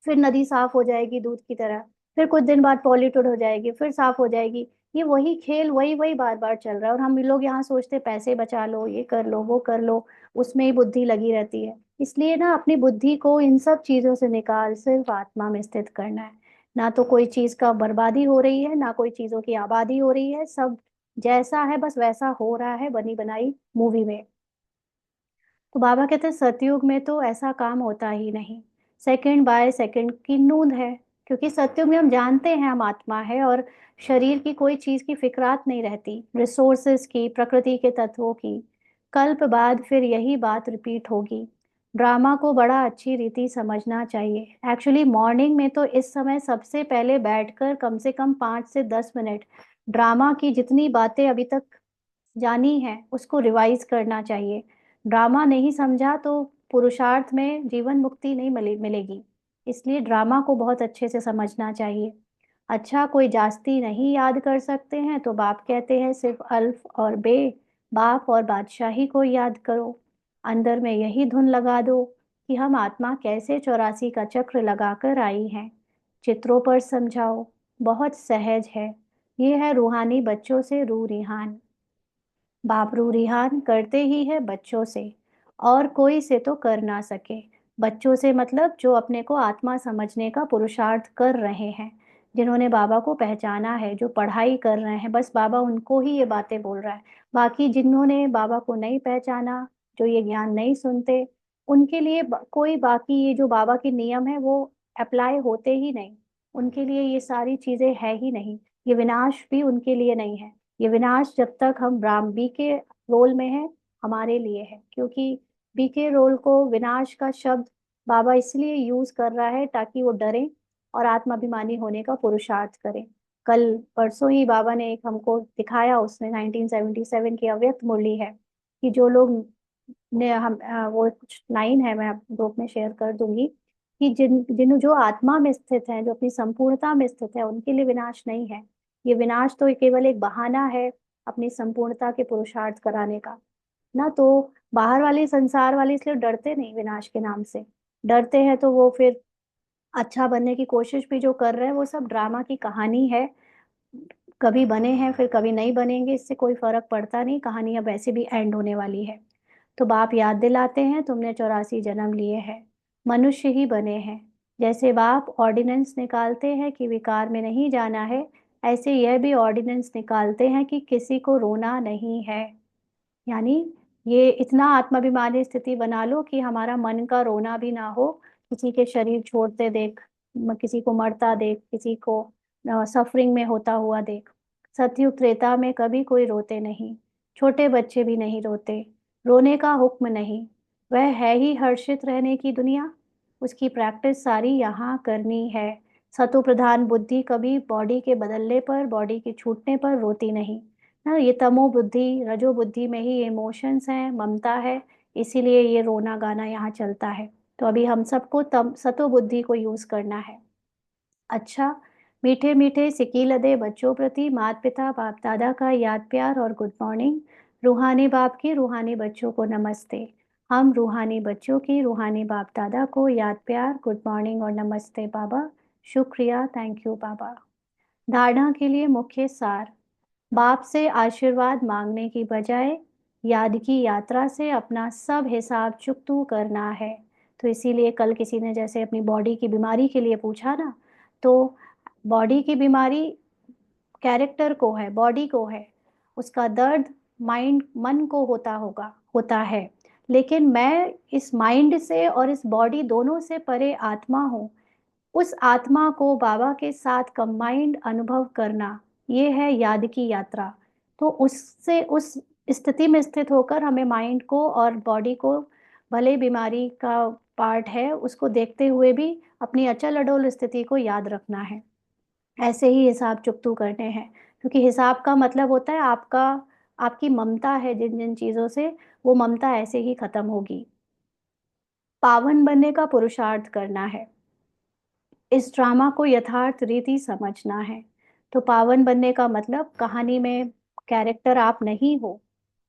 फिर नदी साफ हो जाएगी दूध की तरह, फिर कुछ दिन बाद पॉल्यूटेड हो जाएगी, फिर साफ हो जाएगी। ये वही खेल वही वही बार बार चल रहा है, और हम लोग यहाँ सोचते पैसे बचा लो, ये कर लो, वो कर लो, उसमें ही बुद्धि लगी रहती है। इसलिए ना अपनी बुद्धि को इन सब चीजों से निकाल सिर्फ आत्मा में स्थित करना है। ना तो कोई चीज का बर्बादी हो रही है, ना कोई चीजों की आबादी हो रही है, सब जैसा है बस वैसा हो रहा है बनी बनाई मूवी में। तो बाबा कहते हैं सतयुग में तो ऐसा काम होता ही नहीं, सेकंड बाय सेकंड की नूंद है। क्योंकि सतयुग में हम जानते हैं हम आत्मा है, और शरीर की कोई चीज की फिक्रात नहीं रहती, रिसोर्सेस की, प्रकृति के तत्वों की। कल्प बाद फिर यही बात रिपीट होगी। ड्रामा को बड़ा अच्छी रीति समझना चाहिए। एक्चुअली मॉर्निंग में तो इस समय सबसे पहले बैठकर कम से कम 5 से 10 मिनट ड्रामा की जितनी बातें अभी तक जानी है उसको रिवाइज करना चाहिए। ड्रामा नहीं समझा तो पुरुषार्थ में जीवन मुक्ति नहीं मिलेगी। इसलिए ड्रामा को बहुत अच्छे से समझना चाहिए। अच्छा कोई जास्ती नहीं याद कर सकते हैं तो बाप कहते हैं सिर्फ अल्फ और बे, बाप और बादशाही को याद करो। अंदर में यही धुन लगा दो कि हम आत्मा कैसे 84 का चक्र लगाकर आई हैं। चित्रों पर समझाओ, बहुत सहज है। ये है रूहानी बच्चों से रू रिहान। बाबरू रिहान करते ही है बच्चों से, और कोई से तो कर ना सके। बच्चों से मतलब जो अपने को आत्मा समझने का पुरुषार्थ कर रहे हैं, जिन्होंने बाबा को पहचाना है, जो पढ़ाई कर रहे हैं, बस बाबा उनको ही ये बातें बोल रहा है। बाकी जिन्होंने बाबा को नहीं पहचाना, जो ये ज्ञान नहीं सुनते, उनके लिए कोई बाकी ये जो बाबा के नियम है वो अप्लाई होते ही नहीं। उनके लिए ये सारी चीजें है ही नहीं। ये विनाश भी उनके लिए नहीं है। ये विनाश जब तक हम ब्राह्म बी के रोल में है हमारे लिए है। क्योंकि बी के रोल को विनाश का शब्द बाबा इसलिए यूज कर रहा है ताकि वो डरे और आत्माभिमानी होने का पुरुषार्थ करें। कल परसों ही बाबा ने एक हमको दिखाया, उसने 1977 की अव्यक्त मुरली है, कि जो लोग ने हम वो कुछ लाइन है, मैं ग्रुप में शेयर कर दूंगी, कि जिन जो आत्मा में स्थित है, जो अपनी संपूर्णता में स्थित है, उनके लिए विनाश नहीं है। ये विनाश तो केवल एक बहाना है अपनी संपूर्णता के पुरुषार्थ कराने का ना। तो बाहर वाले संसार वाले इसलिए डरते नहीं विनाश के नाम से। डरते हैं तो वो फिर अच्छा बनने की कोशिश भी जो कर रहे हैं वो सब ड्रामा की कहानी है। कभी बने हैं फिर कभी नहीं बनेंगे, इससे कोई फर्क पड़ता नहीं, कहानी अब वैसे भी एंड होने वाली है। तो बाप याद दिलाते हैं तुमने 84 जन्म लिए हैं, मनुष्य ही बने हैं। जैसे बाप ऑर्डिनेंस निकालते हैं कि विकार में नहीं जाना है, ऐसे यह भी ऑर्डिनेंस निकालते हैं कि किसी को रोना नहीं है। यानी ये इतना आत्माभिमानी स्थिति बना लो कि हमारा मन का रोना भी ना हो, किसी के शरीर छोड़ते देख, किसी को मरता देख, किसी को सफरिंग में होता हुआ देख। सतयुग त्रेता में कभी कोई रोते नहीं, छोटे बच्चे भी नहीं रोते, रोने का हुक्म नहीं। वह है ही हर्षित रहने की दुनिया, उसकी प्रैक्टिस सारी यहाँ करनी है। सतो प्रधान बुद्धि कभी बॉडी के बदलने पर, बॉडी के छूटने पर रोती नहीं। हाँ, ये तमो बुद्धि रजो बुद्धि में ही इमोशंस हैं, ममता है, इसीलिए ये रोना गाना यहाँ चलता है। तो अभी हम सबको तम सतो बुद्धि को यूज करना है। अच्छा, मीठे मीठे सिकी लदे बच्चों प्रति माता पिता बाप दादा का याद प्यार और गुड मॉर्निंग। रूहानी बाप की रूहानी बच्चों को नमस्ते। हम रूहानी बच्चों की रूहानी बाप दादा को याद प्यार, गुड मॉर्निंग और नमस्ते बाबा। शुक्रिया, थैंक यू बाबा। धारणा के लिए मुख्य सार। बाप से आशीर्वाद मांगने की बजाय याद की यात्रा से अपना सब हिसाब चुकतू करना है। तो इसीलिए कल किसी ने जैसे अपनी बॉडी की बीमारी के लिए पूछा ना, तो बॉडी की बीमारी कैरेक्टर को है, बॉडी को है, उसका दर्द माइंड मन को होता है। लेकिन मैं इस माइंड से और इस बॉडी दोनों से परे आत्मा हूँ। उस आत्मा को बाबा के साथ कंबाइंड अनुभव करना, ये है याद की यात्रा। तो उससे उस स्थिति में स्थित होकर हमें माइंड को और बॉडी को, भले बीमारी का पार्ट है उसको देखते हुए भी अपनी अचल अडोल स्थिति को याद रखना है। ऐसे ही हिसाब चुकतू करने हैं, क्योंकि हिसाब का मतलब होता है आपका, आपकी ममता है जिन जिन चीज़ों से, वो ममता ऐसे ही खत्म होगी। पावन बनने का पुरुषार्थ करना है, इस ड्रामा को यथार्थ रीति समझना है। तो पावन बनने का मतलब कहानी में कैरेक्टर आप नहीं हो,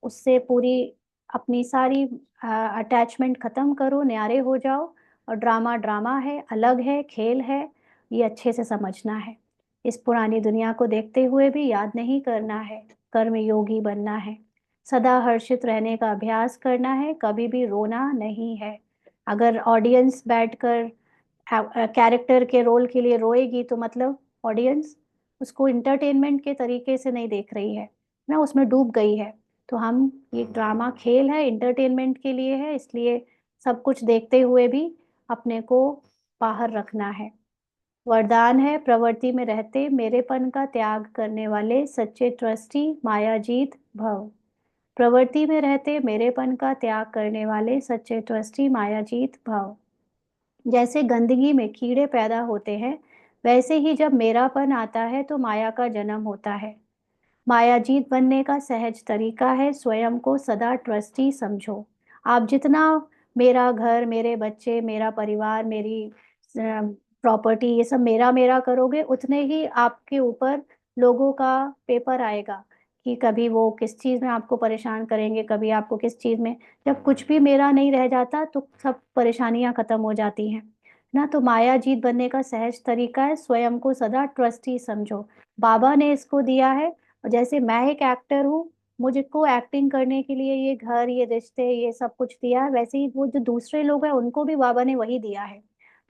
उससे पूरी अपनी सारी अटैचमेंट खत्म करो, न्यारे हो जाओ। और ड्रामा ड्रामा है, अलग है, खेल है, ये अच्छे से समझना है। इस पुरानी दुनिया को देखते हुए भी याद नहीं करना है, कर्म योगी बनना है। सदा हर्षित रहने का अभ्यास करना है, कभी भी रोना नहीं है। अगर ऑडियंस बैठकर कैरेक्टर के रोल के लिए रोएगी तो मतलब ऑडियंस उसको इंटरटेनमेंट के तरीके से नहीं देख रही है ना, उसमें डूब गई है। तो हम, ये ड्रामा खेल है, इंटरटेनमेंट के लिए है, इसलिए सब कुछ देखते हुए भी अपने को बाहर रखना है। वरदान है, प्रवृत्ति में रहते मेरेपन का त्याग करने वाले सच्चे ट्रस्टी मायाजीत भव। प्रवृत्ति में रहते मेरेपन का त्याग करने वाले सच्चे ट्रस्टी मायाजीत भव। जैसे गंदगी में कीड़े पैदा होते हैं, वैसे ही जब मेरापन आता है तो माया का जन्म होता है। मायाजीत बनने का सहज तरीका है, स्वयं को सदा ट्रस्टी समझो। आप जितना मेरा घर, मेरे बच्चे, मेरा परिवार, मेरी प्रॉपर्टी, ये सब मेरा मेरा करोगे, उतने ही आपके ऊपर लोगों का पेपर आएगा कि कभी वो किस चीज़ में आपको परेशान करेंगे, कभी आपको किस चीज़ में। जब कुछ भी मेरा नहीं रह जाता तो सब परेशानियां खत्म हो जाती हैं ना। तो माया जीत बनने का सहज तरीका है, स्वयं को सदा ट्रस्टी समझो। बाबा ने इसको दिया है। और जैसे मैं एक एक्टर हूँ, मुझको एक्टिंग करने के लिए ये घर, ये रिश्ते, ये सब कुछ दिया है, वैसे ही वो जो दूसरे लोग हैं उनको भी बाबा ने वही दिया है।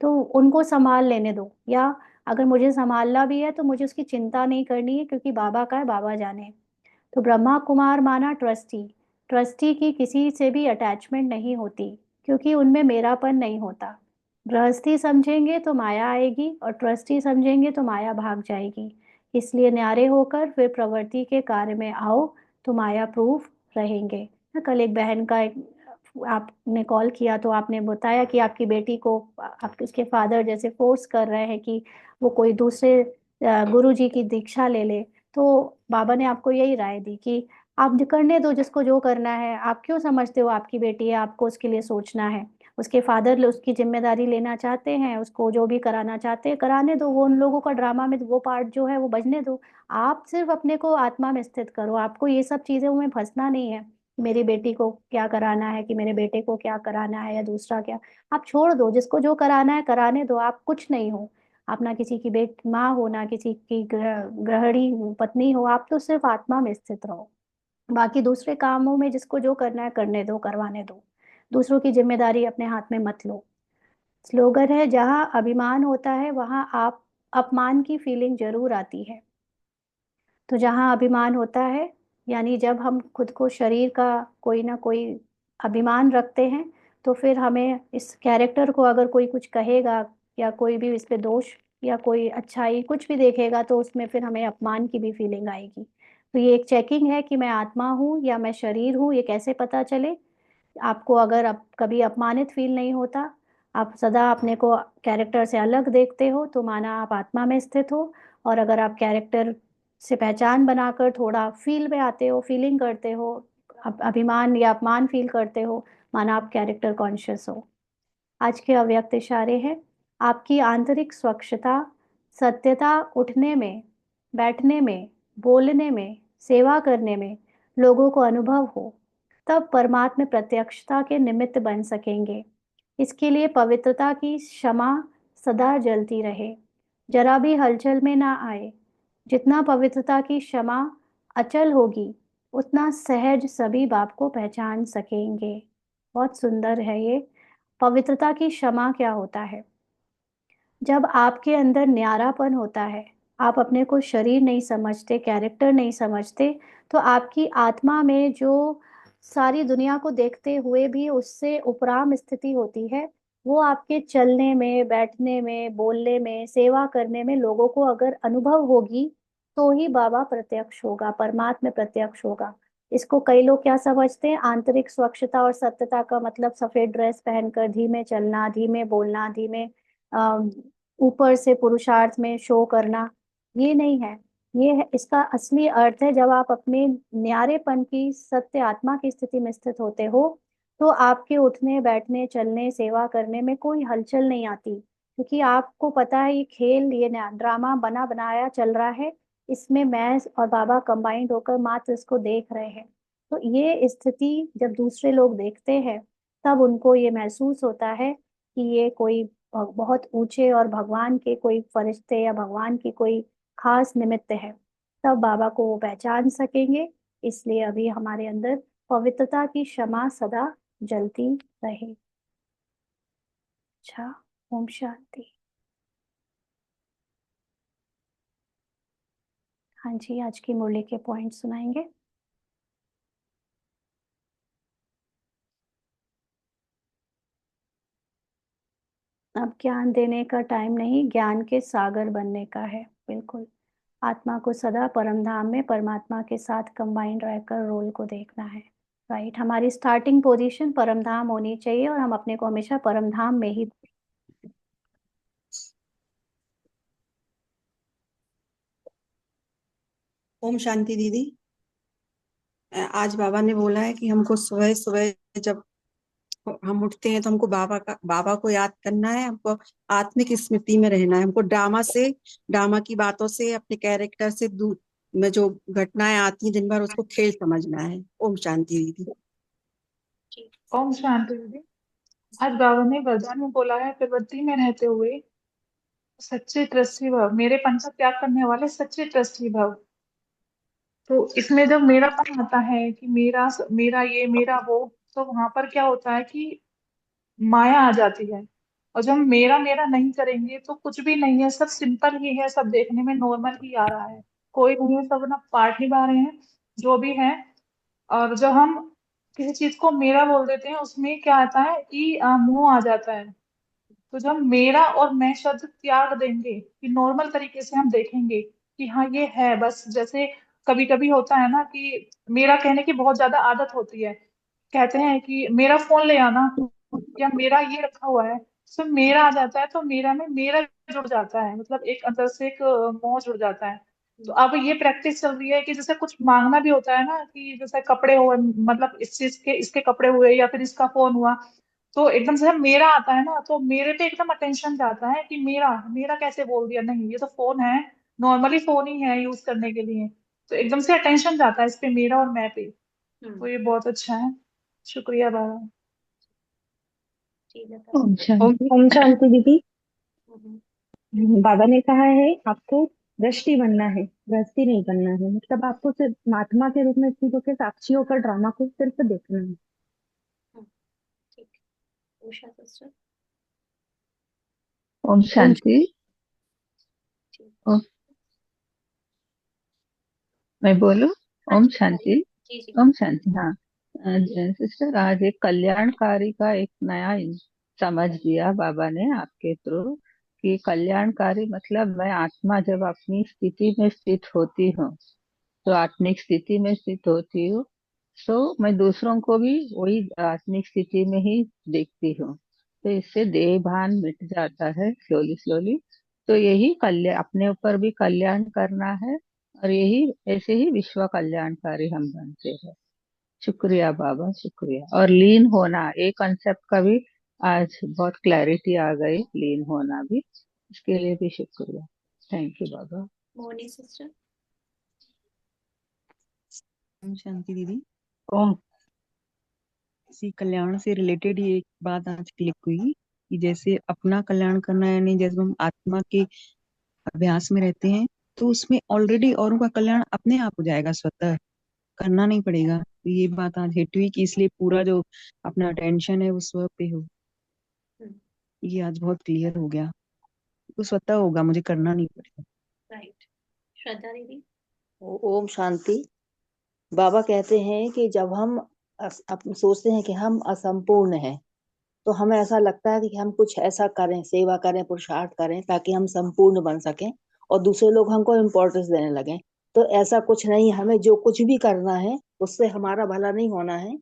तो उनको संभाल लेने दो, या अगर मुझे संभालना भी है तो मुझे उसकी चिंता नहीं करनी है, क्योंकि बाबा का है, बाबा जाने। तो ब्रह्मा कुमार माना ट्रस्टी। ट्रस्टी की किसी से भी अटैचमेंट नहीं होती, क्योंकि उनमें मेरापन नहीं होता। गृहस्थी समझेंगे तो माया आएगी, और ट्रस्टी समझेंगे तो माया भाग जाएगी। इसलिए न्यारे होकर फिर प्रवृत्ति के कार्य में आओ, तो माया प्रूफ रहेंगे ना। कल एक बहन का आपने कॉल किया तो आपने बताया कि आपकी बेटी को आपके उसके फादर जैसे फोर्स कर रहे हैं कि वो कोई दूसरे गुरु जी की दीक्षा ले ले। तो बाबा ने आपको यही राय दी कि आप करने दो जिसको जो करना है, आप क्यों समझते हो आपकी बेटी है, आपको उसके लिए सोचना है। उसके फादर उसकी जिम्मेदारी लेना चाहते हैं, उसको जो भी कराना चाहते हैं कराने दो, वो उन लोगों का ड्रामा में वो पार्ट जो है वो बजने दो। आप सिर्फ अपने को आत्मा में स्थित करो, आपको ये सब चीज़ों में फंसना नहीं है, मेरी बेटी को क्या कराना है कि मेरे बेटे को क्या कराना है या दूसरा क्या। आप छोड़ दो, जिसको जो कराना है कराने दो, आप कुछ नहीं हो। आप ना किसी की बेट माँ हो, ना किसी की गृहिणी पत्नी हो, आप तो सिर्फ आत्मा में स्थित रहो। बाकी दूसरे कामों में जिसको जो करना है करने दो, करवाने दो। दूसरों की जिम्मेदारी अपने हाथ में मत लो। स्लोगन है, जहाँ अभिमान होता है वहाँ आप अपमान की फीलिंग जरूर आती है। तो जहाँ अभिमान होता है, यानी जब हम खुद को शरीर का कोई ना कोई अभिमान रखते हैं, तो फिर हमें इस कैरेक्टर को अगर कोई कुछ कहेगा या कोई भी इस पे दोष या कोई अच्छाई कुछ भी देखेगा, तो उसमें फिर हमें अपमान की भी फीलिंग आएगी। तो ये एक चेकिंग है कि मैं आत्मा हूँ या मैं शरीर हूँ, ये कैसे पता चले। आपको अगर अब कभी अपमानित फील नहीं होता, आप सदा अपने को कैरेक्टर से अलग देखते हो, तो माना आप आत्मा में स्थित हो। और अगर आप कैरेक्टर से पहचान बनाकर थोड़ा फील में आते हो, फीलिंग करते हो, अभिमान या अपमान फील करते हो, माना आप कैरेक्टर कॉन्शियस हो। आज के अव्यक्त इशारे हैं, आपकी आंतरिक स्वच्छता, सत्यता, उठने में, बैठने में, बोलने में, सेवा करने में लोगों को अनुभव हो, तब परमात्म प्रत्यक्षता के निमित्त बन सकेंगे। इसके लिए पवित्रता की क्षमा सदा जलती रहे, जरा भी हलचल में ना आए। जितना पवित्रता की क्षमा अचल होगी, उतना सहज सभी बाप को पहचान सकेंगे। बहुत सुंदर है ये। पवित्रता की क्षमा क्या होता है? जब आपके अंदर न्यारापन होता है, आप अपने को शरीर नहीं समझते, कैरेक्टर नहीं समझते, तो आपकी आत्मा में जो सारी दुनिया को देखते हुए भी उससे उपराम स्थिति होती है, वो आपके चलने में, बैठने में, बोलने में, सेवा करने में लोगों को अगर अनुभव होगी, तो ही बाबा प्रत्यक्ष होगा, परमात्मा प्रत्यक्ष होगा। इसको कई लोग क्या समझते हैं, आंतरिक स्वच्छता और सत्यता का मतलब सफेद ड्रेस पहनकर धीमे चलना, धीमे बोलना, धीमे ऊपर से पुरुषार्थ में शो करना। ये नहीं है। ये है, इसका असली अर्थ है, जब आप अपने न्यारेपन की सत्य आत्मा की स्थिति में स्थित होते हो, तो आपके उठने, बैठने, चलने, सेवा करने में कोई हलचल नहीं आती, क्योंकि आपको पता है ये खेल, ये ड्रामा बना बनाया चल रहा है, इसमें मैं और बाबा कंबाइंड होकर मात्र इसको देख रहे हैं। तो ये स्थिति जब दूसरे लोग देखते हैं, तब उनको ये महसूस होता है कि ये कोई बहुत ऊंचे और भगवान के कोई फरिश्ते या भगवान की कोई खास निमित्त है, तब बाबा को वो पहचान सकेंगे। इसलिए अभी हमारे अंदर पवित्रता की क्षमा सदा जलती रहे। अच्छा, ओम शांति। हाँ जी, आज की मुरली के पॉइंट सुनाएंगे। अब ज्ञान देने का टाइम नहीं, ज्ञान के सागर बनने का है। बिल्कुल, आत्मा को सदा परम धाम में परमात्मा के साथ कंबाइंड रहकर रोल को देखना है। राइट, हमारी स्टार्टिंग पोजीशन परम धाम होनी चाहिए और हम अपने को हमेशा परम धाम में ही। ओम शांति दीदी। आज बाबा ने बोला है कि हमको सुबह सुबह जब हम उठते हैं तो हमको बाबा को याद करना है, हमको आत्मिक स्मृति में रहना है, हमको ड्रामा की बातों से, अपने कैरेक्टर से दूर में जो घटनाएं आती हैं दिन भर उसको खेल समझना है। ओम शांति दीदी। ओम शांति दीदी। आज बाबा ने वरदान में बोला है, प्रवृत्ति में रहते हुए सच्चे ट्रस्टी भव, मेरे पन का त्याग करने वाले सच्चे ट्रस्टी भव। तो इसमें जब मेरापन आता है कि मेरा ये मेरा वो, तो वहां पर क्या होता है कि माया आ जाती है। और जब हम मेरा मेरा नहीं करेंगे तो कुछ भी नहीं है, सब सिंपल ही है, सब देखने में नॉर्मल ही आ रहा है। कोई नहीं है, सब अपना पार्ट निभा रहे हैं जो भी है। और जब हम किसी चीज को मेरा बोल देते हैं, उसमें क्या आता है कि मोह आ जाता है। तो जब मेरा और मैं शब्द त्याग देंगे, कि नॉर्मल तरीके से हम देखेंगे कि हाँ ये है बस। जैसे कभी कभी होता है ना कि मेरा कहने की बहुत ज्यादा आदत होती है, कहते हैं कि मेरा फोन ले आना या मेरा ये रखा हुआ है, तो मेरा आ जाता है, तो मेरा में मेरा जुड़ जाता है, मतलब एक अंदर से एक मोह जुड़ जाता है। तो अब ये प्रैक्टिस चल रही है कि जैसे कुछ मांगना भी होता है ना, कि जैसे कपड़े हुए, मतलब इस चीज के इसके कपड़े हुए या फिर इसका फोन हुआ, तो एकदम से जब मेरा आता है ना, तो मेरे पे एकदम अटेंशन जाता है कि मेरा मेरा कैसे बोल दिया। नहीं, ये तो फोन है, नॉर्मली फोन ही है यूज करने के लिए। तो एकदम से अटेंशन जाता है इस पे, मेरा और मैं पे। तो ये बहुत अच्छा है। शुक्रिया बाबा। ठीक है सर। ओम ओम शांति। ओम शांति दीदी। हम्म, बाबा ने कहा है आपको दृष्टि बनना है, गृहस्थी नहीं बनना है। मतलब आपको सिर्फ महात्मा के रूप में चीजों के साक्षी होकर ड्रामा को सिर्फ देखना है। हम्म, ठीक है। उषा सिस्टर। ओम ओम शांति। ठीक। ओम, मैं बोलूं? हाँ ओम जी शांति। बताइए। जी जी। ओम शांति। हाँ, सिस्टर, आज एक कल्याणकारी का एक नया समझ दिया बाबा ने आपके थ्रू, कि कल्याणकारी मतलब मैं आत्मा जब अपनी स्थिति में स्थित होती हूँ, तो आत्मिक स्थिति में स्थित होती हूँ, तो मैं दूसरों को भी वही आत्मिक स्थिति में ही देखती हूँ। तो इससे देह भान मिट जाता है स्लोली स्लोली। तो यही कल्याण, अपने ऊपर भी कल्याण करना है, और यही ऐसे ही विश्व कल्याणकारी हम बनते हैं। शुक्रिया बाबा, शुक्रिया। और लीन होना, एक कंसेप्ट का भी आज बहुत क्लैरिटी आ गई, लीन होना भी, इसके लिए भी शुक्रिया। Thank you Baba. Mohini sister. ओम शांति दीदी। ओम इसी कल्याण से रिलेटेड ही एक बात आज क्लिक हुई कि जैसे अपना कल्याण करना, यानी जैसे हम आत्मा के अभ्यास में रहते हैं, तो उसमें ऑलरेडी औरों का कल्याण अपने आप हो जाएगा, स्वतः करना नहीं पड़ेगा। तो ये बात आज हिट हुई कि इसलिए पूरा जो अपना अटेंशन है वो स्व पे हो। हम्म, ये आज बहुत क्लियर हो गया, तो स्वतः होगा, मुझे करना नहीं पड़ेगा। राइट। श्रद्धा दीदी। ओम शांति। बाबा कहते हैं कि जब हम सोचते हैं कि हम असंपूर्ण हैं, तो हमें ऐसा लगता है कि हम कुछ ऐसा करें, सेवा करें, पुरुषार्थ करें, ताकि हम संपूर्ण बन सकें और दूसरे लोग हमको इम्पोर्टेंस देने लगें। तो ऐसा कुछ नहीं, हमें जो कुछ भी करना है उससे हमारा भला नहीं होना है।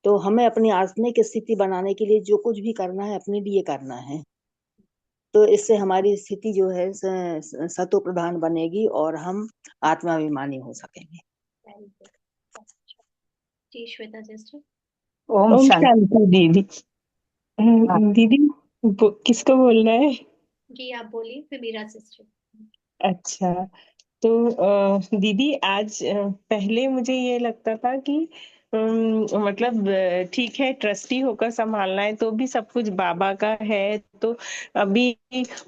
तो हमें अपनी आत्मिक स्थिति बनाने के लिए जो कुछ भी करना है अपने लिए करना है। तो इससे हमारी स्थिति जो है सतो प्रधान बनेगी और हम आत्माभिमानी हो सकेंगे। Very good. जी श्वेता सिस्टर। ओम ओम शांति। शांति दीदी। हाँ, दीदी, किसको बोलना है? जी आप बोलिए, फिर मीरा सिस्टर। अच्छा, तो दीदी आज पहले मुझे ये लगता था कि मतलब ठीक है, ट्रस्टी होकर संभालना है तो भी सब कुछ बाबा का है। तो अभी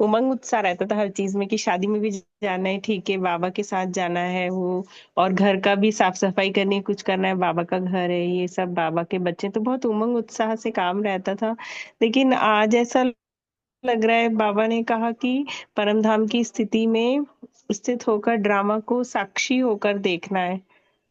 उमंग उत्साह रहता था हर चीज में कि शादी में भी जाना है, ठीक है, बाबा के साथ जाना है वो, और घर का भी साफ सफाई करनी है, कुछ करना है, बाबा का घर है, ये सब बाबा के बच्चे, तो बहुत उमंग उत्साह से काम रहता था। लेकिन आज ऐसा लग रहा है, बाबा ने कहा कि परम धाम की स्थिति में स्थित होकर ड्रामा को साक्षी होकर देखना है।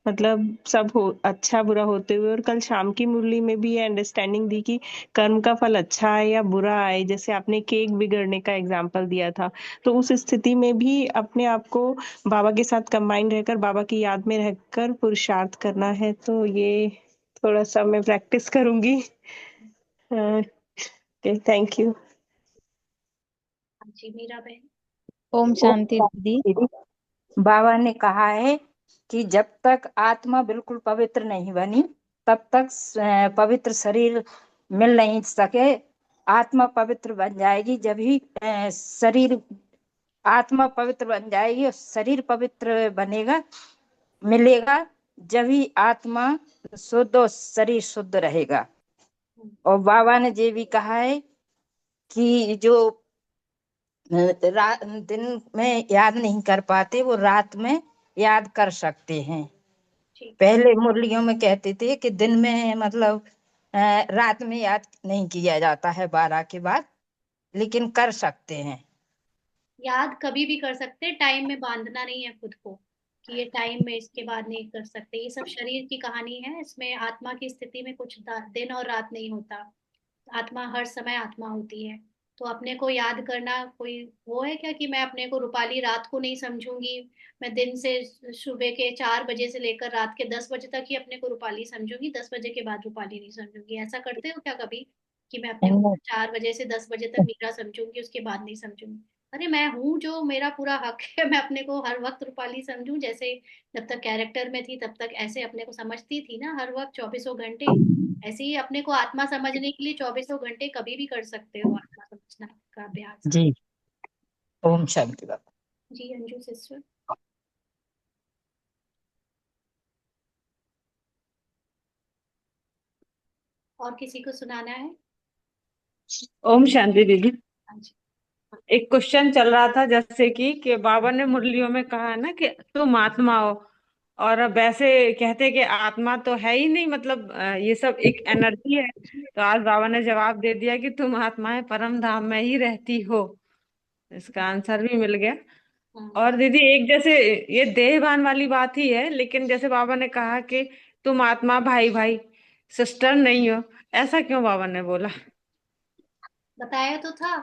मतलब सब हो अच्छा बुरा होते हुए, और कल शाम की मुरली में भी ये अंडरस्टैंडिंग दी कि कर्म का फल अच्छा आए या बुरा आए, जैसे आपने केक बिगड़ने का एग्जाम्पल दिया था, तो उस स्थिति में भी अपने आप को बाबा के साथ कंबाइन रहकर, बाबा की याद में रहकर पुरुषार्थ करना है। तो ये थोड़ा सा मैं प्रैक्टिस करूंगी। Thank you. जी मीरा बहन। ओम ओम शांति शांति दीदी। दीदी। बाबा ने कहा है कि जब तक आत्मा बिल्कुल पवित्र नहीं बनी, तब तक पवित्र शरीर मिल नहीं सके। आत्मा पवित्र बन जाएगी जब ही शरीर, आत्मा पवित्र बन जाएगी और शरीर पवित्र बनेगा, मिलेगा, जब ही आत्मा शुद्ध और शरीर शुद्ध रहेगा। और बाबा ने ये भी कहा है कि जो दिन में याद नहीं कर पाते वो रात में याद कर सकते हैं। ठीक। पहले मुरलियों में कहते थे कि दिन में मतलब रात में याद नहीं किया जाता है 12 के बाद, लेकिन कर सकते हैं। याद कभी भी कर सकते हैं, टाइम में बांधना नहीं है खुद को कि ये टाइम में इसके बाद नहीं कर सकते। ये सब शरीर की कहानी है, इसमें आत्मा की स्थिति में कुछ दिन और रात नहीं होता। आत्मा हर समय आत्मा होती है। तो अपने को याद करना कोई वो है क्या कि मैं अपने को रूपाली रात को नहीं समझूंगी, मैं दिन से सुबह के 4 बजे से लेकर रात के 10 बजे तक ही अपने को रूपाली समझूंगी, 10 बजे के बाद रूपाली नहीं समझूंगी। ऐसा करते हो क्या कभी कि मैं अपने को 4 बजे से 10 बजे तक मीरा समझूंगी, उसके बाद नहीं समझूंगी? अरे मैं हूँ जो, मेरा पूरा हक है, मैं अपने को हर वक्त रूपाली समझूं। जैसे जब तक कैरेक्टर में थी तब तक ऐसे अपने को समझती थी ना, हर वक्त 24 घंटे। ऐसे ही अपने को आत्मा समझने के लिए 24 घंटे कभी भी कर सकते हो आत्मा समझना का अभ्यास। जी। ओम शांति बाबा। जी अंजू सिस्टर। और किसी को सुनाना है? ओम शांति दीदी। हाँ जी। एक क्वेश्चन चल रहा था जैसे कि बाबा ने मुरलियों में कहा है ना कि तुम आत्मा हो, और अब वैसे कहते कि आत्मा तो है ही नहीं, मतलब ये सब एक एनर्जी है। तो आज बाबा ने जवाब दे दिया कि तुम आत्मा है, परम धाम में ही रहती हो। इसका आंसर भी मिल गया। और दीदी एक जैसे ये देहभान वाली बात ही है, लेकिन जैसे बाबा ने कहा कि तुम आत्मा भाई भाई सिस्टर नहीं हो, ऐसा क्यों बाबा ने बोला? बताया तो था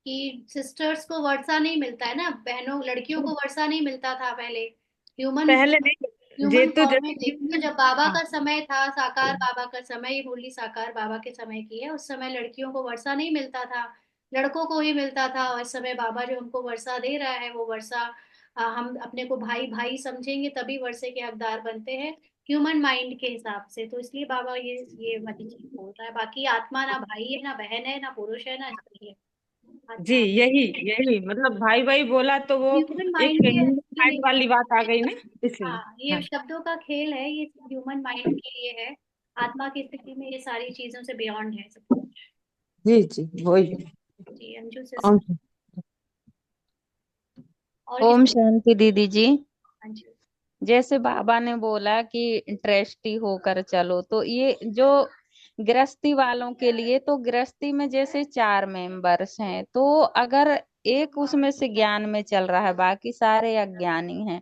कि सिस्टर्स को वर्षा नहीं मिलता है ना, बहनों लड़कियों को वर्षा नहीं मिलता था पहले। ह्यूमन पहले नहीं, जे ह्यूमन तो फॉर्म में थे। तो जैसे जब बाबा हाँ। का समय था, साकार बाबा का समय, ये मुरली साकार बाबा के समय की है, उस समय लड़कियों को वर्षा नहीं मिलता था, लड़कों को ही मिलता था। और इस समय बाबा जो हमको वर्षा दे रहा है, वो वर्षा हम अपने को भाई भाई समझेंगे तभी वर्षे के हकदार बनते हैं, ह्यूमन माइंड के हिसाब से। तो इसलिए बाबा ये वाली चीज बोल रहा है। बाकी आत्मा ना भाई है, ना बहन है, ना पुरुष है, ना स्त्री है। जी, आत्मा यही यही मतलब भाई भाई बोला तो वो ह्यूमन एक माइंड के माइंड वाली बात आ गई ना, इसलिए। हाँ, ये हाँ। शब्दों का खेल है, ये ह्यूमन माइंड के लिए है। आत्मा की स्थिति में ये सारी चीजों से बियॉन्ड है सब कुछ। जी जी, वही। जी अंजू ओम। सिस्टर। और ओम किसी? शांति दीदी जी। हाँ जी। जैसे बाबा ने बोला कि ट्रस्टी होकर चलो, तो ये जो गृहस्थी वालों के लिए, तो गृहस्थी में जैसे 4 मेंबर्स हैं, तो अगर एक उसमें से ज्ञान में चल रहा है, बाकी सारे अज्ञानी हैं,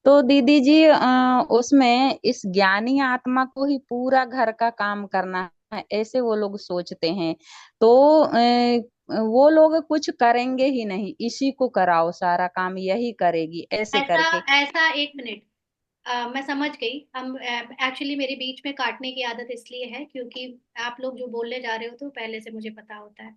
तो दीदी जी उसमें इस ज्ञानी आत्मा को ही पूरा घर का काम करना है, ऐसे वो लोग सोचते हैं। तो वो लोग कुछ करेंगे ही नहीं, इसी को कराओ सारा काम, यही करेगी ऐसे ऐसा करके। ऐसा एक मिनट, मैं समझ गई। हम एक्चुअली मेरे बीच में काटने की आदत इसलिए है क्योंकि आप लोग जो बोलने जा रहे हो तो पहले से मुझे पता होता है।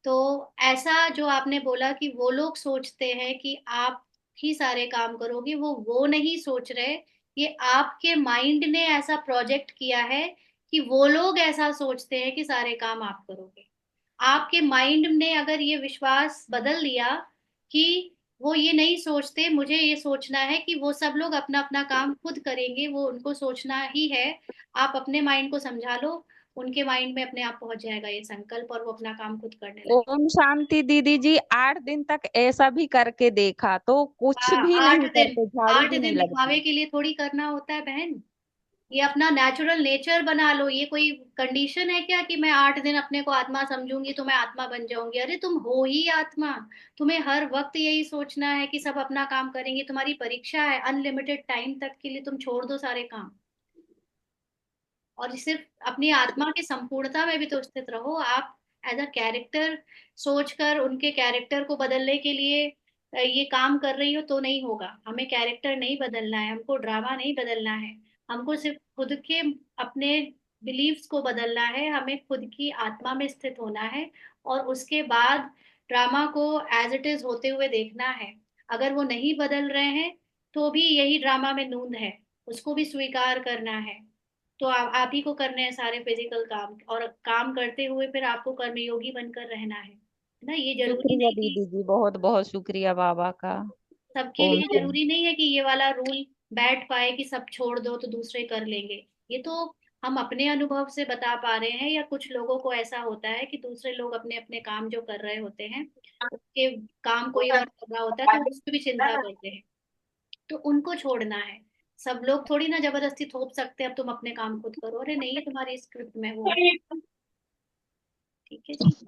तो ऐसा जो आपने बोला कि वो लोग सोचते हैं कि आप ही सारे काम करोगे, वो नहीं सोच रहे। ये आपके माइंड ने ऐसा प्रोजेक्ट किया है कि वो लोग ऐसा सोचते हैं कि सारे काम आप करोगे। आपके माइंड ने अगर ये विश्वास बदल दिया कि वो ये नहीं सोचते, मुझे ये सोचना है कि वो सब लोग अपना अपना काम खुद करेंगे, वो उनको सोचना ही है। आप अपने माइंड को समझा लो, उनके माइंड में अपने आप पहुंच जाएगा ये संकल्प और वो अपना काम खुद करने लगे। ओम शांति दीदी जी, 8 दिन तक ऐसा भी करके देखा तो कुछ हाँ, भी आठ नहीं दिन करते, झाड़ू आठ भी नहीं दिन लगती। दिखावे के लिए थोड़ी करना होता है बहन। ये अपना नेचुरल नेचर बना लो। ये कोई कंडीशन है क्या कि मैं 8 दिन अपने को आत्मा समझूंगी तो मैं आत्मा बन जाऊंगी? अरे तुम हो ही आत्मा। तुम्हें हर वक्त यही सोचना है कि सब अपना काम करेंगे। तुम्हारी परीक्षा है, अनलिमिटेड टाइम तक के लिए तुम छोड़ दो सारे काम और सिर्फ अपनी आत्मा की संपूर्णता में भी तो स्थित रहो। आप एज अ कैरेक्टर सोचकर उनके कैरेक्टर को बदलने के लिए ये काम कर रही हो तो नहीं होगा। हमें कैरेक्टर नहीं बदलना है, हमको ड्रामा नहीं बदलना है। हमको सिर्फ खुद के अपने बिलीव्स को बदलना है, हमें खुद की आत्मा में स्थित होना है और उसके बाद ड्रामा को एज इट इज होते हुए देखना है। अगर वो नहीं बदल रहे हैं तो भी यही ड्रामा में नूंद है, उसको भी स्वीकार करना है। तो आप ही को करने हैं सारे फिजिकल काम, और काम करते हुए फिर आपको कर्मयोगी बनकर रहना है ना। ये जरूरी शुक्रिया नहीं कि दीदी जी, बहुत बहुत शुक्रिया बाबा का। सबके ओम लिए जरूरी नहीं है कि ये वाला रूल बैठ पाए कि सब छोड़ दो तो दूसरे कर लेंगे। ये तो हम अपने अनुभव से बता पा रहे हैं, या कुछ लोगों को ऐसा होता है कि दूसरे लोग अपने अपने काम जो कर रहे होते हैं, उसके काम कोई और कर रहा होता है तो उसकी भी चिंता करते हैं, तो उनको छोड़ना है। सब लोग थोड़ी ना जबरदस्ती थोप सकते हैं अब तुम अपने काम खुद करो। अरे नहीं, तुम्हारी स्क्रिप्ट में वो है। ठीक है जी।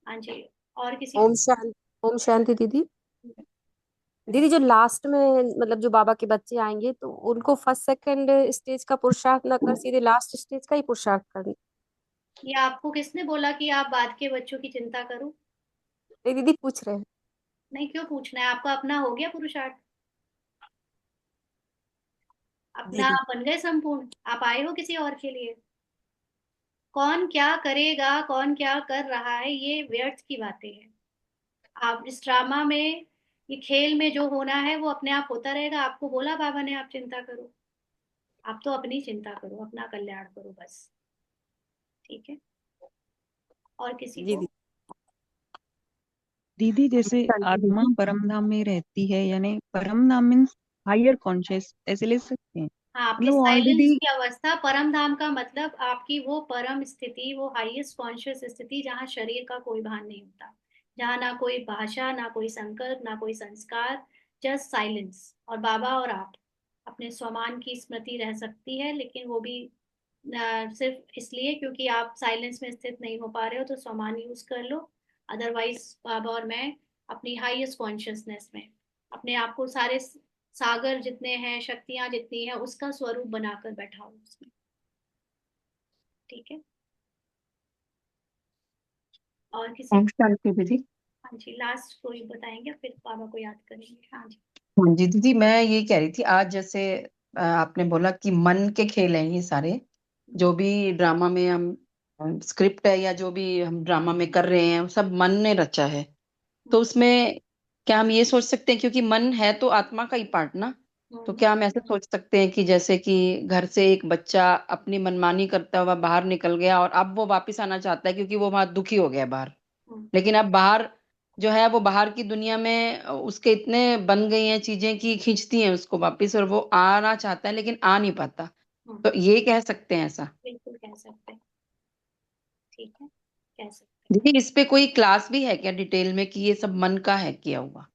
हाँ जी। और किसी को? ओम शांति। ओम शांति दीदी। दीदी जो लास्ट में मतलब जो बाबा के बच्चे आएंगे तो उनको फर्स्ट सेकंड स्टेज का पुरुषार्थ न कर सीधे लास्ट स्टेज का ही पुरुषार्थ करना? ये आपको किसने बोला कि आप बाद के बच्चों की चिंता करो? नहीं दीदी पूछ रहे हैं। नहीं, क्यों पूछना है? आपका अपना हो गया पुरुषार्थ, अपना दीदी आप बन गए संपूर्ण। आप आए हो किसी और के लिए? कौन क्या करेगा, कौन क्या कर रहा है, ये व्यर्थ की बातें हैं। आप इस ड्रामा में, ये खेल में जो होना है वो अपने आप होता रहेगा। आपको बोला बाबा ने आप चिंता करो, आप तो अपनी चिंता करो, अपना कल्याण करो बस। ठीक है, और किसी जी को? दीदी, जैसे शांति आत्मा दीदी। परम धाम में रहती है, यानी परम धाम मीन्स हायर कॉन्शियस, ऐसे ले सकते हैं? हाँ, आपके मतलब साइलेंस ऑलरेडी। की अवस्था, परम धाम का मतलब आपकी वो परम स्थिति, वो हाईएस्ट कॉन्शियस स्थिति जहाँ शरीर का कोई भान नहीं होता, जहाँ ना कोई भाषा, ना कोई संकल्प, ना कोई संस्कार, जस्ट साइलेंस। और बाबा और आप अपने स्वमान की स्मृति रह सकती है, लेकिन वो भी सिर्फ इसलिए क्योंकि आप साइलेंस में स्थित नहीं हो पा रहे हो, तो स्वमान यूज कर लो। अदरवाइज बाबा और मैं अपनी हाईएस्ट कॉन्शियसनेस में अपने आप को सारे सागर जितने हैं, शक्तियां जितनी है, उसका स्वरूप बनाकर बैठा हूँ उसमें। ठीक है, और किसी? ओम शांति दीदी। हाँ जी, लास्ट कोई बताएंगे, फिर बाबा को याद करेंगे। हाँ जी। हाँ जी दीदी, मैं ये कह रही थी, आज जैसे आपने बोला कि मन के खेल हैं ये सारे, जो भी ड्रामा में हम स्क्रिप्ट है या जो भी हम ड्रामा में कर रहे हैं, वो सब मन ने रचा है। तो उसमें क्या हम ये सोच सकते हैं, क्योंकि मन है तो आत्मा का ही पार्ट ना, तो क्या हम ऐसे सोच सकते हैं कि जैसे कि घर से एक बच्चा अपनी मनमानी करता हुआ बाहर निकल गया और अब वो वापस आना चाहता है क्योंकि वो वहां दुखी हो गया बाहर, लेकिन अब बाहर जो है वो बाहर की दुनिया में उसके इतने बन गई हैं चीजें कि खींचती हैं उसको वापस, और वो आना चाहता है लेकिन आ नहीं पाता। तो ये कह सकते हैं ऐसा? बिल्कुल कह सकते हैं। ठीक है, कह सकते दीदी, इस पे कोई क्लास भी है क्या डिटेल में कि ये सब मन का है किया हुआ?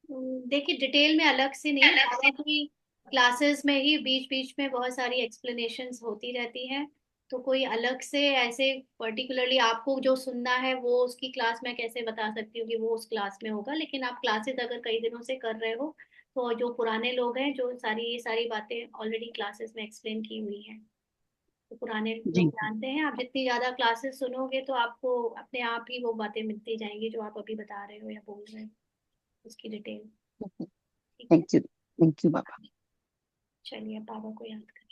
हैं। देखिए, डिटेल में अलग से नहीं, बाबा की क्लासेस में ही बीच बीच में बहुत सारी एक्सप्लेनेशंस होती रहती हैं। तो कोई अलग से ऐसे पर्टिकुलरली आपको जो सुनना है वो उसकी क्लास में कैसे बता सकती हूँ कि वो उस क्लास में होगा, लेकिन आप क्लासेस अगर कई दिनों से कर रहे हो, तो जो पुराने लोग हैं, जो ये सारी बातें ऑलरेडी क्लासेस में एक्सप्लेन की हुई हैं, तो पुराने लोग जी। जानते हैं। आप जितनी ज्यादा क्लासेस सुनोगे तो आपको अपने आप ही वो बातें मिलती जाएंगी जो आप अभी बता रहे हो या बोल रहे हो, उसकी डिटेल। ठीक है, थैंक यू बाबा। चलिए, बाबा को याद करें।